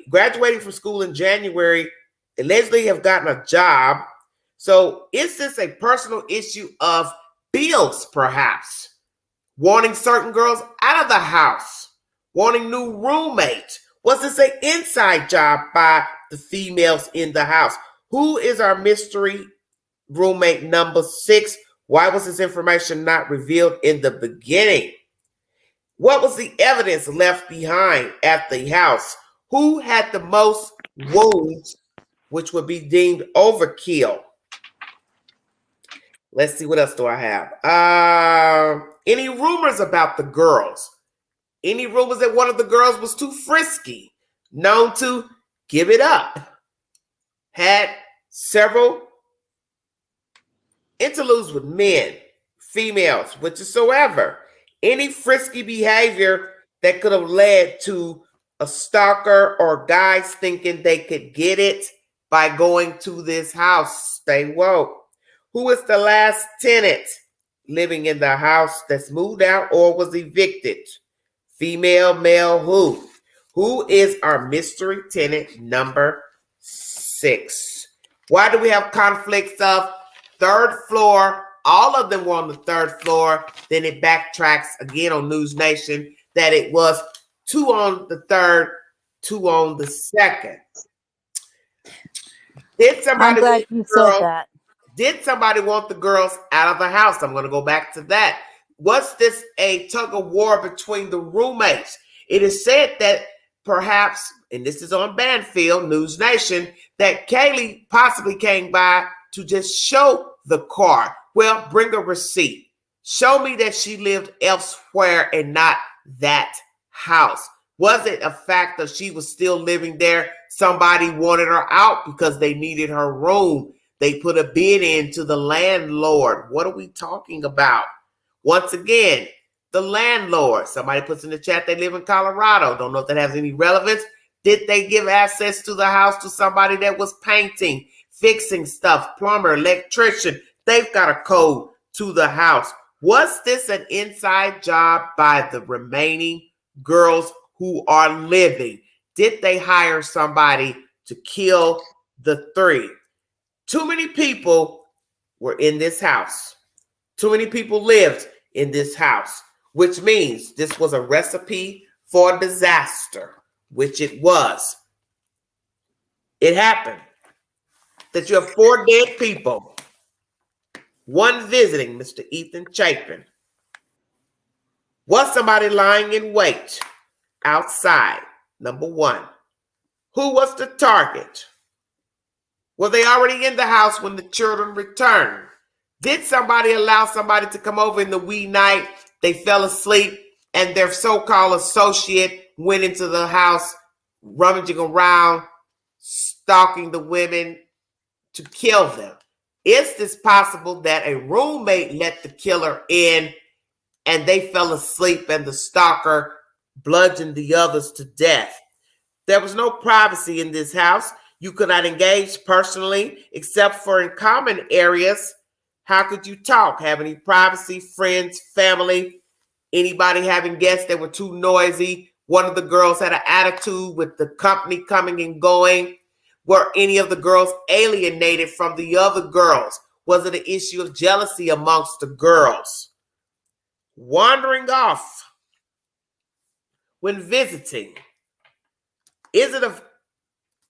Graduating from school in January allegedly have gotten a job. So is this a personal issue of bills, perhaps? Wanting certain girls out of the house? Wanting new roommates? Was this an inside job by the females in the house? Who is our mystery roommate number 6? Why was this information not revealed in the beginning? What was the evidence left behind at the house? Who had the most wounds, which would be deemed overkill? Let's see, what else do I have? Any rumors about the girls? Any rumors that one of the girls was too frisky, known to give it up? Had several interludes with men, females, whatsoever. Any frisky behavior that could have led to a stalker or guys thinking they could get it by going to this house. Stay woke. Who is the last tenant living in the house that's moved out or was evicted? Female, male, who? Who is our mystery tenant number 6? Why do we have conflicts of third floor? All of them were on the third floor. Then it backtracks again on News Nation that it was 2 on the third, 2 on the second. Did somebody I'm glad you said that. Did somebody want the girls out of the house? I'm going to go back to that. Was this a tug of war between the roommates? It is said that perhaps, and this is on Banfield, News Nation, that Kaylee possibly came by to just show the car. Well, bring a receipt. Show me that she lived elsewhere and not that house. Was it a fact that she was still living there? Somebody wanted her out because they needed her room. They put a bid in to the landlord. What are we talking about? Once again, the landlord. Somebody puts in the chat they live in Colorado. Don't know if that has any relevance. Did they give access to the house to somebody that was painting, fixing stuff, plumber, electrician? They've got a code to the house. Was this an inside job by the remaining girls who are living? Did they hire somebody to kill the 3? Too many people were in this house. Too many people lived in this house, which means this was a recipe for disaster, which it was. It happened that you have 4 dead people, 1 visiting, Mr. Ethan Chapin. Was somebody lying in wait outside? Number 1. Who was the target? Were they already in the house when the children returned? Did somebody allow somebody to come over in the wee night? They fell asleep and their so-called associate went into the house, rummaging around, stalking the women to kill them. Is this possible that a roommate let the killer in and they fell asleep and the stalker bludgeoned the others to death? There was no privacy in this house. You could not engage personally except for in common areas. How could you talk? Have any privacy? Friends, family, anybody having guests that were too noisy? One of the girls had an attitude with the company coming and going. Were any of the girls alienated from the other girls? Was it an issue of jealousy amongst the girls? Wandering off when visiting. Is it a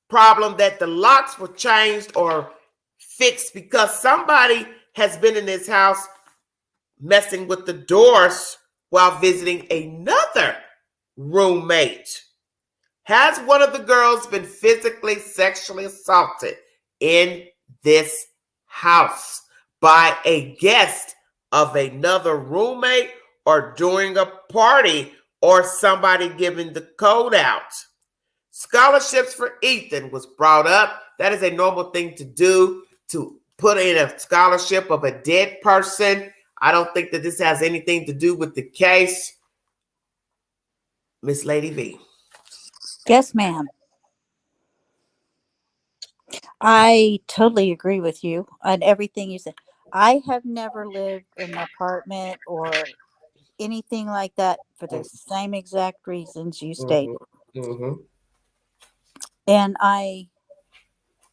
problem that the locks were changed or fixed because somebody has been in this house messing with the doors while visiting another roommate? Has one of the girls been physically, sexually assaulted in this house by a guest of another roommate or during a party or somebody giving the code out? Scholarships for Ethan was brought up. That is a normal thing to do, to put in a scholarship of a dead person. I don't think that this has anything to do with the case. Miss Lady V. Yes, ma'am. I totally agree with you on everything you said. I have never lived in an apartment or anything like that for the same exact reasons you stated. Mm-hmm. And I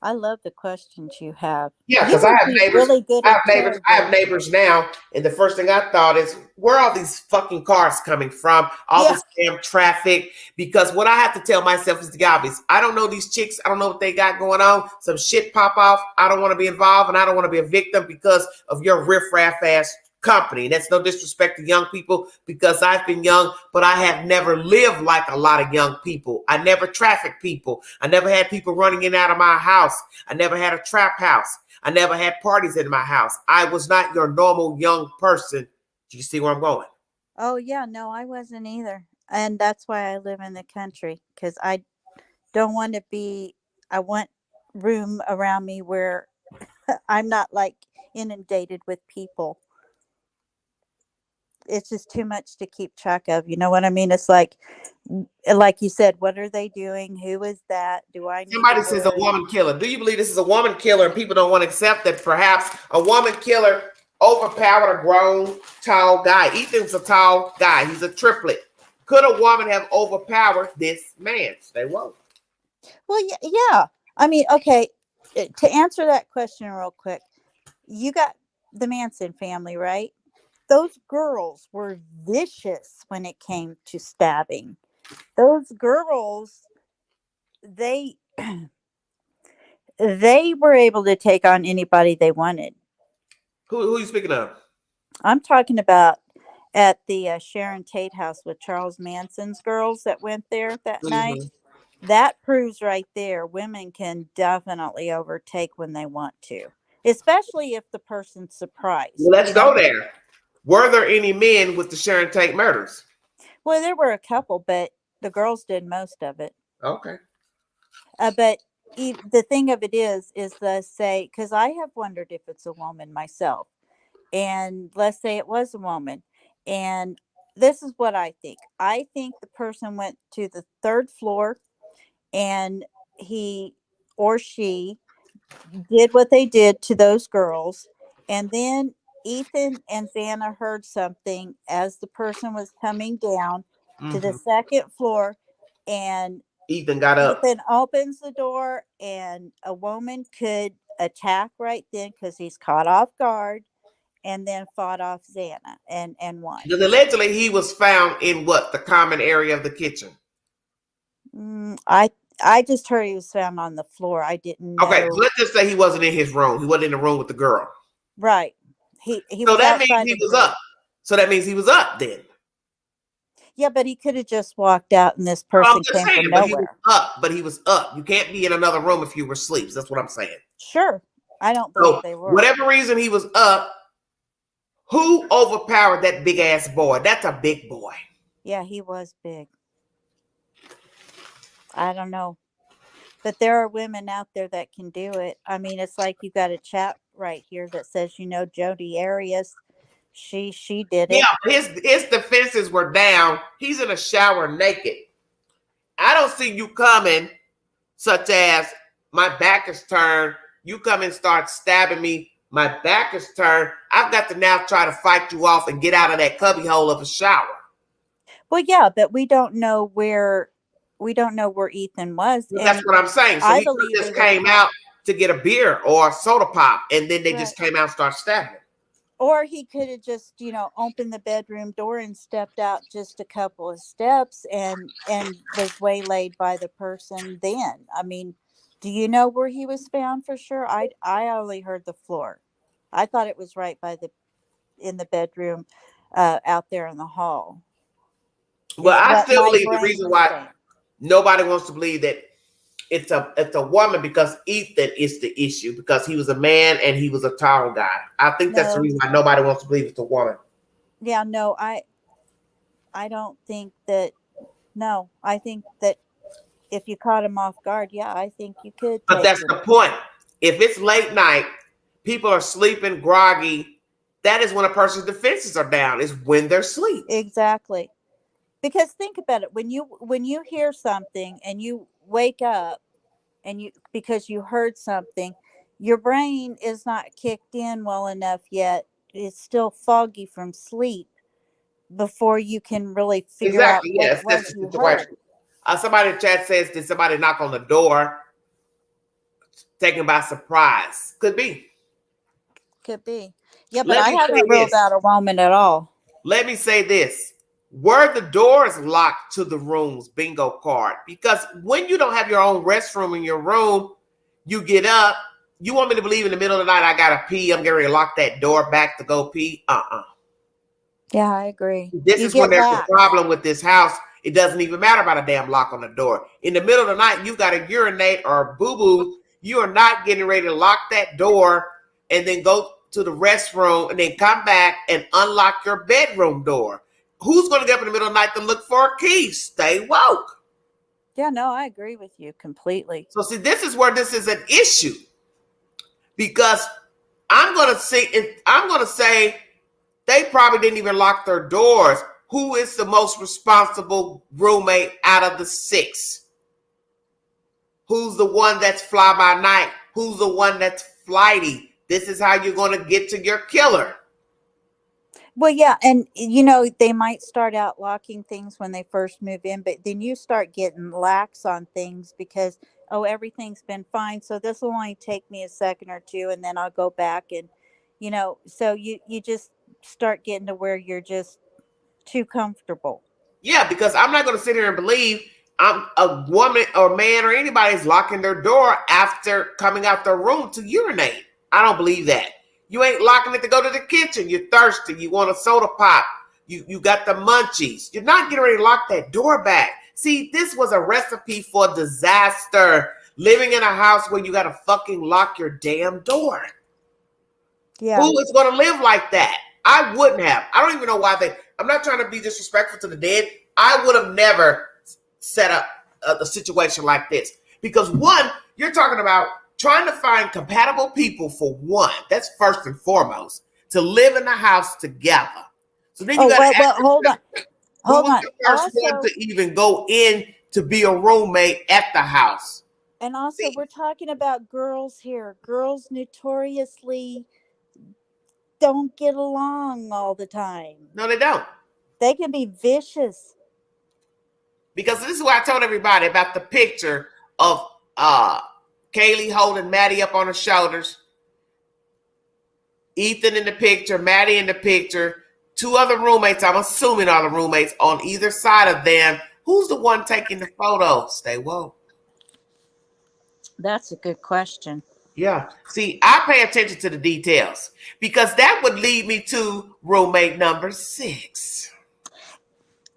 I love the questions you have. Yeah, You because I would have be neighbors. really good I have at neighbors. I have interrogating. neighbors now, and the first thing I thought is, where are all these fucking cars coming from? All Yeah. this damn traffic. Because what I have to tell myself is the obvious. I don't know these chicks. I don't know what they got going on. Some shit pop off. I don't want to be involved, and I don't want to be a victim because of your riffraff ass company. And that's no disrespect to young people, because I've been young, but I have never lived like a lot of young people. I never trafficked people. I never had people running in and out of my house. I never had a trap house. I never had parties in my house. I was not your normal young person. Do you see where I'm going? Oh yeah, no, I wasn't either. And that's why I live in the country, because I don't want to be, I want room around me where I'm not like inundated with people. It's just too much to keep track of. You know what I mean? It's like you said, what are they doing? Who is that? Do I need to Somebody says a go in? woman killer. Do you believe this is a woman killer and people don't want to accept that perhaps a woman killer overpowered a grown, tall guy? Ethan's a tall guy. He's a triplet. Could a woman have overpowered this man? They won't. Well, yeah. I mean, okay, to answer that question real quick, you got the Manson family, right? Those girls were vicious when it came to stabbing. Those girls, they they were able to take on anybody they wanted. Who are you speaking of? I'm talking about at the Sharon Tate house with Charles Manson's girls that went there that night. Mhm. That proves right there women can definitely overtake when they want to, especially if the person's surprised. Well, let's You know, go there. Were there any men with the Sharon Tate murders? well, there were a couple, but the girls did most of it. Okay. But the thing of it is let's say, because I have wondered if it's a woman myself, and let's say it was a woman, and this is what I think. I think the person went to the third floor, and he or she did what they did to those girls, and then Ethan and Xana heard something as the person was coming down to the Mhm. second floor, and Ethan got up. Ethan opens the door, and a woman could attack right then because he's caught off guard, and then fought off Xana and won. Because allegedly he was found in what? The common area of the kitchen. Mm, I just heard he was found on the floor. I didn't Okay, know. let's just say he wasn't in his room. He wasn't in the room with the girl. Right. He So was that means outside he of the was room. up. So that means he was up then. Yeah, but he could have just walked out and this Well, I'm person just came saying, from but he was nowhere. up. But he was up. You can't be in another room if you were asleep. That's what I'm saying. Sure. I don't believe So they were. whatever reason he was up, who overpowered that big ass boy? That's a big boy. Yeah, he was big. I don't know. But there are women out there that can do it. I mean, it's like you got a chat right here that says, Jodi Arias, she did Yeah, it. his defenses were down. He's in a shower naked. I don't see you coming, such as my back is turned. You come and start stabbing me. My back is turned. I've got to now try to fight you off and get out of that cubby hole of a shower. Well, yeah, but we don't know where Ethan was. Well, that's And what I'm saying. So I he could believe have he just was came out to get a beer or a soda pop, and then they right. just came out and started stabbing him. Or he could have just, opened the bedroom door and stepped out just a couple of steps and was waylaid by the person then. I mean, do you know where he was found for sure? I only heard the floor. I thought it was right by in the bedroom out there in the hall. Well, Is I what still my believe the brain reason was why saying. nobody wants to believe that it's a woman, because Ethan is the issue, because he was a man and he was a tall guy. I think that's the No. reason why nobody wants to believe it's a woman. Yeah, no, I don't think that. No, I think that if you caught him off guard, yeah, I think you could But take that's him. the point. If it's late night, people are sleeping, groggy. That is when a person's defenses are down. Is when they're asleep. Exactly. Because think about it, when you hear something and you wake up and because you heard something, your brain is not kicked in well enough yet. It's still foggy from sleep before you can really figure out Exactly. what it Yes, was that's the you situation. heard. Somebody in chat says, did somebody knock on the door? taken by surprise. Could be. Could be. Yeah, but Let I me say haven't ruled this. out a woman at all. Let me say this. Were the doors locked to the rooms? Bingo card. Because when you don't have your own restroom in your room, you get up. You want me to believe in the middle of the night, I got to pee. I'm getting ready to lock that door back to go pee? Yeah, I agree. This You is when get there's a lax. problem with this house. It doesn't even matter about a damn lock on the door. In the middle of the night, you got to urinate or boo-boo. You are not getting ready to lock that door and then go to the restroom and then come back and unlock your bedroom door. Who's going to get up in the middle of the night to look for a key? Stay woke. Yeah, no, I agree with you completely. So see, this is where this is an issue, because I'm going to say they probably didn't even lock their doors. Who is the most responsible roommate out of the 6? Who's the one that's fly by night? Who's the one that's flighty? This is how you're going to get to your killer. Well, yeah, and they might start out locking things when they first move in, but then you start getting lax on things because everything's been fine, so this will only take me a second or two, and then I'll go back and so you just start getting to where you're just too comfortable. Yeah, because I'm not going to sit here and believe I'm a woman or man or anybody's locking their door after coming out their room to urinate. I don't believe that. You ain't locking it to go to the kitchen. You're thirsty. You want a soda pop. You got the munchies. You're not getting ready to lock that door back. See, this was a recipe for disaster. Living in a house where you got to fucking lock your damn door. Yeah. Who is going to live like that? I wouldn't have. I don't even know why I'm not trying to be disrespectful to the dead. I would have never set up a situation like this. Because one, you're talking about trying to find compatible people for one. That's first and foremost. To live in the house together. So then you got to ask hold on. Who was the first one to even go in to be a roommate at the house? And also, we're talking about girls here. Girls notoriously don't get along all the time. No, they don't. They can be vicious. Because this is what I told everybody about the picture of Kaylee holding Maddie up on her shoulders. Ethan in the picture, Maddie in the picture. 2 other roommates, I'm assuming are the roommates on either side of them. Who's the one taking the photos? Stay woke. That's a good question. Yeah. See, I pay attention to the details because that would lead me to roommate number 6.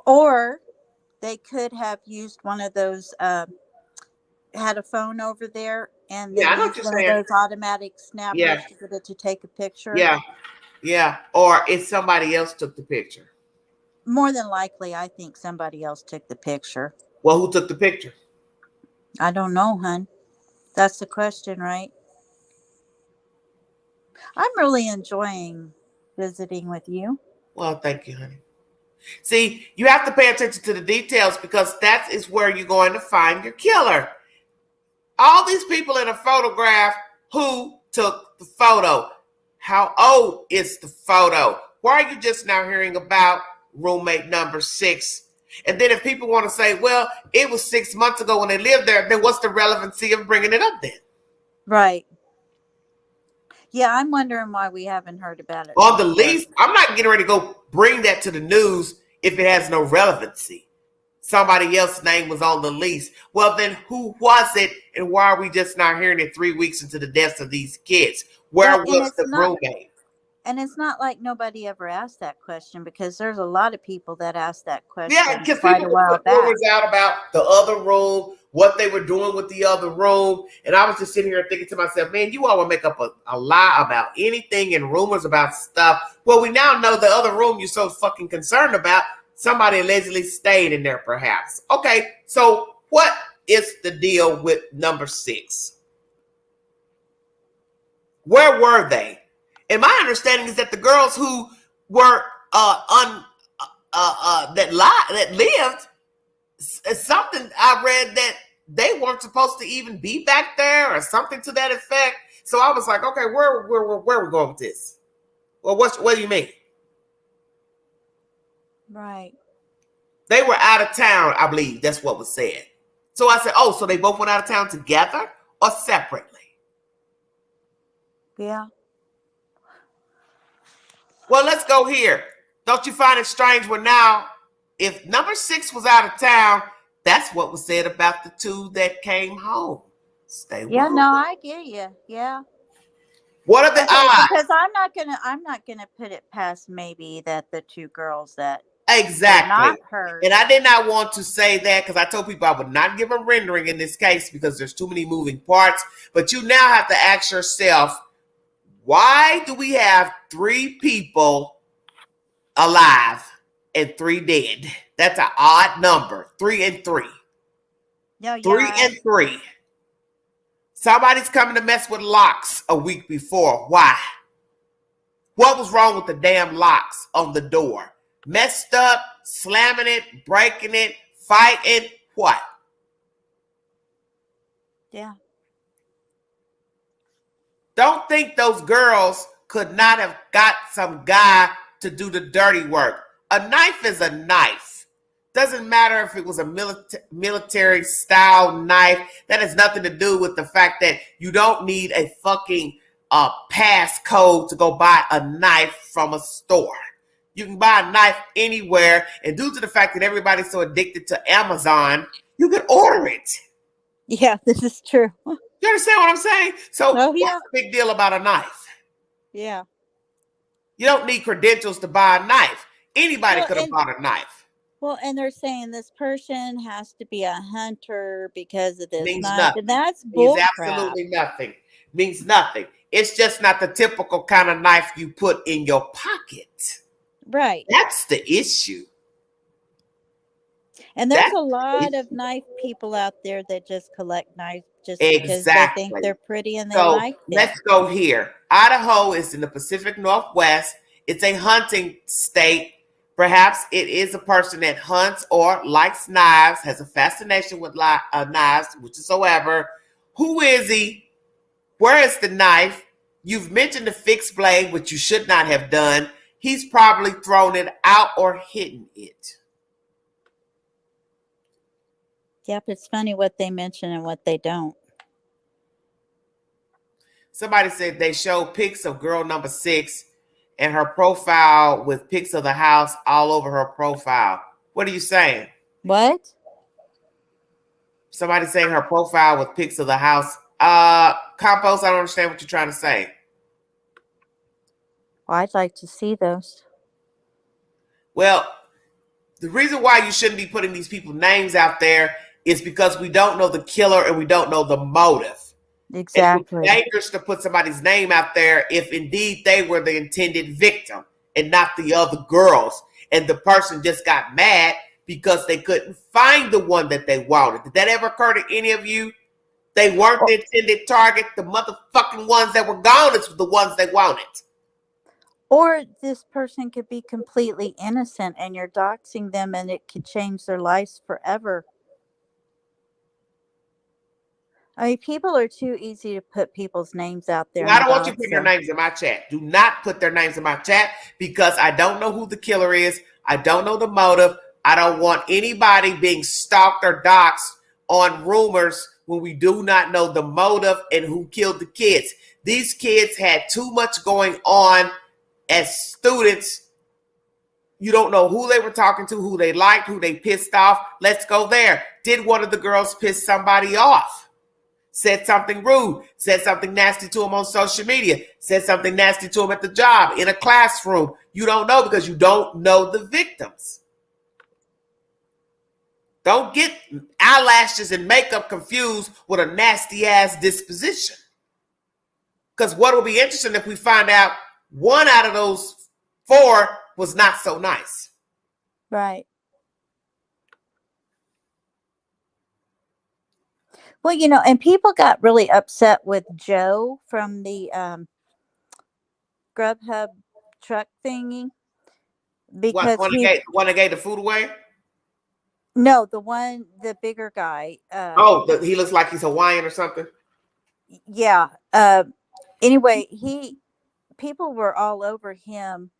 Or they could have used one of those, had a phone over there and then used one of those automatic snappers to get it to take a picture. Yeah. Yeah. Or if somebody else took the picture. More than likely, I think somebody else took the picture. Well, who took the picture? I don't know, hun. That's the question, right? I'm really enjoying visiting with you. Well, thank you, honey. See, you have to pay attention to the details because that is where you're going to find your killer. All these people in a photograph, who took the photo? How old is the photo? Why are you just now hearing about roommate number 6? And then if people want to say, well, it was 6 months ago when they lived there, then what's the relevancy of bringing it up then? Right. Yeah, I'm wondering why we haven't heard about it. On the lease, I'm not getting ready to go bring that to the news if it has no relevancy. Somebody else's name was on the lease. Well, then who was it? And why are we just not hearing it 3 weeks into the deaths of these kids? Where was the roommate? And it's not like nobody ever asked that question because there's a lot of people that asked that question. Yeah, because people put rumors out about the other room, what they were doing with the other room. And I was just sitting here thinking to myself, man, you all will make up a lie about anything and rumors about stuff. Well, we now know the other room you're so fucking concerned about, somebody allegedly stayed in there perhaps. Okay, so what is the deal with number 6? Where were they? And my understanding is that the girls who were that lived, something I read that they weren't supposed to even be back there or something to that effect. So I was like, okay, where are we going with this? Well, what do you mean? Right. They were out of town, I believe. That's what was said. So I said, oh, so they both went out of town together or separately? Yeah. Well, let's go here. Don't you find it strange when now, if number 6 was out of town, that's what was said about the 2 that came home. Stay Yeah, woke. no, I get you. Yeah. What are the Okay, odds? because I'm not gonna put it past maybe that the 2 girls that were Exactly. not hurt. And I did not want to say that because I told people I would not give a rendering in this case because there's too many moving parts. But you now have to ask yourself, why do we have 3 people alive and 3 dead? That's an odd number. 3 and 3. No, 3 yeah. and 3. Somebody's coming to mess with locks a week before. Why? What was wrong with the damn locks on the door? Messed up, slamming it, breaking it, fighting, what? Yeah. Don't think those girls could not have got some guy to do the dirty work. A knife is a knife. Doesn't matter if it was a military style knife. That has nothing to do with the fact that you don't need a fucking pass code to go buy a knife from a store. You can buy a knife anywhere, and due to the fact that everybody's so addicted to Amazon, you can order it. Yeah, this is true. You understand what I'm saying? So what's the big deal about a knife? Yeah. You don't need credentials to buy a knife. Anybody could have bought a knife. Well, and they're saying this person has to be a hunter because of this Means knife, nothing. and that's Means bullcrap. absolutely nothing. Means nothing. It's just not the typical kind of knife you put in your pocket. Right. That's the issue. And there's a lot of knife people out there that just collect knives just because they think they're pretty and they like them. Let's go here. Idaho is in the Pacific Northwest. It's a hunting state. Perhaps it is a person that hunts or likes knives, has a fascination with knives, whichsoever. Who is he? Where is the knife? You've mentioned the fixed blade, which you should not have done. He's probably thrown it out or hidden it. Yep, it's funny what they mention and what they don't. Somebody said they showed pics of girl number 6 and her profile with pics of the house all over her profile. What are you saying? What? Somebody saying her profile with pics of the house. Compost, I don't understand what you're trying to say. Well, I'd like to see those. Well, the reason why you shouldn't be putting these people's names out there is because we don't know the killer and we don't know the motive. Exactly. It's dangerous to put somebody's name out there if indeed they were the intended victim and not the other girls. And the person just got mad because they couldn't find the one that they wanted. Did that ever occur to any of you? They weren't the intended target. The motherfucking ones that were gone is the ones they wanted. Or this person could be completely innocent and you're doxing them and it could change their lives forever. I mean, people are too easy to put people's names out there. Well, I don't want you putting their names in my chat. Do not put their names in my chat because I don't know who the killer is. I don't know the motive. I don't want anybody being stalked or doxxed on rumors when we do not know the motive and who killed the kids. These kids had too much going on as students. You don't know who they were talking to, who they liked, who they pissed off. Let's go there. Did one of the girls piss somebody off? Said something rude, said something nasty to him on social media, said something nasty to him at the job, in a classroom. You don't know because you don't know the victims. Don't get eyelashes and makeup confused with a nasty ass disposition. Because what will be interesting if we find out one out of those 4 was not so nice. Right. Well, you know, and people got really upset with Joe from the Grubhub truck thingy because One that gave the food away? No, the bigger guy. He looks like he's Hawaiian or something? Yeah. Anyway, people were all over him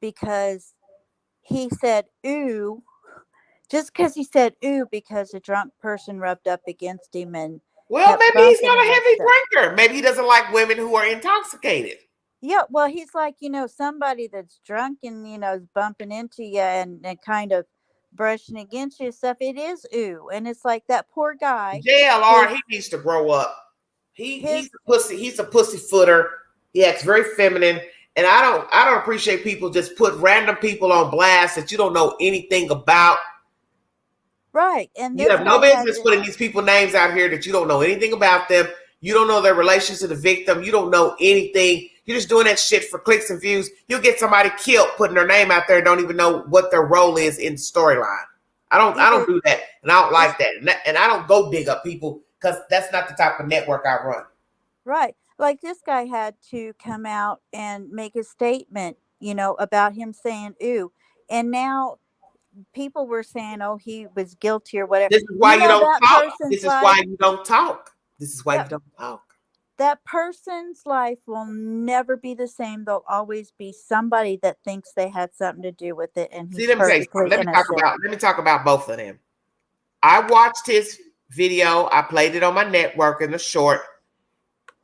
because he said, ooh, just because he said, ooh, because a drunk person rubbed up against him. And Well, kept maybe he's bumping not a into heavy stuff. drinker. Maybe he doesn't like women who are intoxicated. Yeah, well, he's like, somebody that's drunk and, is bumping into you and kind of brushing against you and stuff. It is ooh. And it's like that poor guy. JLR, he needs to grow up. He's a pussy. He's a pussy footer. He acts very feminine. And I don't appreciate people just put random people on blast that you don't know anything about. Right. And You this have no guy had business putting these people names out here that you don't know anything about them. You don't know their relations to the victim. You don't know anything. You're just doing that shit for clicks and views. You'll get somebody killed putting their name out there and don't even know what their role is in the storyline. I don't do that. And I don't like that. And I don't go dig up people because that's not the type of network I run. Right. Like this guy had to come out and make a statement, about him saying ooh. And now people were saying, oh, he was guilty or whatever. This is why you don't that talk. person's This is life, why you don't talk. This is why Yeah. you don't talk. that person's life will never be the same. There'll always be somebody that thinks they had something to do with it, and See, he's let me say perfectly something. innocent. Let me talk about both of them. I watched his video. I played it on my network in the short.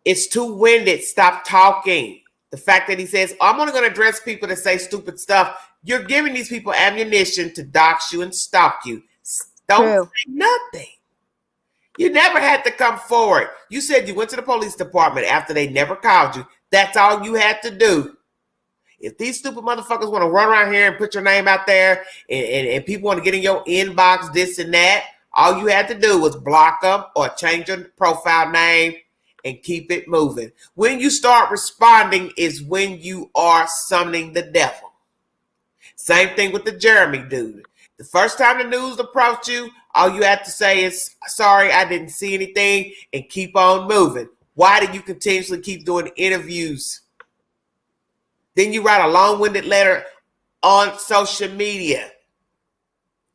It's too winded. Stop talking. The fact that he says, I'm only going to address people that say stupid stuff. You're giving these people ammunition to dox you and stalk you. Don't say nothing. You never had to come forward. You said you went to the police department after they never called you. That's all you had to do. If these stupid motherfuckers want to run around here and put your name out there and people want to get in your inbox, this and that, all you had to do was block them or change your profile name and keep it moving. When you start responding is when you are summoning the devil. Same thing with the Jeremy dude. The first time the news approached you, all you have to say is, sorry, I didn't see anything, and keep on moving. Why do you continuously keep doing interviews? Then you write a long-winded letter on social media.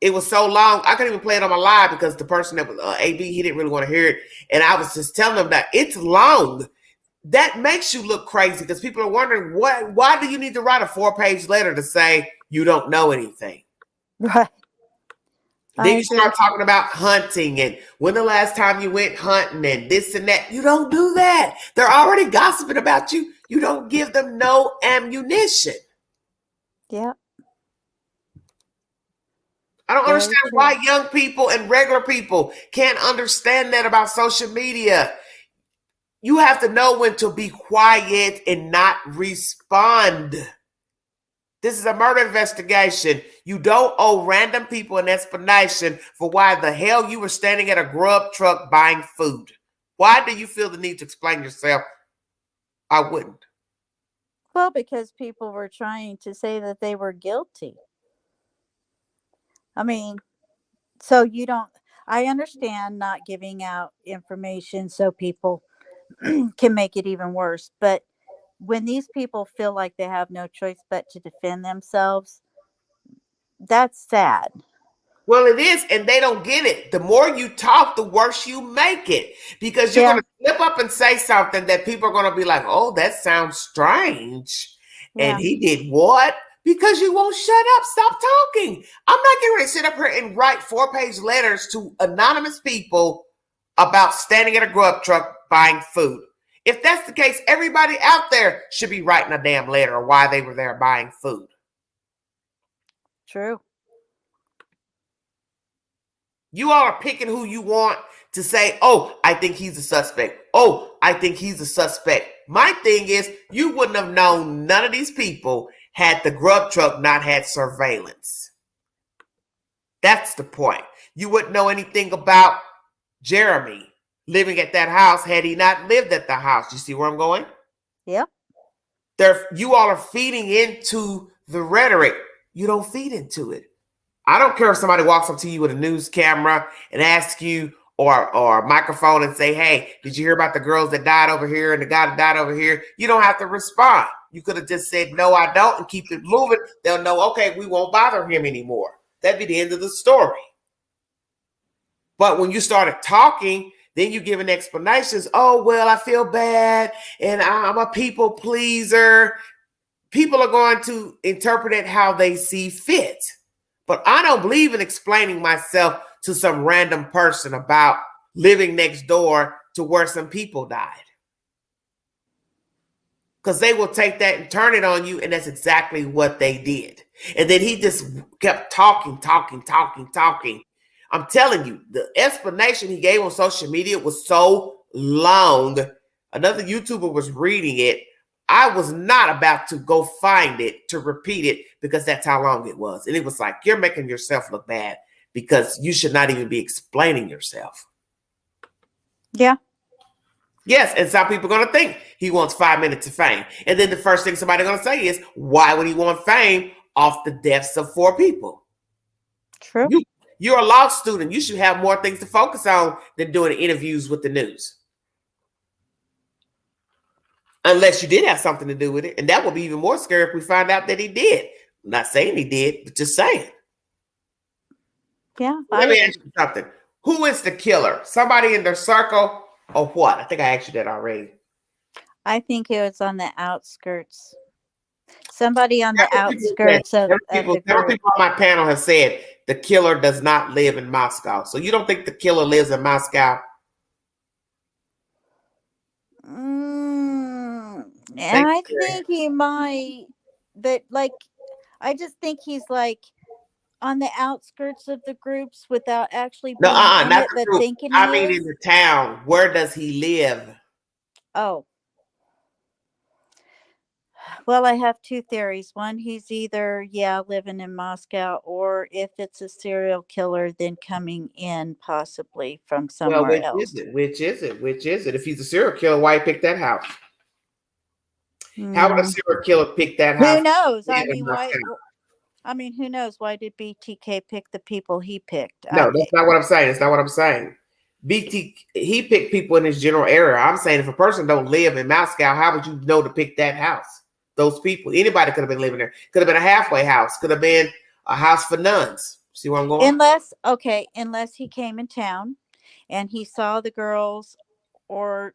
It was so long, I couldn't even play it on my live because the person that was AB, he didn't really want to hear it. And I was just telling them that it's long. That makes you look crazy because people are wondering, why do you need to write a 4-page letter to say you don't know anything? Right. Then you start talking about hunting and when the last time you went hunting and this and that. You don't do that. They're already gossiping about you. You don't give them no ammunition. Yeah. I don't understand why young people and regular people can't understand that about social media. You have to know when to be quiet and not respond. This is a murder investigation. You don't owe random people an explanation for why the hell you were standing at a grub truck buying food. Why do you feel the need to explain yourself? I wouldn't. Well, because people were trying to say that they were guilty. I mean, so I understand not giving out information so people can make it even worse. But when these people feel like they have no choice but to defend themselves, that's sad. Well, it is, and they don't get it. The more you talk, the worse you make it. Because you're going to slip up and say something that people are going to be like, oh, that sounds strange. Yeah. And he did what? Because you won't shut up. Stop talking. I'm not getting ready to sit up here and write 4-page letters to anonymous people about standing at a grub truck buying food. If that's the case, everybody out there should be writing a damn letter of why they were there buying food. True. You all are picking who you want to say, oh, I think he's a suspect. Oh, I think he's a suspect. My thing is, you wouldn't have known none of these people had the grub truck not had surveillance. That's the point. You wouldn't know anything about Jeremy living at that house had he not lived at the house. You see where I'm going? Yep. You all are feeding into the rhetoric. You don't feed into it. I don't care if somebody walks up to you with a news camera and asks you or a microphone and say, hey, did you hear about the girls that died over here and the guy that died over here? You don't have to respond. You could have just said, no, I don't, and keep it moving. They'll know, okay, we won't bother him anymore. That'd be the end of the story. But when you started talking, then you giving explanations. Oh, well, I feel bad and I'm a people pleaser. People are going to interpret it how they see fit. But I don't believe in explaining myself to some random person about living next door to where some people died. Because they will take that and turn it on you, and that's exactly what they did. And then he just kept talking. I'm telling you, the explanation he gave on social media was so long. Another YouTuber was reading it. I was not about to go find it to repeat it because that's how long it was. And it was like, you're making yourself look bad because you should not even be explaining yourself. Yeah. Yes, and some people are going to think he wants 5 minutes of fame. And then the first thing somebody's going to say is, why would he want fame off the deaths of 4 people? True. You're a law student. You should have more things to focus on than doing interviews with the news. Unless you did have something to do with it. And that would be even more scary if we find out that he did. I'm not saying he did, but just saying. Yeah. Let me ask you something. Who is the killer? Somebody in their circle or what? I think I asked you that already. I think it was on the outskirts. Somebody on the outskirts of the group. Several people on my panel have said the killer does not live in Moscow. So you don't think the killer lives in Moscow? I think he might, but like, I just think he's like on the outskirts of the groups without actually being in not it, the but group. thinking I he mean is. in the town. Where does he live? Oh. Well, I have 2 theories. One, he's either, living in Moscow, or if it's a serial killer, then coming in possibly from somewhere Which else. is it? Which is it? If he's a serial killer, why he picked that house? How would a serial killer pick that house? Who knows? I mean, why? I mean, who knows? Why did BTK pick the people he picked? No, that's not what I'm saying. It's not what I'm saying. He picked people in his general area. I'm saying if a person don't live in Moscow, how would you know to pick that house? Those people, anybody could have been living there. Could have been a halfway house. Could have been a house for nuns. See where I'm going? Unless he came in town and he saw the girls or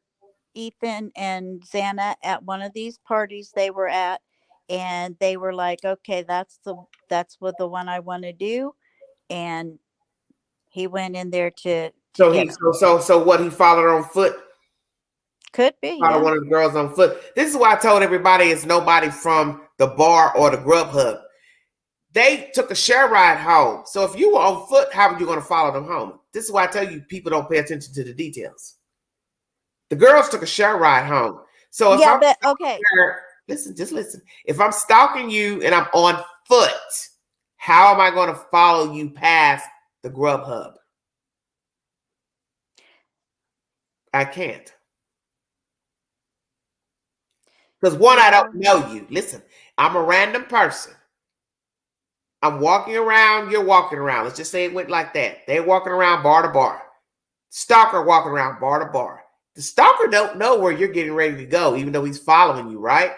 Ethan and Xana at one of these parties they were at, and they were like, okay, that's what the one I want to do, and he went in there to So get he them. so what, he followed her on foot? Could be, Follow one of the girls on foot. This is why I told everybody it's nobody from the bar or the Grubhub. They took a share ride home. So if you were on foot, how are you going to follow them home? This is why I tell you people don't pay attention to the details. The girls took a share ride home. So if listen. If I'm stalking you and I'm on foot, how am I going to follow you past the Grubhub? I can't. Because one, I don't know you. Listen, I'm a random person. I'm walking around, you're walking around. Let's just say it went like that. They're walking around bar to bar. Stalker walking around bar to bar. The stalker don't know where you're getting ready to go, even though he's following you, right?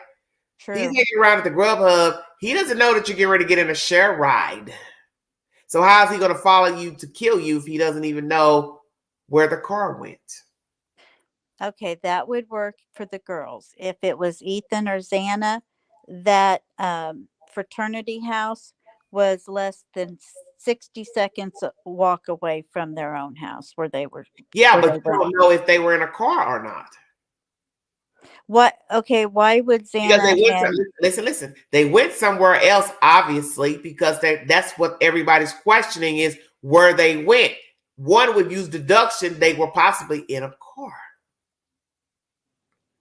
True. He's getting around at the Grubhub. He doesn't know that you're getting ready to get in a share ride. So how is he going to follow you to kill you if he doesn't even know where the car went? Okay, that would work for the girls. If it was Ethan or Xana, that fraternity house was less than 60 seconds walk away from their own house where they were. Yeah, but you don't know if they were in a car or not. What? Okay, why would Xana? Because listen. They went somewhere else, obviously, because that's what everybody's questioning is where they went. One would use deduction. They were possibly in a car.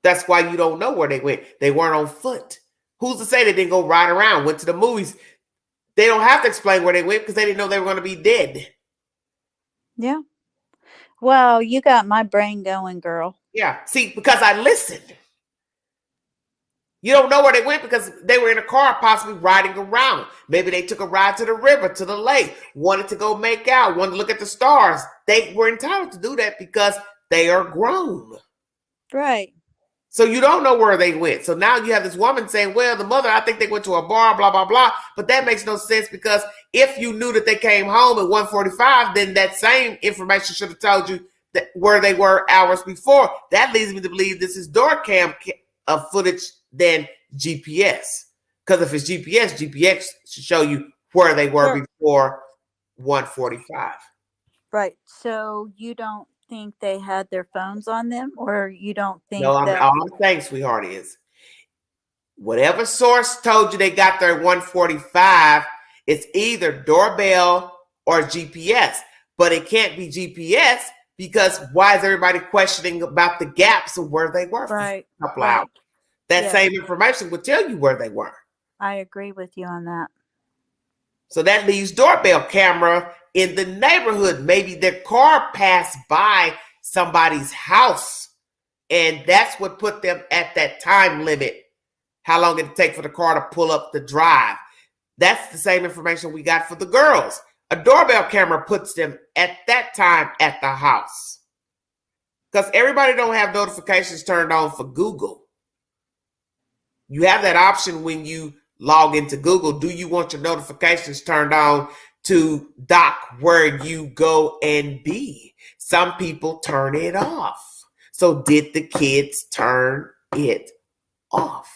That's why you don't know where they went. They weren't on foot. Who's to say they didn't go ride around, went to the movies? They don't have to explain where they went because they didn't know they were going to be dead. Yeah. Well, you got my brain going, girl. Yeah. See, because I listened. You don't know where they went because they were in a car possibly riding around. Maybe they took a ride to the river, to the lake, wanted to go make out, wanted to look at the stars. They were entitled to do that because they are grown. Right. So you don't know where they went. So now you have this woman saying, well, the mother, I think they went to a bar, blah, blah, blah. But that makes no sense because if you knew that they came home at 1:45, then that same information should have told you that where they were hours before. That leads me to believe this is door cam footage than GPS. Because if it's GPS should show you where they were before 1:45. Right. So you don't think they had their phones on them, or you don't think No, that? all I'm saying, sweetheart, is whatever source told you they got there at 1:45, it's either doorbell or GPS. But it can't be GPS because why is everybody questioning about the gaps of where they were for a couple hours? That same information would tell you where they were. I agree with you on that. So that leaves doorbell camera in the neighborhood. Maybe their car passed by somebody's house, and that's what put them at that time limit. How long it take for the car to pull up the drive. That's the same information we got for the girls. A doorbell camera puts them at that time at the house. Because everybody don't have notifications turned on for Google. You have that option when you log into Google. Do you want your notifications turned on to dock where you go and be? Some people turn it off. So did the kids turn it off?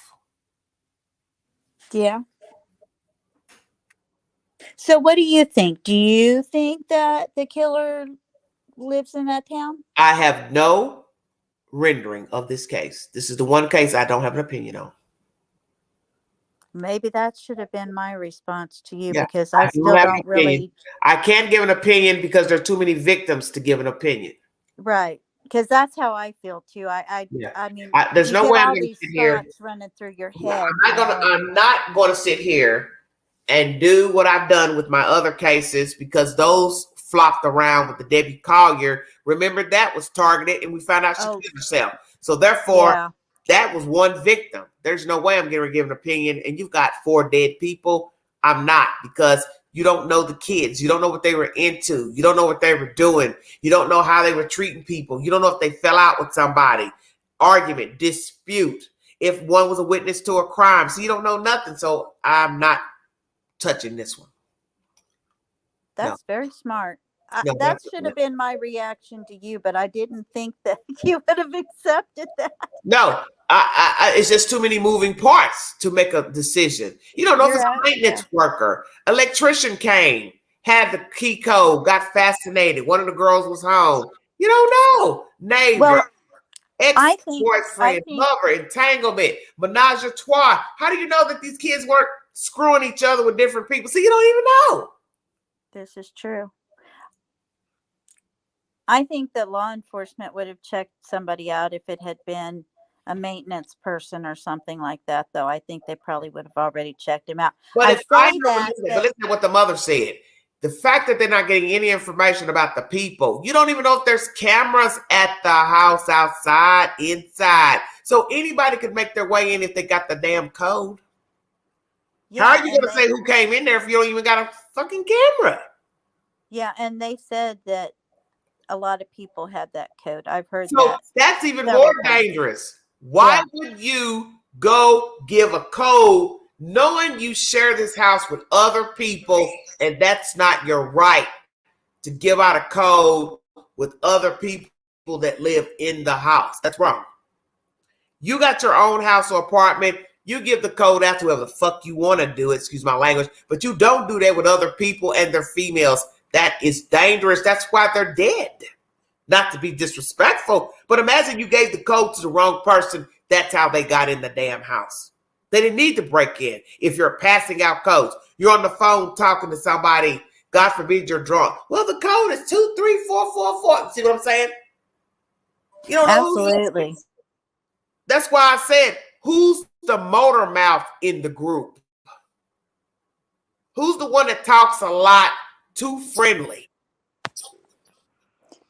Yeah. So what do you think? Do you think that the killer lives in that town? I have no rendering of this case. This is the one case I don't have an opinion on. Maybe that should have been my response to you, Yeah, because I still don't really. I can't give an opinion because there are too many victims to give an opinion. Right. Because that's how I feel too. I mean, there's you no get way I'm all going to these sit here. thoughts running through your head. I'm not going to sit here and do what I've done with my other cases, because those flopped around with the Debbie Collier. Remember, that was targeted and we found out she killed herself. So therefore, that was one victim. There's no way I'm going to give an opinion. And you've got 4 dead people. I'm not, because you don't know the kids. You don't know what they were into. You don't know what they were doing. You don't know how they were treating people. You don't know if they fell out with somebody. Argument, dispute. If one was a witness to a crime. So you don't know nothing. So I'm not touching this one. That's very smart. No, that should have been my reaction to you, but I didn't think that you would have accepted that. No, it's just too many moving parts to make a decision. You don't know if it's a maintenance worker. Electrician came, had the key code, got fascinated. One of the girls was home. You don't know. Neighbor, ex-boyfriend, lover, entanglement, menage a trois. How do you know that these kids weren't screwing each other with different people? So you don't even know. This is true. I think that law enforcement would have checked somebody out if it had been a maintenance person or something like that, though. I think they probably would have already checked him out. But listen to what the mother said. The fact that they're not getting any information about the people, you don't even know if there's cameras at the house, outside, inside. So anybody could make their way in if they got the damn code. Yeah, how are you going to say who came in there if you don't even got a fucking camera? Yeah, and they said that a lot of people had that code. I've heard so that. That's even more dangerous. Why would you go give a code knowing you share this house with other people and that's not your right to give out a code with other people that live in the house? That's wrong. You got your own house or apartment. You give the code out to whoever the fuck you want to do it, excuse my language, but you don't do that with other people and their females. That is dangerous. That's why they're dead. Not to be disrespectful, but imagine you gave the code to the wrong person. That's how they got in the damn house. They didn't need to break in. If you're passing out codes, you're on the phone talking to somebody, God forbid you're drunk. Well, the code is 23444. See what I'm saying? You don't know. Absolutely. That's why I said, who's the motor mouth in the group? Who's the one that talks a lot, too friendly?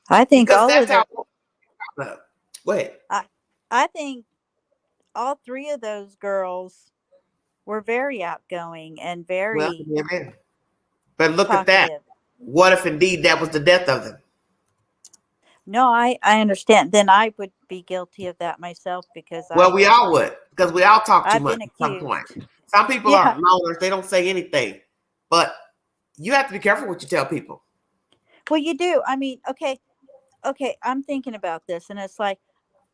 I think all of them. Wait. I think all 3 of those girls were very outgoing and very. Well, but look talkative. At that. What if indeed that was the death of them? No, I understand. Then I would be guilty of that myself, because we all would, because we all talk too much been at some point. Some people are loners, they don't say anything. But you have to be careful what you tell people. Well, you do. I mean, okay, I'm thinking about this, and it's like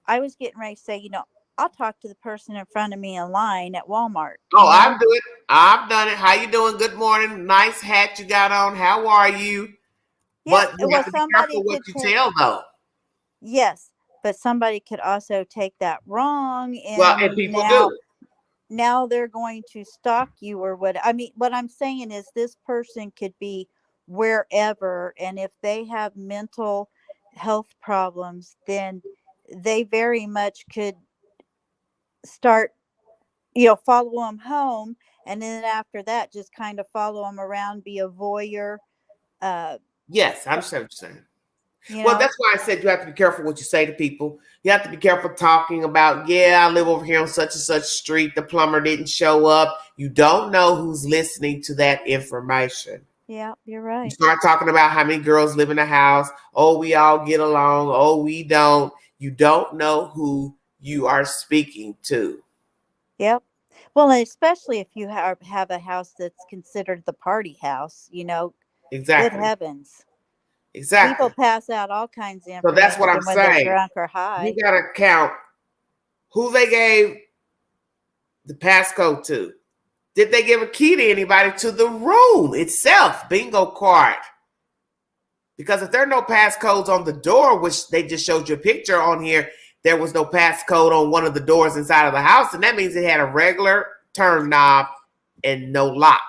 I was getting ready to say, I'll talk to the person in front of me in line at Walmart. Oh, I've done it. I've done it. How you doing? Good morning. Nice hat you got on. How are you? Yeah, but you have to be careful what you tell, though. Yes, but somebody could also take that wrong, Well, and and people do. now they're going to stalk you or what. I mean, what I'm saying is this person could be wherever, and if they have mental health problems, then they very much could start, follow them home, and then after that just kind of follow them around, be a voyeur, uh Yes, I understand what you're saying. you Well, know that's why I said you have to be careful what you say to people. You have to be careful talking about, yeah, I live over here on such and such street. The plumber didn't show up. You don't know who's listening to that information. yeah, you're You right. start talking about how many girls live in the house. Oh, we all get along. Oh, we don't. You don't know who you are speaking to. Yep. Well, and especially if you have a house that's considered the party house, good Exactly. heavens. People Exactly. pass out all kinds of So that's what I'm information when they're saying. drunk or You high. got to count who they gave the passcode to. Did they give a key to anybody to the room itself? Bingo card. Because if there are no passcodes on the door, which they just showed you a picture on here, there was no passcode on one of the doors inside of the house, and that means it had a regular turn knob and no lock.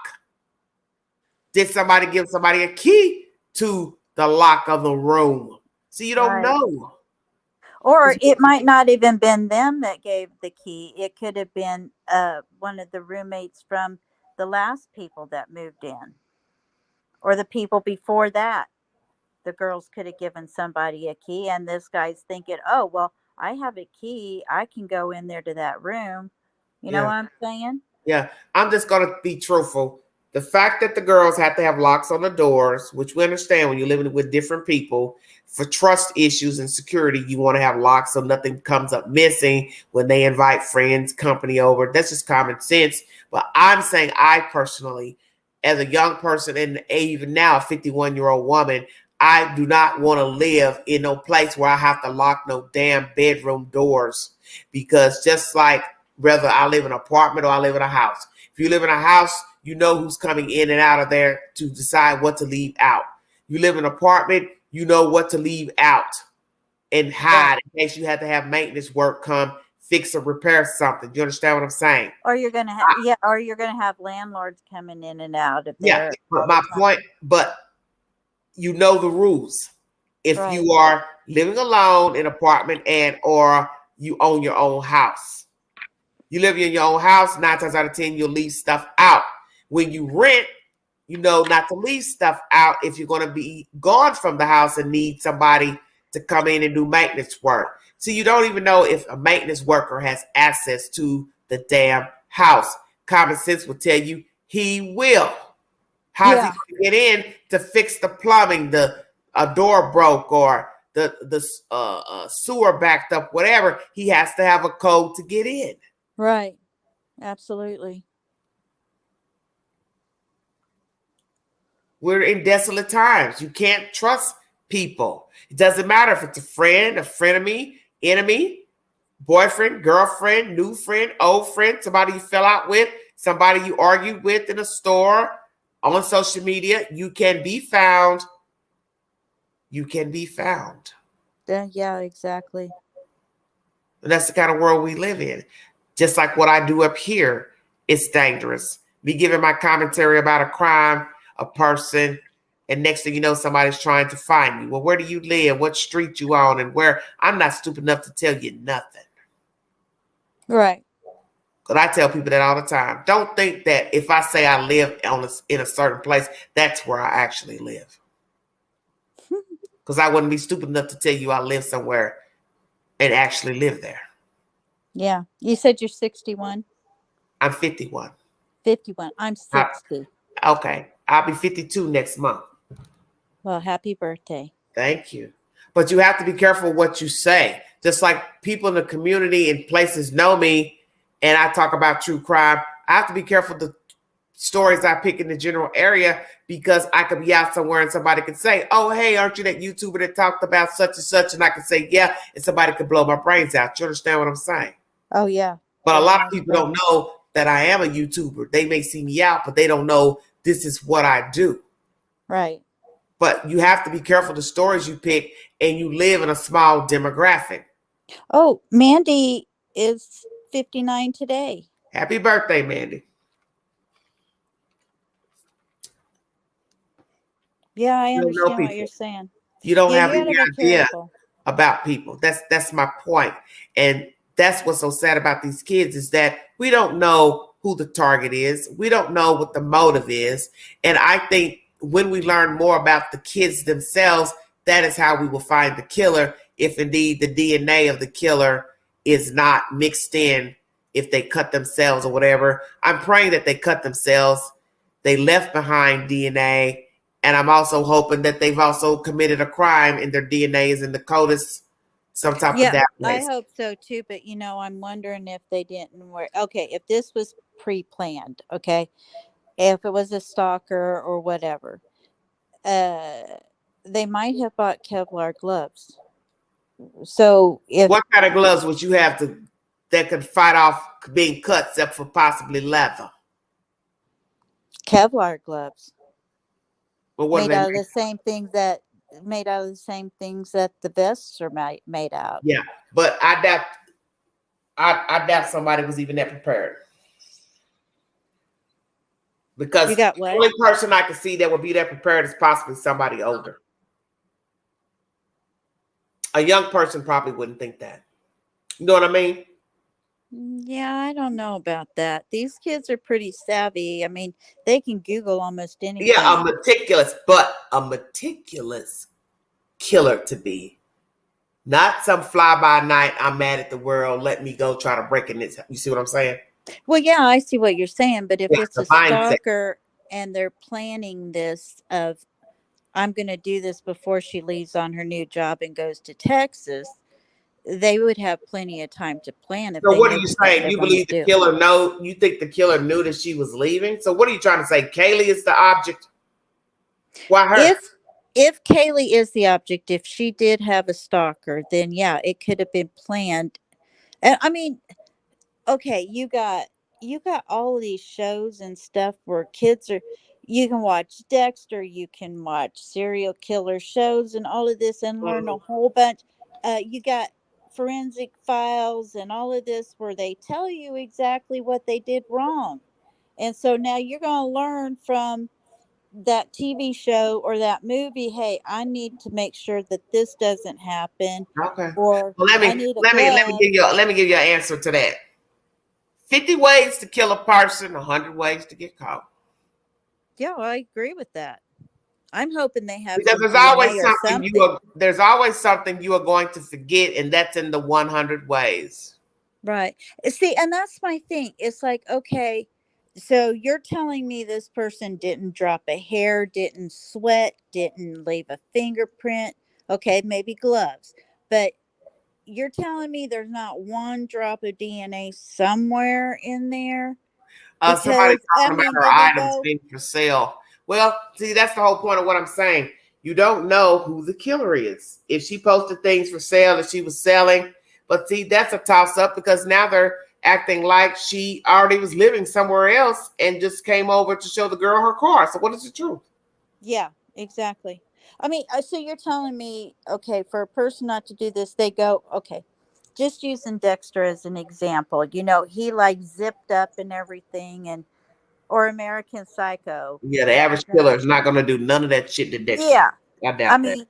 Did somebody give somebody a key to the lock of the room? See, you don't Right. know. Or it might not even been them that gave the key. It could have been one of the roommates from the last people that moved in, or the people before that. The girls could have given somebody a key, and this guy's thinking, oh, well, I have a key, I can go in there to that room. You know Yeah. what I'm saying? Yeah, I'm just going to be truthful. The fact that the girls have to have locks on the doors, which we understand when you're living with different people, for trust issues and security, you want to have locks so nothing comes up missing when they invite friends, company over. That's just common sense. But I'm saying I personally, as a young person and even now a 51-year-old woman, I do not want to live in no place where I have to lock no damn bedroom doors. Because just like whether I live in an apartment or I live in a house. If you live in a house, you know who's coming in and out of there to decide what to leave out. You live in an apartment, you know what to leave out and hide in case you have to have maintenance work come fix or repair something. You understand what I'm saying? Or you're gonna or you're gonna have landlords coming in and out of Yeah, there but all the my time. point, but you know the rules. If Right. you are living alone in an apartment and or you own your own house. You live in your own house, 9 times out of 10, you'll leave stuff out. When you rent, you know not to leave stuff out if you're going to be gone from the house and need somebody to come in and do maintenance work. So you don't even know if a maintenance worker has access to the damn house. Common sense will tell you he will. How's he Yeah. going to get in to fix the plumbing, a door broke or the sewer backed up, whatever? He has to have a code to get in. Right. Absolutely. We're in desolate times. You can't trust people. It doesn't matter if it's a frenemy, enemy, boyfriend, girlfriend, new friend, old friend, somebody you fell out with, somebody you argued with in a store, on social media. You can be found. You can be found. Yeah, exactly. And that's the kind of world we live in. Just like what I do up here, it's dangerous. Me giving my commentary about a crime, a person, and next thing you know, somebody's trying to find you. Well, where do you live? What street you on? And where? I'm not stupid enough to tell you nothing. Right. Because I tell people that all the time. Don't think that if I say I live in a certain place, that's where I actually live. Because I wouldn't be stupid enough to tell you I live somewhere and actually live there. Yeah. You said you're 61? I'm 51. 51. I'm 60. Okay. I'll be 52 next month. Well, happy birthday. Thank you. But you have to be careful what you say. Just like people in the community and places know me and I talk about true crime, I have to be careful the stories I pick in the general area because I could be out somewhere and somebody could say, oh, hey, aren't you that YouTuber that talked about such and such? And I could say, yeah, and somebody could blow my brains out. You understand what I'm saying? Oh, yeah. But a lot of people don't know that I am a YouTuber. They may see me out, but they don't know this is what I do. Right. But you have to be careful the stories you pick, and you live in a small demographic. Oh, Mandy is 59 today. Happy birthday, Mandy. Yeah, I You don't know understand what you're people. saying. You don't Yeah, have you any got to be idea careful. about people. That's my point. And that's what's so sad about these kids is that we don't know who the target is. We don't know what the motive is. And I think when we learn more about the kids themselves, that is how we will find the killer, if indeed the DNA of the killer is not mixed in, if they cut themselves or whatever. I'm praying that they cut themselves. They left behind DNA. And I'm also hoping that they've also committed a crime and their DNA is in the CODIS, some type of Yeah, I database. hope so too. But I'm wondering if they didn't work. Okay, if this was pre-planned, okay, if it was a stalker or whatever, uh, they might have bought Kevlar gloves. So if What kind of gloves would you have that could fight off being cut, except for possibly leather? Kevlar gloves But what do made they out of make? the same things that the vests are made out. Yeah, but I doubt. I doubt somebody was even that prepared. Because You got the what? only person I can see that would be that prepared is possibly somebody older. A young person probably wouldn't think that. You know what I mean? Yeah, I don't know about that. These kids are pretty savvy. I mean, they can Google almost Yeah, anything. a meticulous killer to be. Not some fly by night, I'm mad at the world, let me go try to break in this. You see what I'm saying? Well, yeah, I see what you're saying, but if Yeah, it's the a mindset. stalker and they're planning this of I'm going to do this before she leaves on her new job and goes to Texas, they would have plenty of time to plan if So they what are knew you what saying? they're You going to believe the do. killer you think the killer knew that she was leaving? So what are you trying to say? Kaylee is the object? Why her? If Kaylee is the object, if she did have a stalker, then yeah, it could have been planned. And I mean, okay, you got all of these shows and stuff where kids are you can watch Dexter, you can watch serial killer shows and all of this and learn a whole bunch. You got forensic files and all of this where they tell you exactly what they did wrong. And so now you're going to learn from that TV show or that movie, hey, I need to make sure that this doesn't happen, Okay. or Well, I need a let me glove. give you an answer to that. 50 ways to kill a person, 100 ways to get caught. Yeah, I agree with that. I'm hoping they have Because some DNA or something. there's always something you are going to forget, and that's in the 100 ways. Right. See, and that's my thing. It's like, okay, so you're telling me this person didn't drop a hair, didn't sweat, didn't leave a fingerprint. Okay, maybe gloves. But you're telling me there's not one drop of DNA somewhere in there? Somebody Because, I talking about mean, her did they items go? being for sale. Well, see, that's the whole point of what I'm saying. You don't know who the killer is. If she posted things for sale that she was selling, but see, that's a toss up because now they're acting like she already was living somewhere else and just came over to show the girl her car. So what is the truth? Yeah, exactly. I mean, so you're telling me, okay, for a person not to do this, they go, okay, just using Dexter as an example, he like zipped up and everything, or American Psycho. Yeah, the average killer is not going to do none of that shit that Dexter. Yeah. I I doubt that. mean,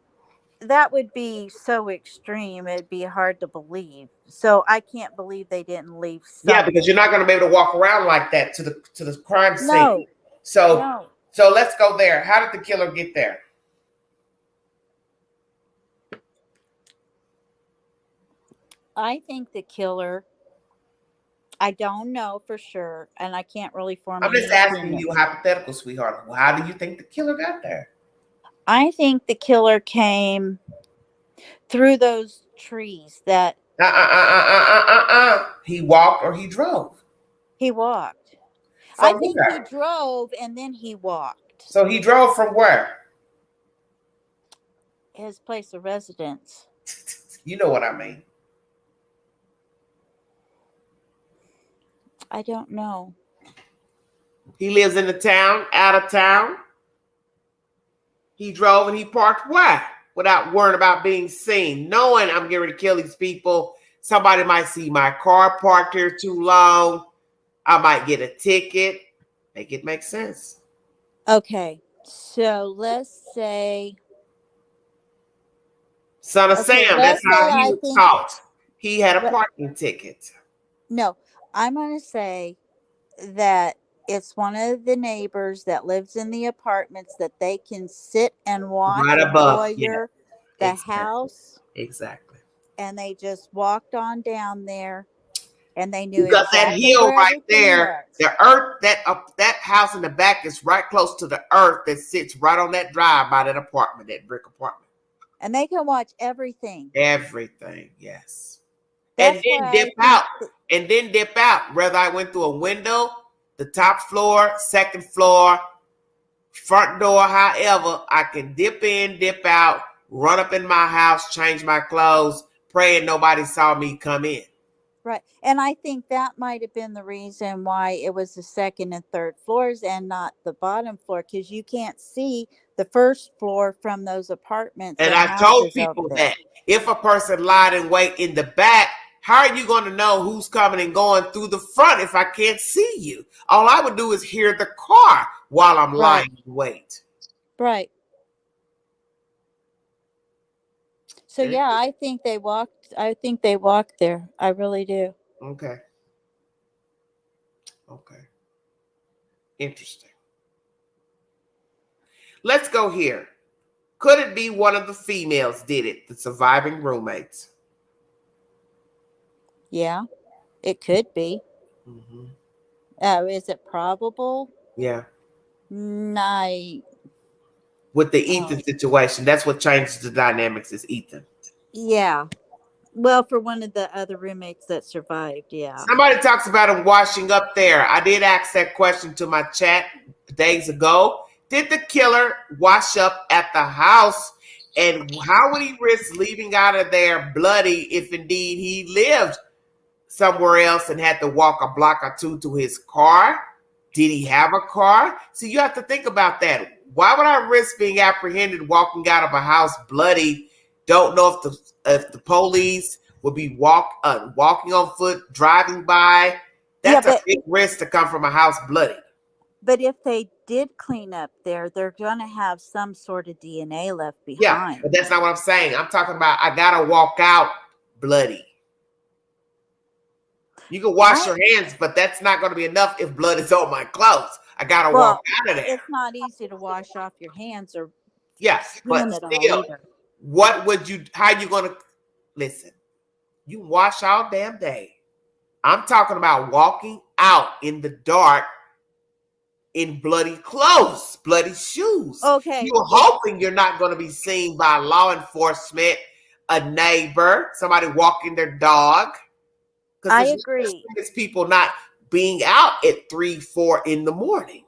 that would be so extreme. It'd be hard to believe. So I can't believe they didn't leave Yeah, because you're something. not going to be able to walk around like that to the crime scene. No, So no. let's go there. How did the killer get there? I think the killer, I don't know for sure, and I can't really form I'm just any asking opinion. you hypothetical, sweetheart. Well, how do you think the killer got there? I think the killer came through those trees that He walked or he drove. he walked. I From think he where? drove and then he walked. So he drove from where? His place of residence. You know what I mean. I don't know. He lives in the town, out of town. He drove and he parked where? Without worrying about being seen, knowing I'm getting ready to kill these people. Somebody might see my car parked here too long. I might get a ticket. Make it make sense. Okay, so let's say. Son of Okay, Sam, that's let's say how he I was think. taught. He had a Let, parking ticket. no, I'm going to say that it's one of the neighbors that lives in the apartments that they can sit and watch Right and above. Yeah, voyeur the exactly. house, Exactly. and they just walked on down there and they knew Because that exactly hill where right everything there, was. the earth, that house in the back is right close to the earth that sits right on that drive by that apartment, that brick apartment. And they can watch everything. Everything, yes. That's And then why dip I out. think. And then dip out. Whether I went through a window, the top floor, second floor, front door, however, I can dip in, dip out, run up in my house, change my clothes, praying nobody saw me come in. Right. And I think that might have been the reason why it was the second and third floors and not the bottom floor, because you can't see the first floor from those apartments And and I told houses over people there. that if a person lied in wait in the back, how are you going to know who's coming and going through the front if I can't see you? All I would do is hear the car while I'm lying in wait. Right. So yeah, I think they walked. I think they walked there. I really do. Okay. Okay. Interesting. Let's go here. Could it be one of the females did it, the surviving roommates? Yeah, it could be. Mm-hmm. Is it probable? Yeah. I. With the Ethan situation, that's what changes the dynamics is Ethan. Yeah. Well, for one of the other roommates that survived, yeah. Somebody talks about him washing up there. I did ask that question to my chat days ago. Did the killer wash up at the house? And how would he risk leaving out of there bloody if indeed he lived somewhere else and had to walk a block or two to his car? Did he have a car? See, you have to think about that. Why would I risk being apprehended walking out of a house bloody? Don't know if the police would be walking on foot, driving by. That's a big risk to come from a house bloody. But if they did clean up there, they're going to have some sort of DNA left behind. Yeah, but that's not what I'm saying. I'm talking about I gotta walk out bloody. You can wash your hands, but that's not going to be enough if blood is on my clothes. I gotta walk out of there. It's not easy to wash off your hands or but it all still, either. what would you? How you gonna listen? You wash all damn day. I'm talking about walking out in the dark in bloody clothes, bloody shoes. Okay. You're hoping you're not going to be seen by law enforcement, a neighbor, somebody walking their dog. I agree. It's people not being out at 3, 4 in the morning.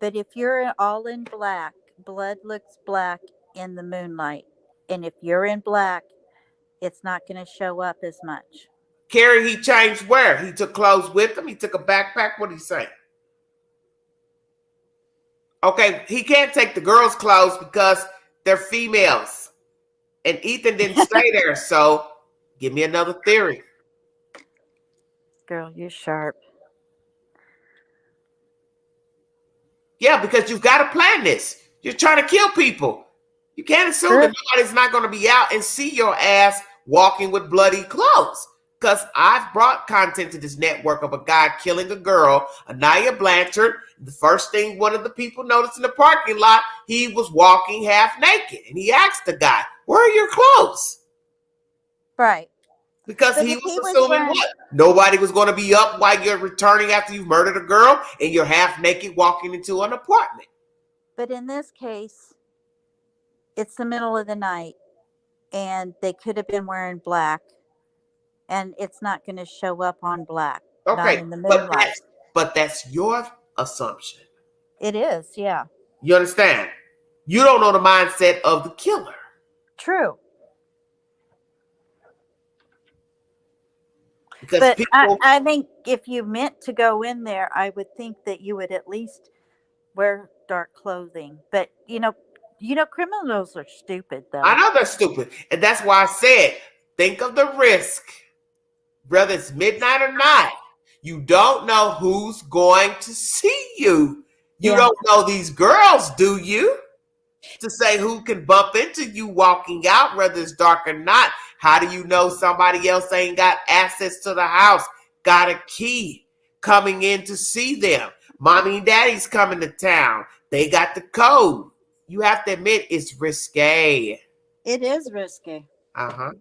But if you're all in black, blood looks black in the moonlight. And if you're in black, it's not going to show up as much. Carrie, he changed where? He took clothes with him? He took a backpack? What did he say? Okay, he can't take the girls' clothes because they're females. And Ethan didn't stay there, so give me another theory. Girl, you're sharp. Yeah, because you've got to plan this. You're trying to kill people. You can't assume that nobody's not going to be out and see your ass walking with bloody clothes. Because I've brought content to this network of a guy killing a girl, Anaya Blanchard. The first thing one of the people noticed in the parking lot, he was walking half naked. And he asked the guy, where are your clothes? Right. Because he was assuming what? Nobody was going to be up while you're returning after you've murdered a girl and you're half naked walking into an apartment. But in this case, it's the middle of the night and they could have been wearing black. And it's not going to show up on black. Okay, not in the moonlight. But that's your assumption. It is, yeah. You understand? You don't know the mindset of the killer. True. Because but people, I think if you meant to go in there, I would think that you would at least wear dark clothing. But, You know, criminals are stupid, though. I know they're stupid. And that's why I said, think of the risk. Whether it's midnight or not, you don't know who's going to see you. You don't know these girls, do you? To say who can bump into you walking out, whether it's dark or not. How do you know somebody else ain't got access to the house, got a key, coming in to see them? Mommy and daddy's coming to town. They got the code. You have to admit it's risque. It is risky. Uh-huh.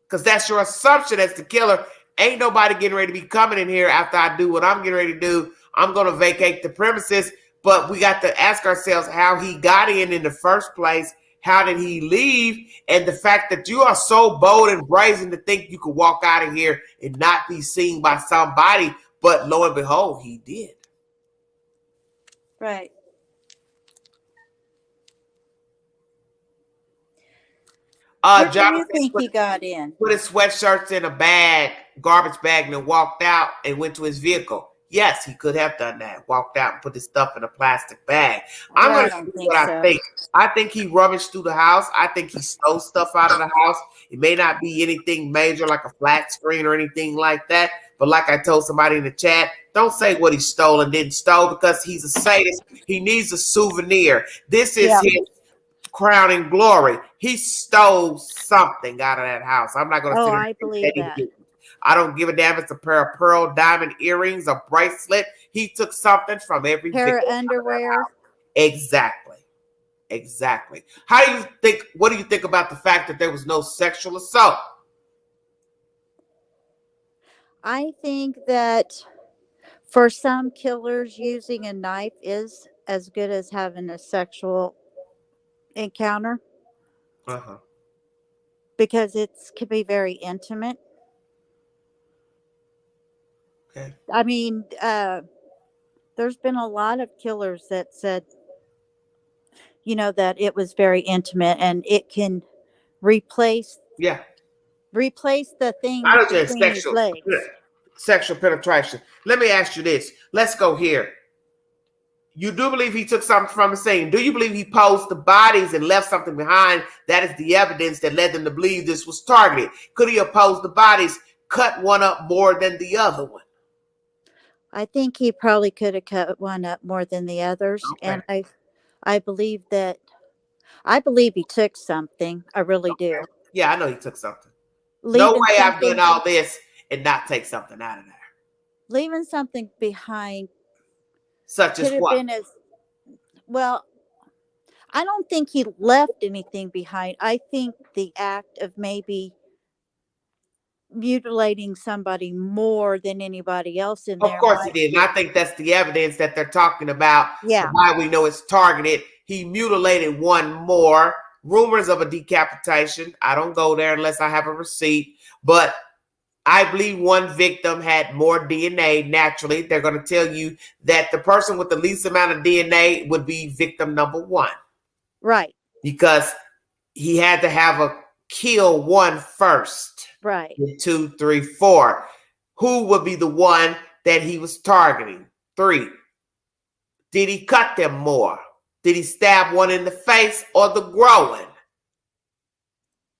Because that's your assumption as the killer. Ain't nobody getting ready to be coming in here after I do what I'm getting ready to do. I'm going to vacate the premises. But we got to ask ourselves how he got in the first place. How did he leave? And the fact that you are so bold and brazen to think you could walk out of here and not be seen by somebody. But lo and behold, he did. Right. Where do you think he got in? Put his sweatshirts in a bag, garbage bag, and then walked out and went to his vehicle. Yes, he could have done that. Walked out and put his stuff in a plastic bag. I'm going to see what I think. I think he rummaged through the house. I think he stole stuff out of the house. It may not be anything major like a flat screen or anything like that. But like I told somebody in the chat, don't say what he stole and didn't steal because he's a sadist. He needs a souvenir. This is his crowning glory. He stole something out of that house. I'm not going to say I believe that. I don't give a damn if it's a pair of pearl diamond earrings, a bracelet. He took something from every pair of underwear. Exactly. How do you think? What do you think about the fact that there was no sexual assault? I think that for some killers, using a knife is as good as having a sexual encounter. Because it can be very intimate. Okay. I mean, there's been a lot of killers that said, you know, that it was very intimate and it can replace the thing between his legs. Sexual penetration. Let me ask you this. Let's go here. You do believe he took something from the scene? Do you believe he posed the bodies and left something behind? That is the evidence that led them to believe this was targeted. Could he have posed the bodies, cut one up more than the other one? I think he probably could have cut one up more than the others. Okay. And I believe he took something. I really do. Yeah, I know he took something. No way I'm doing all this and not take something out of there. Leaving something behind. Such as what? Well, I don't think he left anything behind. I think the act of maybe mutilating somebody more than anybody else in there. Of course he did. And I think that's the evidence that they're talking about. Yeah. Why we know it's targeted. He mutilated one more. Rumors of a decapitation. I don't go there unless I have a receipt. But I believe one victim had more DNA naturally. They're going to tell you that the person with the least amount of DNA would be victim number one. Right. Because he had to have a kill one first. Right. 2, 3, 4. Who would be the one that he was targeting? 3. Did he cut them more? Did he stab one in the face or the groin?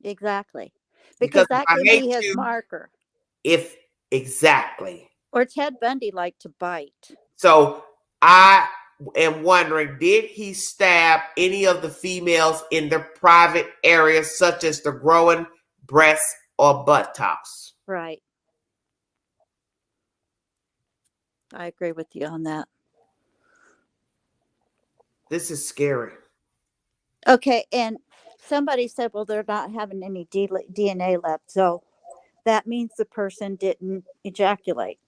Exactly. Because that could be his marker. Exactly. Or Ted Bundy liked to bite. So I am wondering, did he stab any of the females in their private areas, such as the groin, breasts, or buttocks? Right. I agree with you on that. This is scary. Okay, and somebody said, well, they're not having any DNA left, so that means the person didn't ejaculate.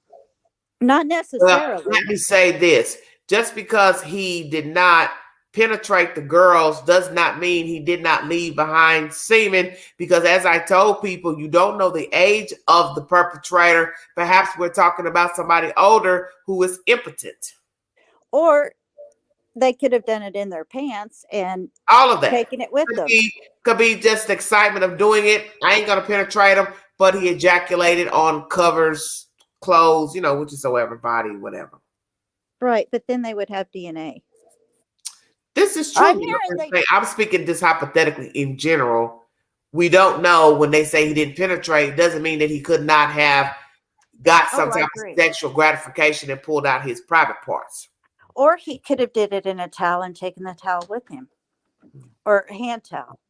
Not necessarily. Well, let me say this. Just because he did not penetrate the girls does not mean he did not leave behind semen, because as I told people, you don't know the age of the perpetrator. Perhaps we're talking about somebody older who is impotent. Or they could have done it in their pants and all of that, taken it with them. Could be just the excitement of doing it. I ain't going to penetrate him, but he ejaculated on covers, clothes, you know, whichever body, whatever. Right, but then they would have DNA. This is true. I'm hearing I'm speaking just hypothetically in general. We don't know when they say he didn't penetrate, doesn't mean that he could not have got some I type agree. of sexual gratification and pulled out his private parts. Or he could have did it in a towel and taken the towel with him, or hand towel,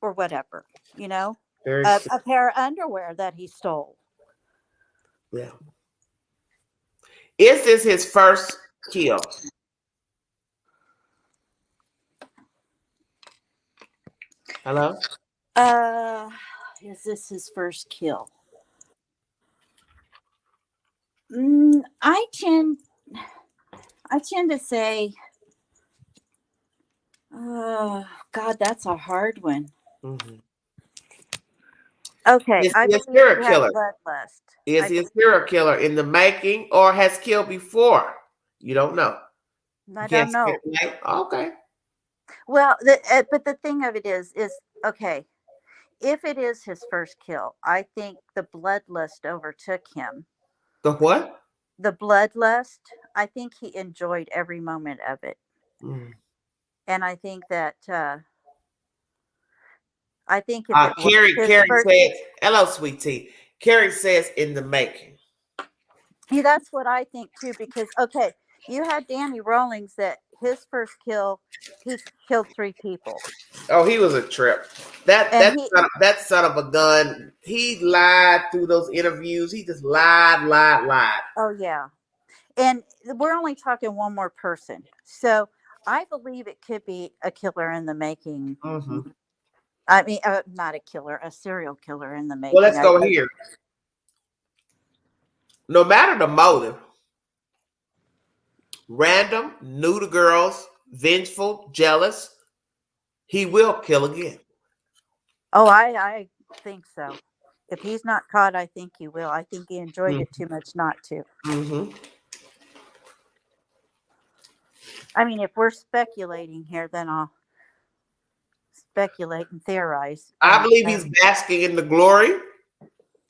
or whatever. A pair of underwear that he stole. Yeah. Is this his first kill? Hello? Is this his first kill? I tend to say, God, that's a hard one. Mm-hmm. Okay, Is I he a believe serial he killer? had bloodlust. Is he a serial killer in the making or has killed before? You don't know. I don't know. Okay. Well, but the thing of it is okay. If it is his first kill, I think the bloodlust overtook him. The what? The bloodlust. I think he enjoyed every moment of it, and I think that if it was Carrie first, says, "Hello, sweet tea." Carrie says, "In the making." yeah, that's what I think too. Because okay, you had Danny Rawlings that his first kill, he killed 3 people. Oh, he was a trip. That son of a gun. He lied through those interviews. He just lied. Oh yeah, and we're only talking one more person, so I believe it could be a killer in the making. Mm-hmm. I mean, not a killer, a serial killer in the making. Well, let's go here. No matter the motive, random, new to girls, vengeful, jealous, he will kill again. Oh, I think so. If he's not caught, I think he will. I think he enjoyed it too much not to. Mm-hmm. I mean, if we're speculating here, then I'll speculate and theorize. I believe he's basking in the glory.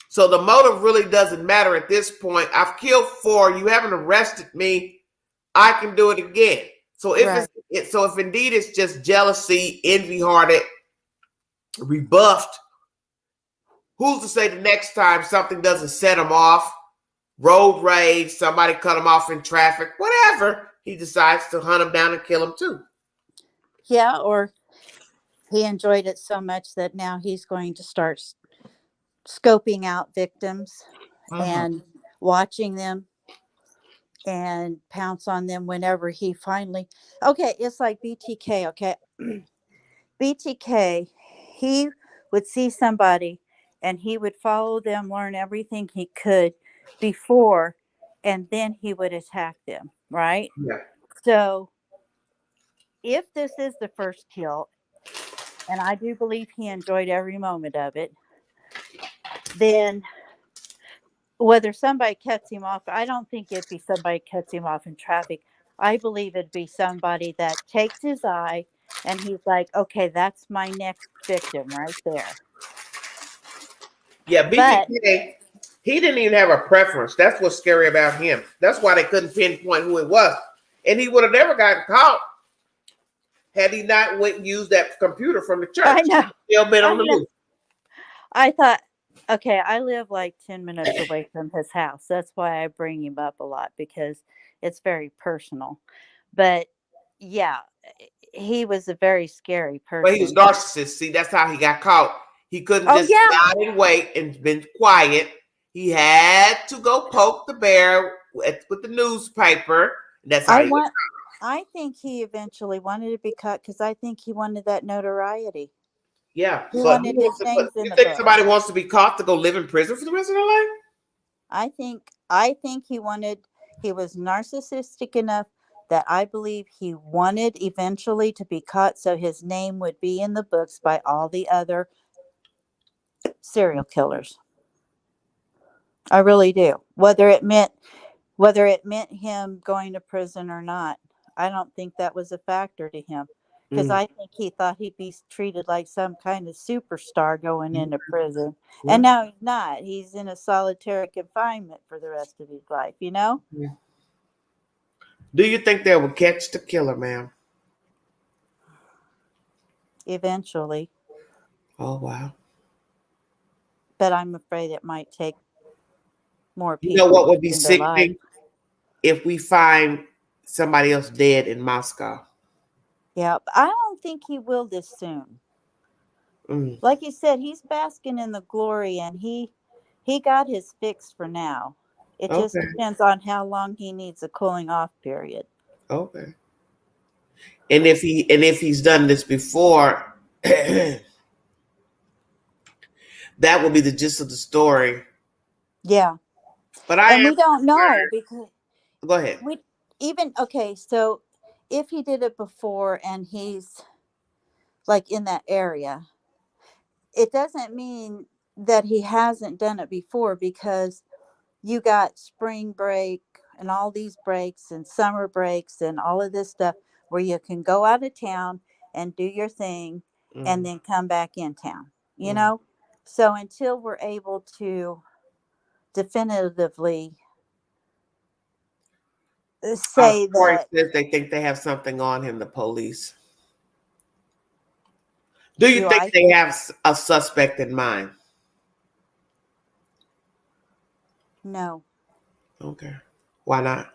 So the motive really doesn't matter at this point. I've killed 4. You haven't arrested me. I can do it again. So if if indeed it's just jealousy, envy-hearted, rebuffed, who's to say the next time something doesn't set him off? Road rage, somebody cut him off in traffic, whatever. He decides to hunt him down and kill him too. Yeah, or he enjoyed it so much that now he's going to start scoping out victims and watching them and pounce on them whenever he finally. Okay, it's like BTK. Okay, BTK, he would see somebody and he would follow them, learn everything he could before, and then he would attack them, right? Yeah. So if this is the first kill, and I do believe he enjoyed every moment of it, then whether somebody cuts him off, I don't think it'd be somebody cuts him off in traffic. I believe it'd be somebody that takes his eye and he's like, okay, that's my next victim right there. Yeah, BTK, he didn't even have a preference. That's what's scary about him. That's why they couldn't pinpoint who it was. And he would have never gotten caught had he not went and used that computer from the church. I know. Still been on the loose. I thought, okay, I live like 10 minutes away from his house. That's why I bring him up a lot, because it's very personal. But yeah, he was a very scary person. But he was narcissist. See, that's how he got caught. He couldn't just sit and wait and been quiet. He had to go poke the bear with the newspaper. That's how he was. I think he eventually wanted to be caught because I think he wanted that notoriety. Yeah. He wanted his names in the think book. somebody wants to be caught to go live in prison for the rest of their life? I think he was narcissistic enough that I believe he wanted eventually to be caught so his name would be in the books by all the other serial killers. I really do. Whether it meant him going to prison or not, I don't think that was a factor to him, because I think he thought he'd be treated like some kind of superstar going into prison. And now he's not. He's in a solitary confinement for the rest of his life, you know? Do you think they will catch the killer, ma'am? Eventually. Oh, wow. But I'm afraid it might take more You know people what would be losing their life. sickening? If we find somebody else dead in Moscow. Yeah, but I don't think he will this soon. Mm. Like you said, he's basking in the glory, and he got his fix for now. It just Okay. depends on how long he needs a cooling off period. Okay. And if he's done this before, that will be the gist of the story. Yeah. But I And am we don't know concerned. because Go ahead. we even okay, so if he did it before and he's like in that area, it doesn't mean that he hasn't done it before, because you got spring break and all these breaks and summer breaks and all of this stuff where you can go out of town and do your thing and then come back in town, you know? So until we're able to definitively say Corey that. says they think they have something on him, the police. Do you Do think I? they have a suspect in mind? No. Okay. Why not?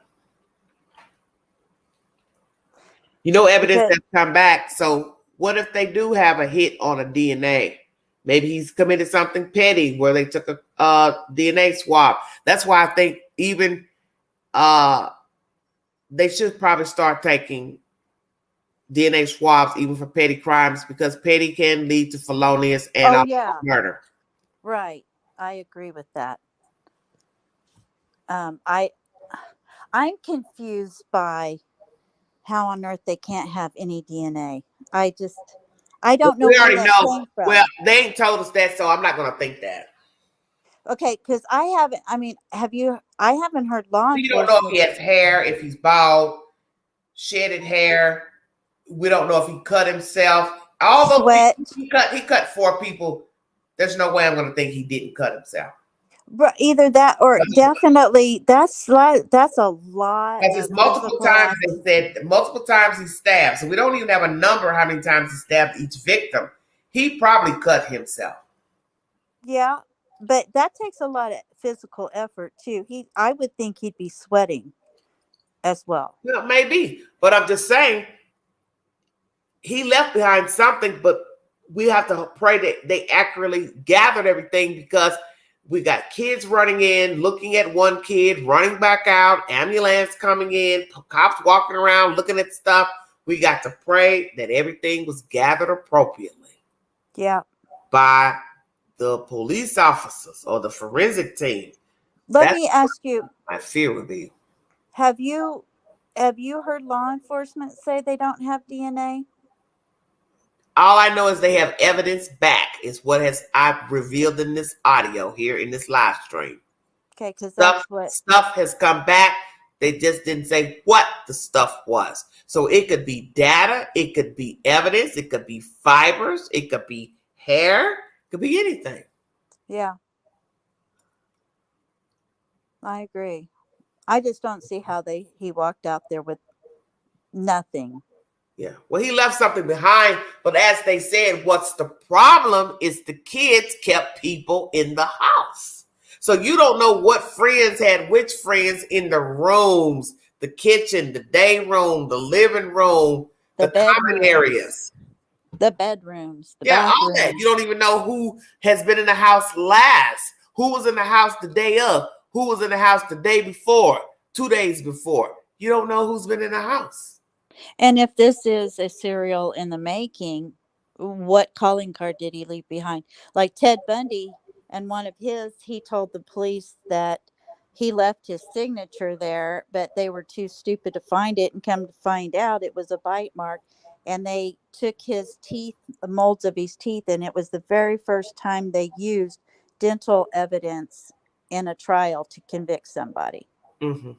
You know, evidence Because has come back. So what if they do have a hit on a DNA? Maybe he's committed something petty where they took a DNA swab. That's why I think even they should probably start taking DNA swabs even for petty crimes, because petty can lead to felonious and oh also yeah, murder. right. I agree with that. I I'm confused by how on earth they can't have any DNA. I But don't know we where already that know. came Well, from. they ain't told us that, so I'm not going to think that. Okay, because I haven't. I mean, have you? I haven't heard law We don't know if enforcement he has hair, if he's bald, shedded hair. We don't know if he cut himself. All those sweat. people, he cut 4 people. There's no way I'm going to think he didn't cut himself. Either that or definitely that's a lot Because of it's multiple physical times they said multiple times he stabbed. So we don't even have a number how many times he stabbed each victim. He probably cut himself. Yeah, but that takes a lot of physical effort too. I would think he'd be sweating as well. Well, maybe. But I'm just saying he left behind something, but we have to pray that they accurately gathered everything, because we got kids running in, looking at one kid, running back out, ambulance coming in, cops walking around looking at stuff. We got to pray that everything was gathered appropriately. Yeah. By the police officers or the forensic team. Let That's me ask you, my fear would be. have you heard law enforcement say they don't have DNA? All I know is they have evidence back, is what I've revealed in this audio here in this live stream. Okay, because that's what stuff has come back. They just didn't say what the stuff was. So it could be data, it could be evidence, it could be fibers, it could be hair, it could be anything. Yeah. I agree. I just don't see how he walked out there with nothing. Yeah. Well, he left something behind, but as they said, what's the problem is the kids kept people in the house. So you don't know what friends had which friends in the rooms, the kitchen, the day room, the living room, the common areas. The bedrooms, the bathrooms. All that. bathrooms. You don't even know who has been in the house last, who was in the house the day of, who was in the house the day before, 2 days before. You don't know who's been in the house. And if this is a serial in the making, what calling card did he leave behind? Like Ted Bundy and one of his, he told the police that he left his signature there, but they were too stupid to find it, and come to find out it was a bite mark. And they took his teeth, molds of his teeth, and it was the very first time they used dental evidence in a trial to convict somebody. Mm-hmm.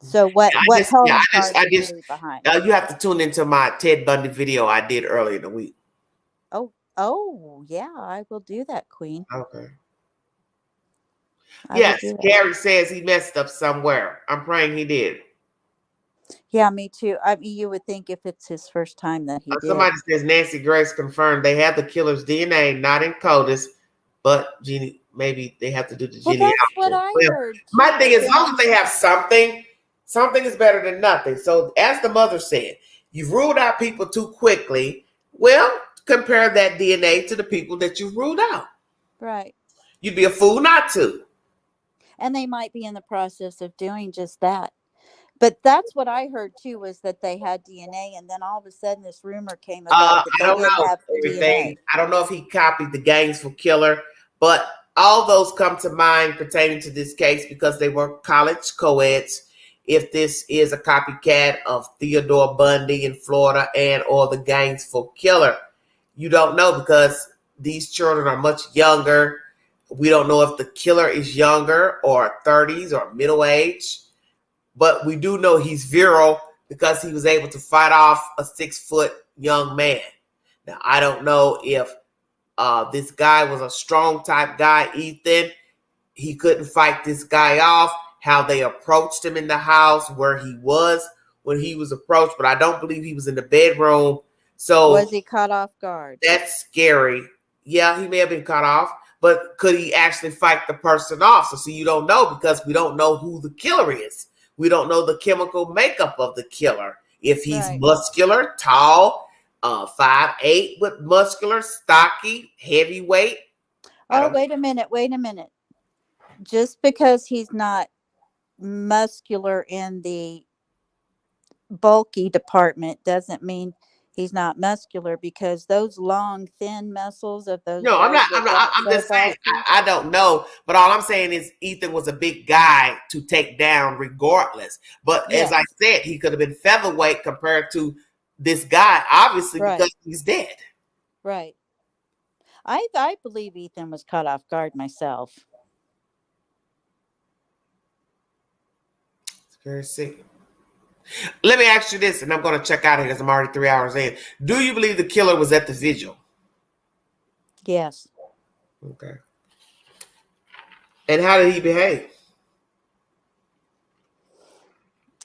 So what calling card did he leave behind? You have to tune into my Ted Bundy video I did earlier in the week. Oh, yeah, I will do that, Queen. Okay. Yes, Gary says he messed up somewhere. I'm praying he did. Yeah, me too. I mean, you would think if it's his first time that he did. Somebody says Nancy Grace confirmed they have the killer's DNA, not in CODIS, but maybe they have to do the genealogy. That's what I heard. My thing is, as long as they have something is better than nothing. So, as the mother said, you've ruled out people too quickly. Well, compare that DNA to the people that you've ruled out. Right. You'd be a fool not to. And they might be in the process of doing just that. But that's what I heard too, was that they had DNA, and then all of a sudden this rumor came about that they didn't have DNA. I don't know if he copied the Gainesville killer, but all those come to mind pertaining to this case because they were college co-eds. If this is a copycat of Theodore Bundy in Florida and or the Gainesville killer, you don't know because these children are much younger. We don't know if the killer is younger or 30s or middle age. But we do know he's virile because he was able to fight off a 6-foot young man. Now, I don't know if this guy was a strong type guy, Ethan. He couldn't fight this guy off, how they approached him in the house, where he was when he was approached. But I don't believe he was in the bedroom. So was he caught off guard? That's scary. Yeah, he may have been caught off. But could he actually fight the person off? So see, you don't know because we don't know who the killer is. We don't know the chemical makeup of the killer. If he's muscular, tall, 5'8", but muscular, stocky, heavyweight. Oh, wait a minute. Just because he's not muscular in the bulky department doesn't mean he's not muscular, because those long, thin muscles of those. No, I'm not. I'm just saying. I don't know, but all I'm saying is Ethan was a big guy to take down, regardless. But as I said, he could have been featherweight compared to this guy, obviously, because he's dead. Right. I believe Ethan was caught off guard myself. It's very sick. Let me ask you this, and I'm going to check out here because I'm already 3 hours in. Do you believe the killer was at the vigil? Yes. Okay. And how did he behave?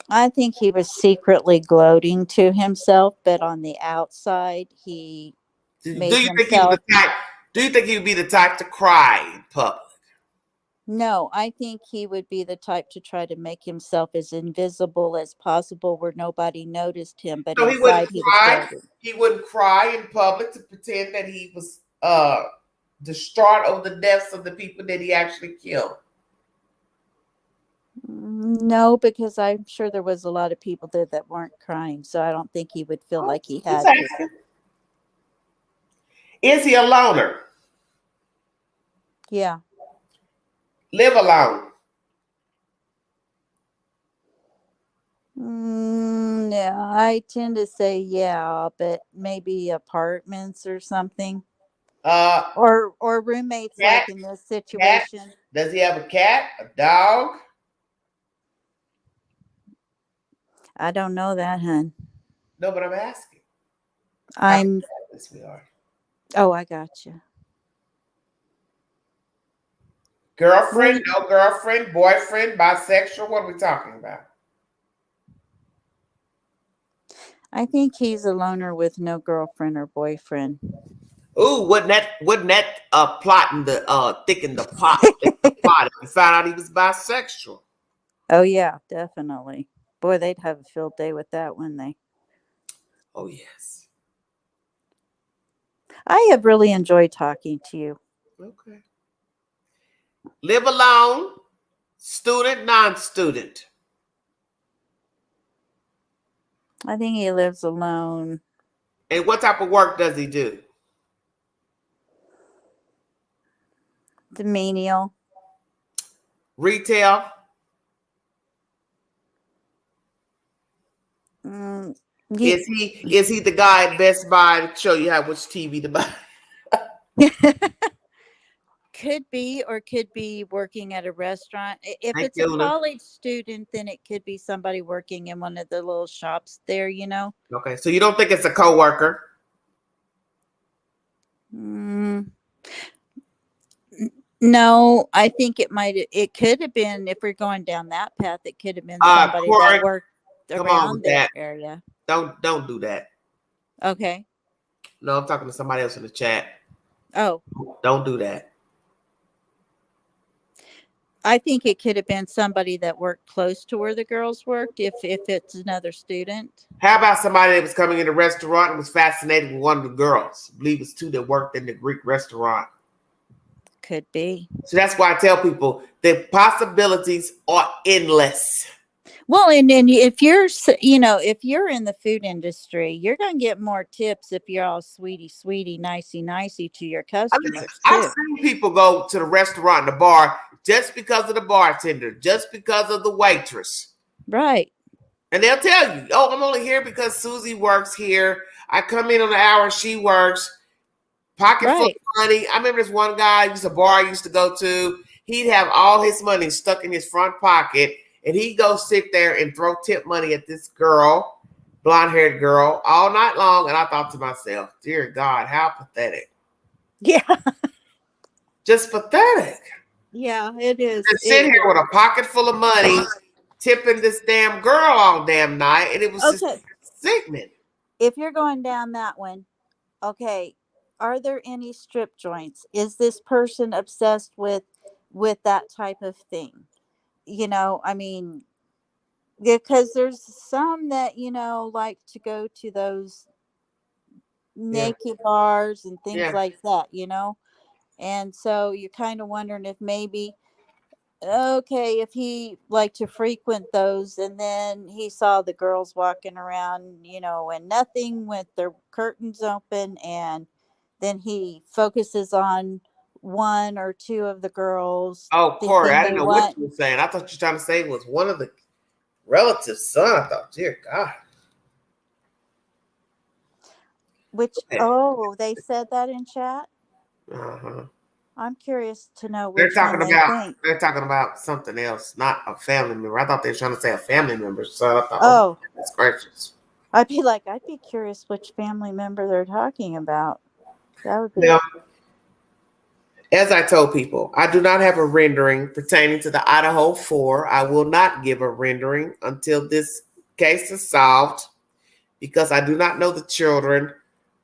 I think he was secretly gloating to himself, but on the outside, he made himself. Do you think he would be the type to cry in public? No, I think he would be the type to try to make himself as invisible as possible where nobody noticed him, but so inside he was gloating. He wouldn't cry in public to pretend that he was distraught over the deaths of the people that he actually killed. No, because I'm sure there was a lot of people there that weren't crying, so I don't think he would feel like he had to. Is he a loner? Yeah. Live alone? Yeah, I tend to say yeah, but maybe apartments or something. Or roommates, cat, like in this situation. Cat? Does he have a cat? A dog? I don't know that, hun. No, but I'm asking. Yes, we are. Oh, I got you. Girlfriend, no girlfriend, boyfriend, bisexual. What are we talking about? I think he's a loner with no girlfriend or boyfriend. Ooh, wouldn't that plotting the thicken the pot? If you found out he was bisexual. Oh yeah, definitely. Boy, they'd have a field day with that, wouldn't they? Oh yes. I have really enjoyed talking to you. Okay. Live alone, student, non-student. I think he lives alone. And what type of work does he do? The menial. Retail. Is he the guy at Best Buy to show you which TV to buy? Could be, or could be working at a restaurant. If it's a college student, then it could be somebody working in one of the little shops there, you know. Okay, so you don't think it's a coworker? No, I think it could have been, if we're going down that path, it could have been somebody that worked. Come on around with their that. area. Don't do that. Okay. No, I'm talking to somebody else in the chat. Oh. Don't do that. I think it could have been somebody that worked close to where the girls worked if it's another student. How about somebody that was coming in the restaurant and was fascinated with one of the girls? I believe it's two that worked in the Greek restaurant. Could be. So that's why I tell people the possibilities are endless. Well, and then if you're, if you're in the food industry, you're going to get more tips if you're all sweetie, nicey to your customers too. I've seen people go to the restaurant and the bar just because of the bartender, just because of the waitress. Right. And they'll tell you, oh, I'm only here because Susie works here. I come in on the hour she works. Pocket full of money. I remember this one guy, a bar I used to go to. He'd have all his money stuck in his front pocket. And he'd go sit there and throw tip money at this girl, blonde-haired girl, all night long. And I thought to myself, dear God, how pathetic. Yeah. Just pathetic. Yeah, it is. Just sit here with a pocket full of money, tipping this damn girl all damn night. And it was just sickening. If you're going down that one, okay, are there any strip joints? Is this person obsessed with that type of thing? I mean, because there's some that, like to go to those naked bars and things like that, and so you're kind of wondering if maybe, okay, if he liked to frequent those and then he saw the girls walking around, and nothing with their curtains open, and then he focuses on one or two of the girls. Oh, Corey, I didn't know what you were saying. I thought you were trying to say it was one of the relatives' son. I thought, dear God. Which, they said that in chat? Uh-huh. I'm curious to know They're which one They're talking about something else, not a family member. I thought they were trying to say a family member. So I thought, oh, that's gracious. I'd be curious which family member they're talking about. That would be. Now, as I told people, I do not have a rendering pertaining to the Idaho 4. I will not give a rendering until this case is solved because I do not know the children.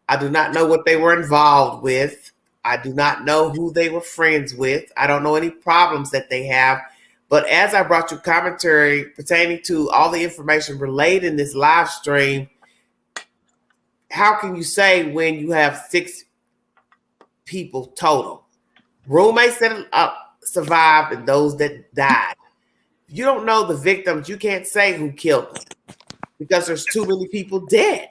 I do not know what they were involved with. I do not know who they were friends with. I don't know any problems that they have. But as I brought you commentary pertaining to all the information relayed in this live stream, how can you say when you have 6 people total? Roommates that survived and those that died. If you don't know the victims, you can't say who killed them because there's too many people dead.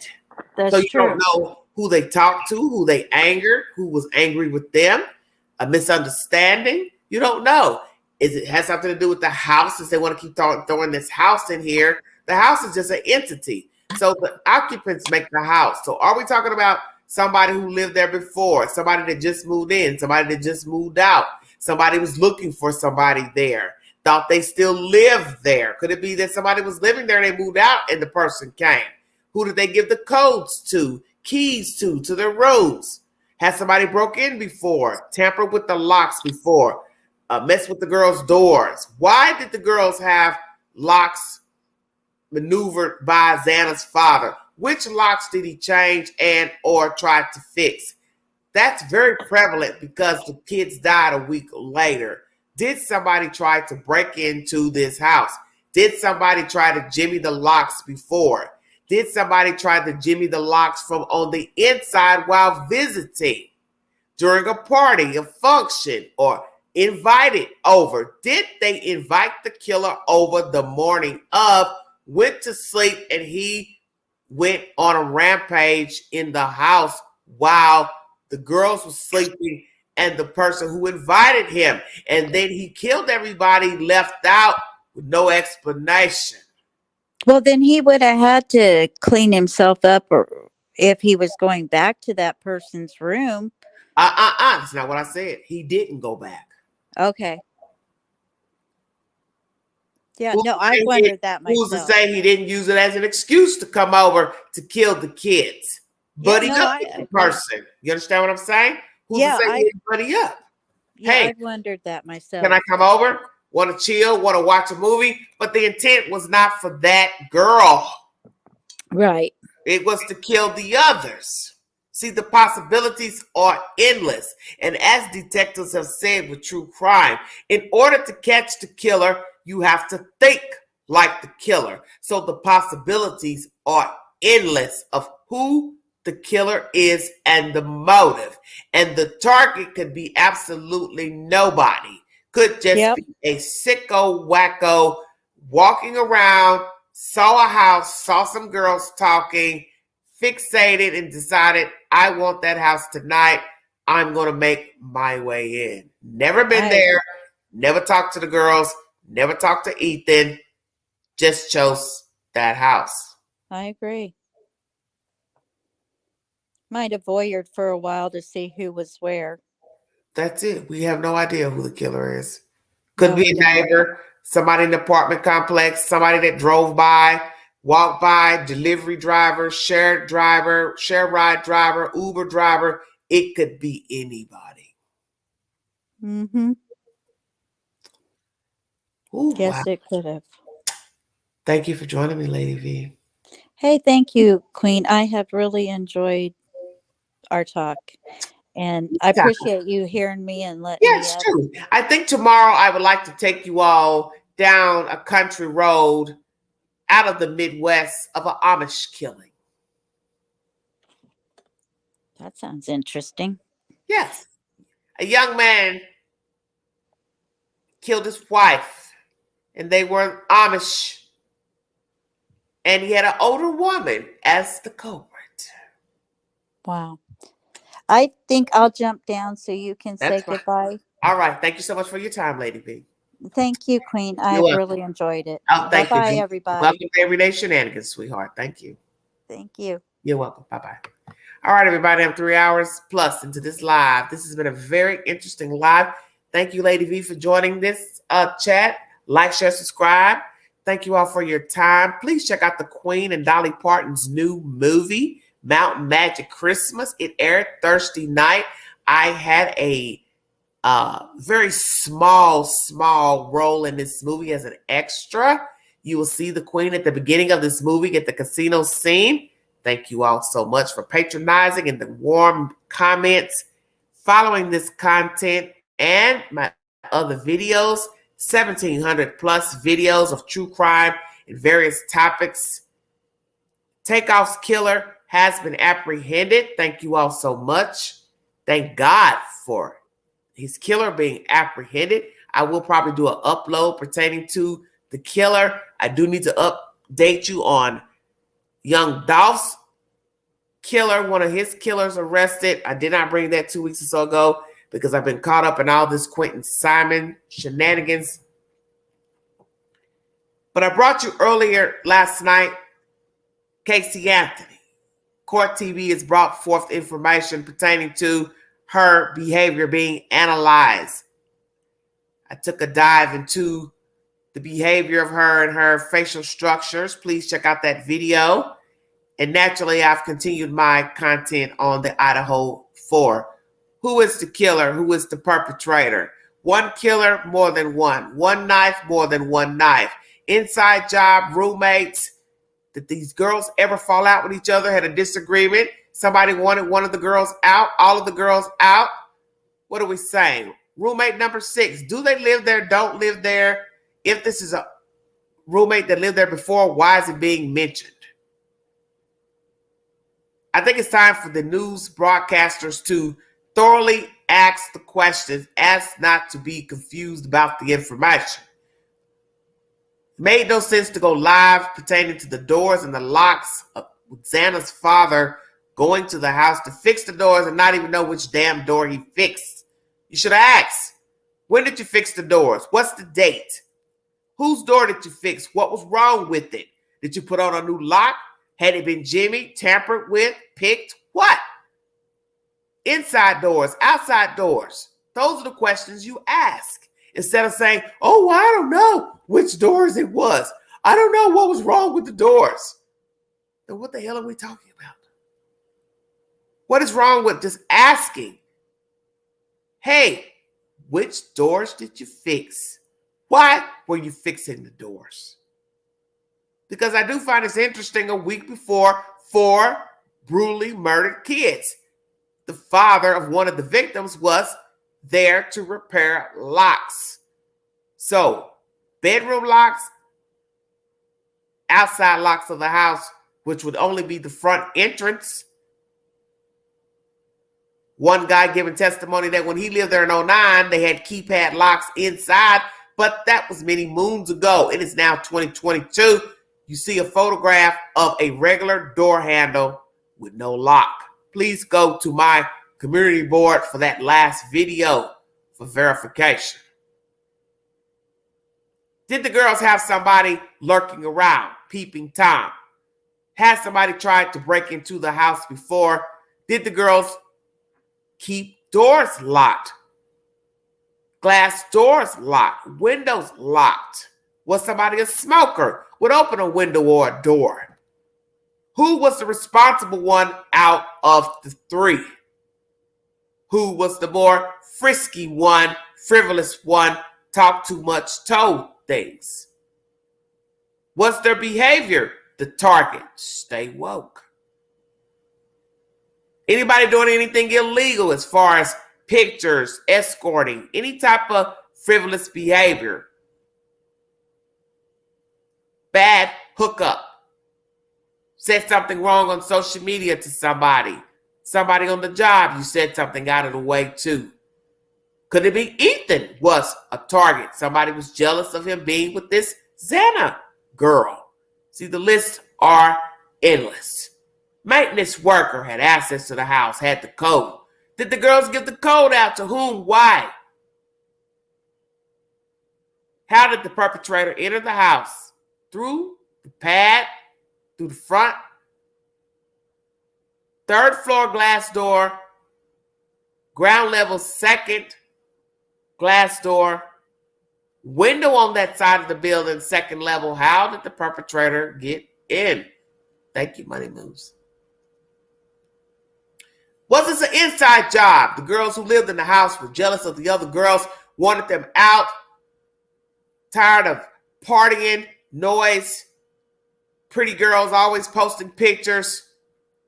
That's so you true. don't know who they talked to, who they angered, who was angry with them, a misunderstanding. You don't know. It has something to do with the house, since they want to keep throwing this house in here. The house is just an entity. So the occupants make the house. So are we talking about somebody who lived there before, somebody that just moved in, somebody that just moved out, somebody was looking for somebody there, thought they still lived there? Could it be that somebody was living there and they moved out and the person came? Who did they give the codes to, keys to their rooms? Has somebody broke in before, tampered with the locks before, messed with the girls' doors? Why did the girls have locks maneuvered by Xana'S father? Which locks did he change and or try to fix? That's very prevalent because the kids died a week later. Did somebody try to break into this house? Did somebody try to jimmy the locks before? Did somebody try to jimmy the locks from on the inside while visiting? During a party, a function, or invited over? Did they invite the killer over the morning of, went to sleep, and he went on a rampage in the house while the girls were sleeping and the person who invited him? And then he killed everybody, left out with no explanation. Well, then he would have had to clean himself up, or if he was going back to that person's room. That's not what I said. He didn't go back. Okay. Yeah, I wondered that myself. Who's to say he didn't use it as an excuse to come over to kill the kids? Buddy up with the person. You understand what I'm saying? Who's to say he didn't buddy up? Yeah, Hey, I wondered that myself. can I come over? want to chill, want to watch a movie, but the intent was not for that girl. Right. It was to kill the others. See, the possibilities are endless. And as detectives have said with true crime, in order to catch the killer, you have to think like the killer. So the possibilities are endless of who the killer is and the motive. And the target could be absolutely nobody. Could just be a sicko wacko walking around, saw a house, saw some girls talking, fixated and decided, I want that house tonight. I'm going to make my way in. Never been there. Never talked to the girls. Never talked to Ethan. Just chose that house. I agree. Might have voyeured for a while to see who was where. That's it. We have no idea who the killer is. Could be a neighbor, somebody in the apartment complex, somebody that drove by, walked by, delivery driver, share ride driver, Uber driver. It could be anybody. Mm-hmm. Ooh, yes, wow. it could have. Thank you for joining me, Lady V. Hey, thank you, Queen. I have really enjoyed our talk. And I appreciate you hearing me and letting me up. True. I think tomorrow I would like to take you all down a country road out of the Midwest of an Amish killing. That sounds interesting. Yes. A young man killed his wife, and they were Amish. And he had an older woman as the culprit. Wow. I think I'll jump down so you can say goodbye. All right. Thank you so much for your time, Lady V. Thank you, Queen. I've really enjoyed it. Oh, thank Bye-bye, you. everybody. Welcome to Everyday Shenanigans, sweetheart. Thank you. Thank you. You're welcome. Bye-bye. All right, everybody. I'm 3 hours plus into this live. This has been a very interesting live. Thank you, Lady V, for joining this chat. Like, share, subscribe. Thank you all for your time. Please check out the Queen and Dolly Parton's new movie, Mountain Magic Christmas. It aired Thursday night. I had a very small role in this movie as an extra. You will see the Queen at the beginning of this movie at the casino scene. Thank you all so much for patronizing and the warm comments following this content and my other videos. 1,700 plus videos of true crime and various topics. Takeoff's killer has been apprehended. Thank you all so much. Thank God for his killer being apprehended. I will probably do an upload pertaining to the killer. I do need to update you on young Dolph's killer, one of his killers arrested. I did not bring that 2 weeks or so ago because I've been caught up in all this Quentin Simon shenanigans. But I brought you earlier last night, Casey Anthony. Court TV has brought forth information pertaining to her behavior being analyzed. I took a dive into the behavior of her and her facial structures. Please check out that video. And naturally, I've continued my content on the Idaho 4. Who is the killer? Who is the perpetrator? One killer, more than one. One knife, more than one knife. Inside job, roommates. Did these girls ever fall out with each other? Had a disagreement? Somebody wanted one of the girls out? All of the girls out? What are we saying? Roommate number 6. Do they live there? Don't live there? If this is a roommate that lived there before, why is it being mentioned? I think it's time for the news broadcasters to thoroughly ask the questions as not to be confused about the information. It made no sense to go live pertaining to the doors and the locks with Xana'S father going to the house to fix the doors and not even know which damn door he fixed. You should have asked, when did you fix the doors? What's the date? Whose door did you fix? What was wrong with it? Did you put on a new lock? Had it been jimmied, tampered with, picked? What? Inside doors, outside doors. Those are the questions you ask. Instead of saying, oh, I don't know which doors it was. I don't know what was wrong with the doors. Then what the hell are we talking about? What is wrong with just asking, hey, which doors did you fix? Why were you fixing the doors? Because I do find it's interesting, a week before, 4 brutally murdered kids. The father of one of the victims was there to repair locks. So, bedroom locks, outside locks of the house, which would only be the front entrance. One guy giving testimony that when he lived there in 2009, they had keypad locks inside, but that was many moons ago. It is now 2022. You see a photograph of a regular door handle with no lock. Please go to my community board for that last video for verification. Did the girls have somebody lurking around, peeping Tom? Has somebody tried to break into the house before? Did the girls keep doors locked? Glass doors locked, windows locked. Was somebody a smoker? Would open a window or a door? Who was the responsible one out of the 3? Who was the more frisky one, frivolous one, talk too much, told things? What's their behavior? The target. Stay woke. Anybody doing anything illegal as far as pictures, escorting, any type of frivolous behavior? Bad hookup. Said something wrong on social media to somebody. Somebody on the job, you said something out of the way too. Could it be Ethan was a target? Somebody was jealous of him being with this Xana girl. See, the lists are endless. Maintenance worker had access to the house, had the code. Did the girls give the code out to whom? Why? How did the perpetrator enter the house? Through the pad, through the front, 3rd floor glass door, ground level 2nd glass door, window on that side of the building, 2nd level. How did the perpetrator get in? Thank you, Money Moves. Was this an inside job? The girls who lived in the house were jealous of the other girls, wanted them out, tired of partying, noise, pretty girls always posting pictures.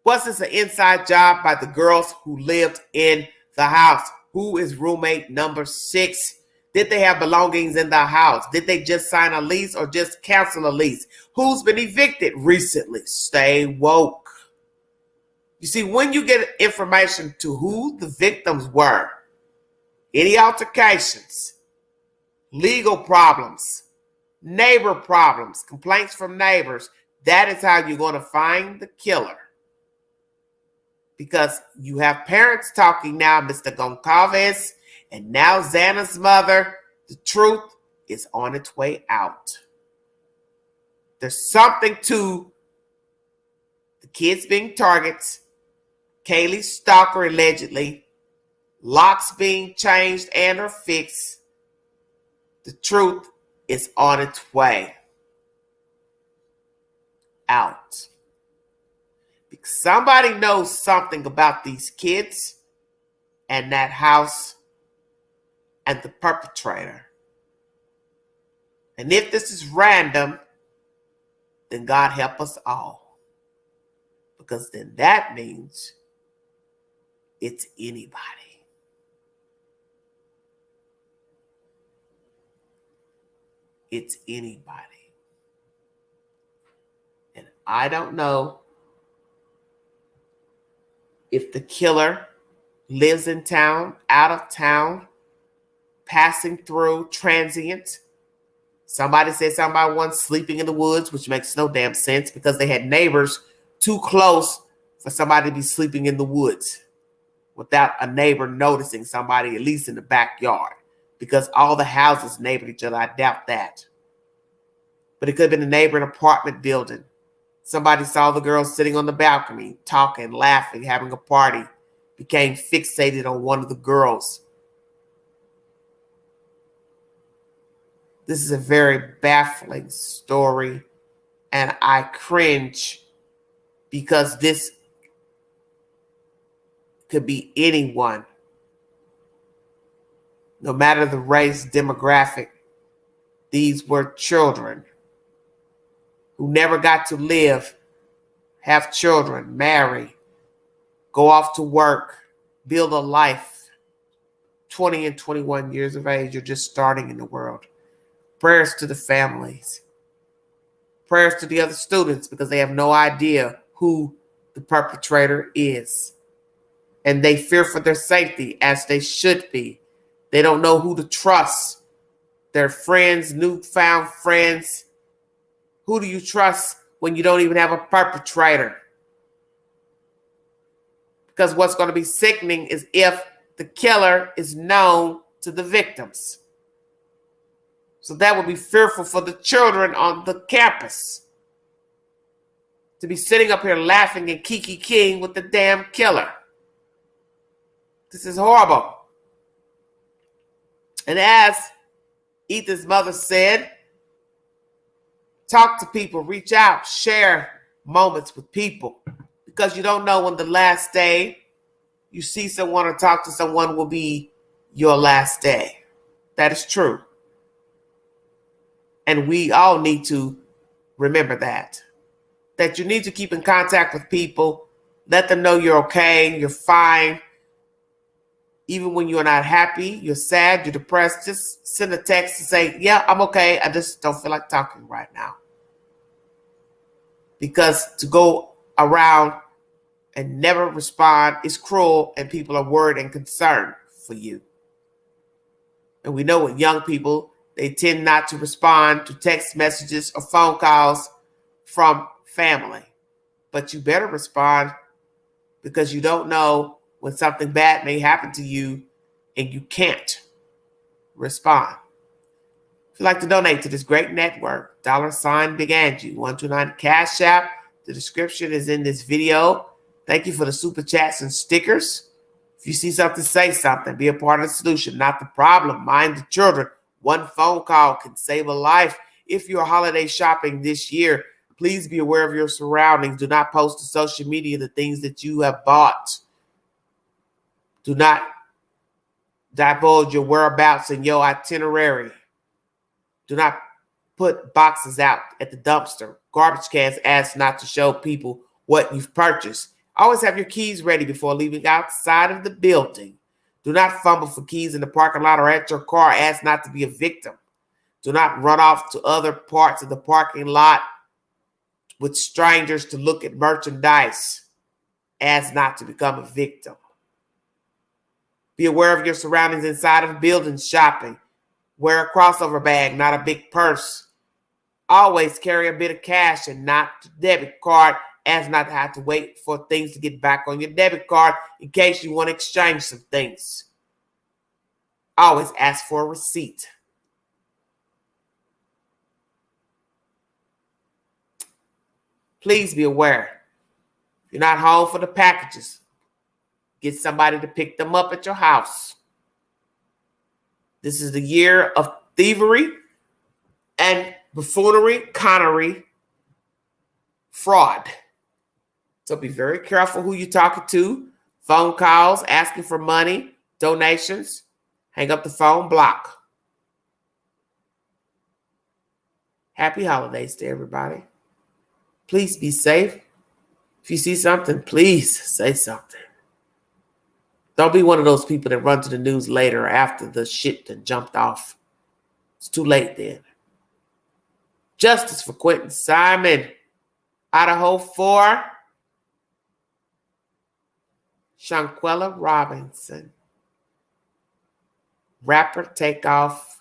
Was this an inside job by the girls who lived in the house? Who is roommate number 6? Did they have belongings in the house? Did they just sign a lease or just cancel a lease? Who's been evicted recently? Stay woke. You see, when you get information to who the victims were, any altercations, legal problems, neighbor problems, complaints from neighbors, that is how you're going to find the killer. Because you have parents talking now, Mr. Goncalves, and now Xana's mother. The truth is on its way out. There's something to the kids being targets, Kaylee's stalker allegedly, locks being changed and or fixed. The truth is on its way out. Because somebody knows something about these kids and that house and the perpetrator. And if this is random, then God help us all. Because then that means it's anybody. It's anybody. And I don't know if the killer lives in town, out of town, passing through, transient. Somebody said something about one sleeping in the woods, which makes no damn sense because they had neighbors too close for somebody to be sleeping in the woods without a neighbor noticing somebody, at least in the backyard, because all the houses neighbor each other. I doubt that. But it could have been a neighbor in an apartment building. Somebody saw the girl sitting on the balcony, talking, laughing, having a party, became fixated on one of the girls. This is a very baffling story, and I cringe because this could be anyone, no matter the race, demographic. These were children who never got to live, have children, marry, go off to work, build a life. 20 and 21 years of age, you're just starting in the world. Prayers to the families. Prayers to the other students because they have no idea who the perpetrator is. And they fear for their safety, as they should be. They don't know who to trust. Their friends, newfound friends. Who do you trust when you don't even have a perpetrator? Because what's going to be sickening is if the killer is known to the victims. So that would be fearful for the children on the campus to be sitting up here laughing and kiki-keying with the damn killer. This is horrible. And as Ethan's mother said, talk to people, reach out, share moments with people, because you don't know when the last day you see someone or talk to someone will be your last day. That is true. And we all need to remember that you need to keep in contact with people. Let them know you're okay, you're fine. Even when you're not happy, you're sad, you're depressed, just send a text and say, yeah, I'm okay. I just don't feel like talking right now. Because to go around and never respond is cruel, and people are worried and concerned for you. And we know with young people, they tend not to respond to text messages or phone calls from family. But you better respond, because you don't know when something bad may happen to you and you can't respond. If you'd like to donate to this great network, $ Big Angie, 129 Cash App. The description is in this video. Thank you for the super chats and stickers. If you see something, say something. Be a part of the solution, not the problem. Mind the children. One phone call can save a life. If you're holiday shopping this year, please be aware of your surroundings. Do not post to social media the things that you have bought. Do not divulge your whereabouts and your itinerary. Do not put boxes out at the dumpster. Garbage cans, ask not to show people what you've purchased. Always have your keys ready before leaving outside of the building. Do not fumble for keys in the parking lot or at your car. Ask not to be a victim. Do not run off to other parts of the parking lot with strangers to look at merchandise. Ask not to become a victim. Be aware of your surroundings inside of buildings shopping. Wear a crossover bag, not a big purse. Always carry a bit of cash and not a debit card. Ask not to have to wait for things to get back on your debit card in case you want to exchange some things. Always ask for a receipt. Please be aware. If you're not home for the packages, get somebody to pick them up at your house. This is the year of thievery and buffoonery, connery, fraud. So be very careful who you're talking to. Phone calls, asking for money, donations. Hang up the phone, block. Happy holidays to everybody. Please be safe. If you see something, please say something. Don't be one of those people that run to the news later after the shit that jumped off. It's too late then. Justice for Quentin Simon. Idaho 4. Shanquella Robinson. Rapper Takeoff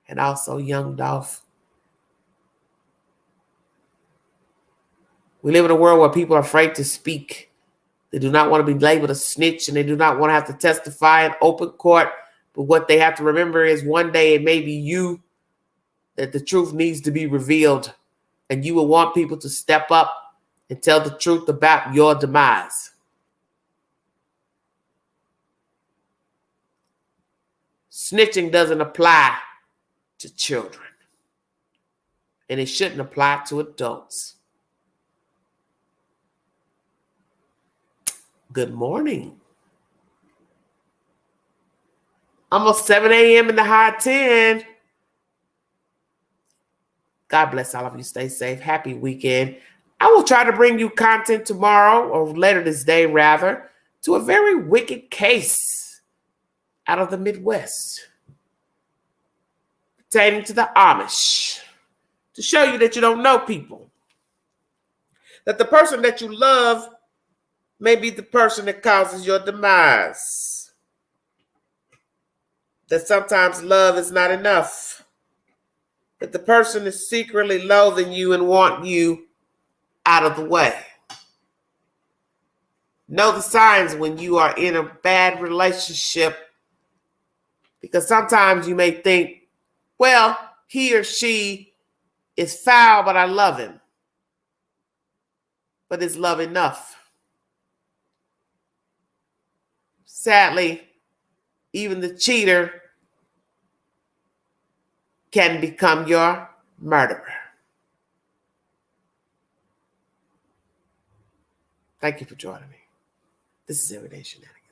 and also Young Dolph. We live in a world where people are afraid to speak. They do not want to be labeled a snitch, and they do not want to have to testify in open court. But what they have to remember is one day it may be you that the truth needs to be revealed, and you will want people to step up and tell the truth about your demise. Snitching doesn't apply to children, and it shouldn't apply to adults. Good morning. Almost 7 a.m. in the high 10. God bless all of you. Stay safe. Happy weekend. I will try to bring you content tomorrow, or later this day rather, to a very wicked case out of the Midwest pertaining to the Amish, to show you that you don't know people, that the person that you love may be the person that causes your demise, that sometimes love is not enough, that the person is secretly loathing you and want you out of the way. Know the signs when you are in a bad relationship, because sometimes you may think, well, he or she is foul, but I love him. But is love enough? Sadly, even the cheater can become your murderer. Thank you for joining me. This is Everyday Shenanigans.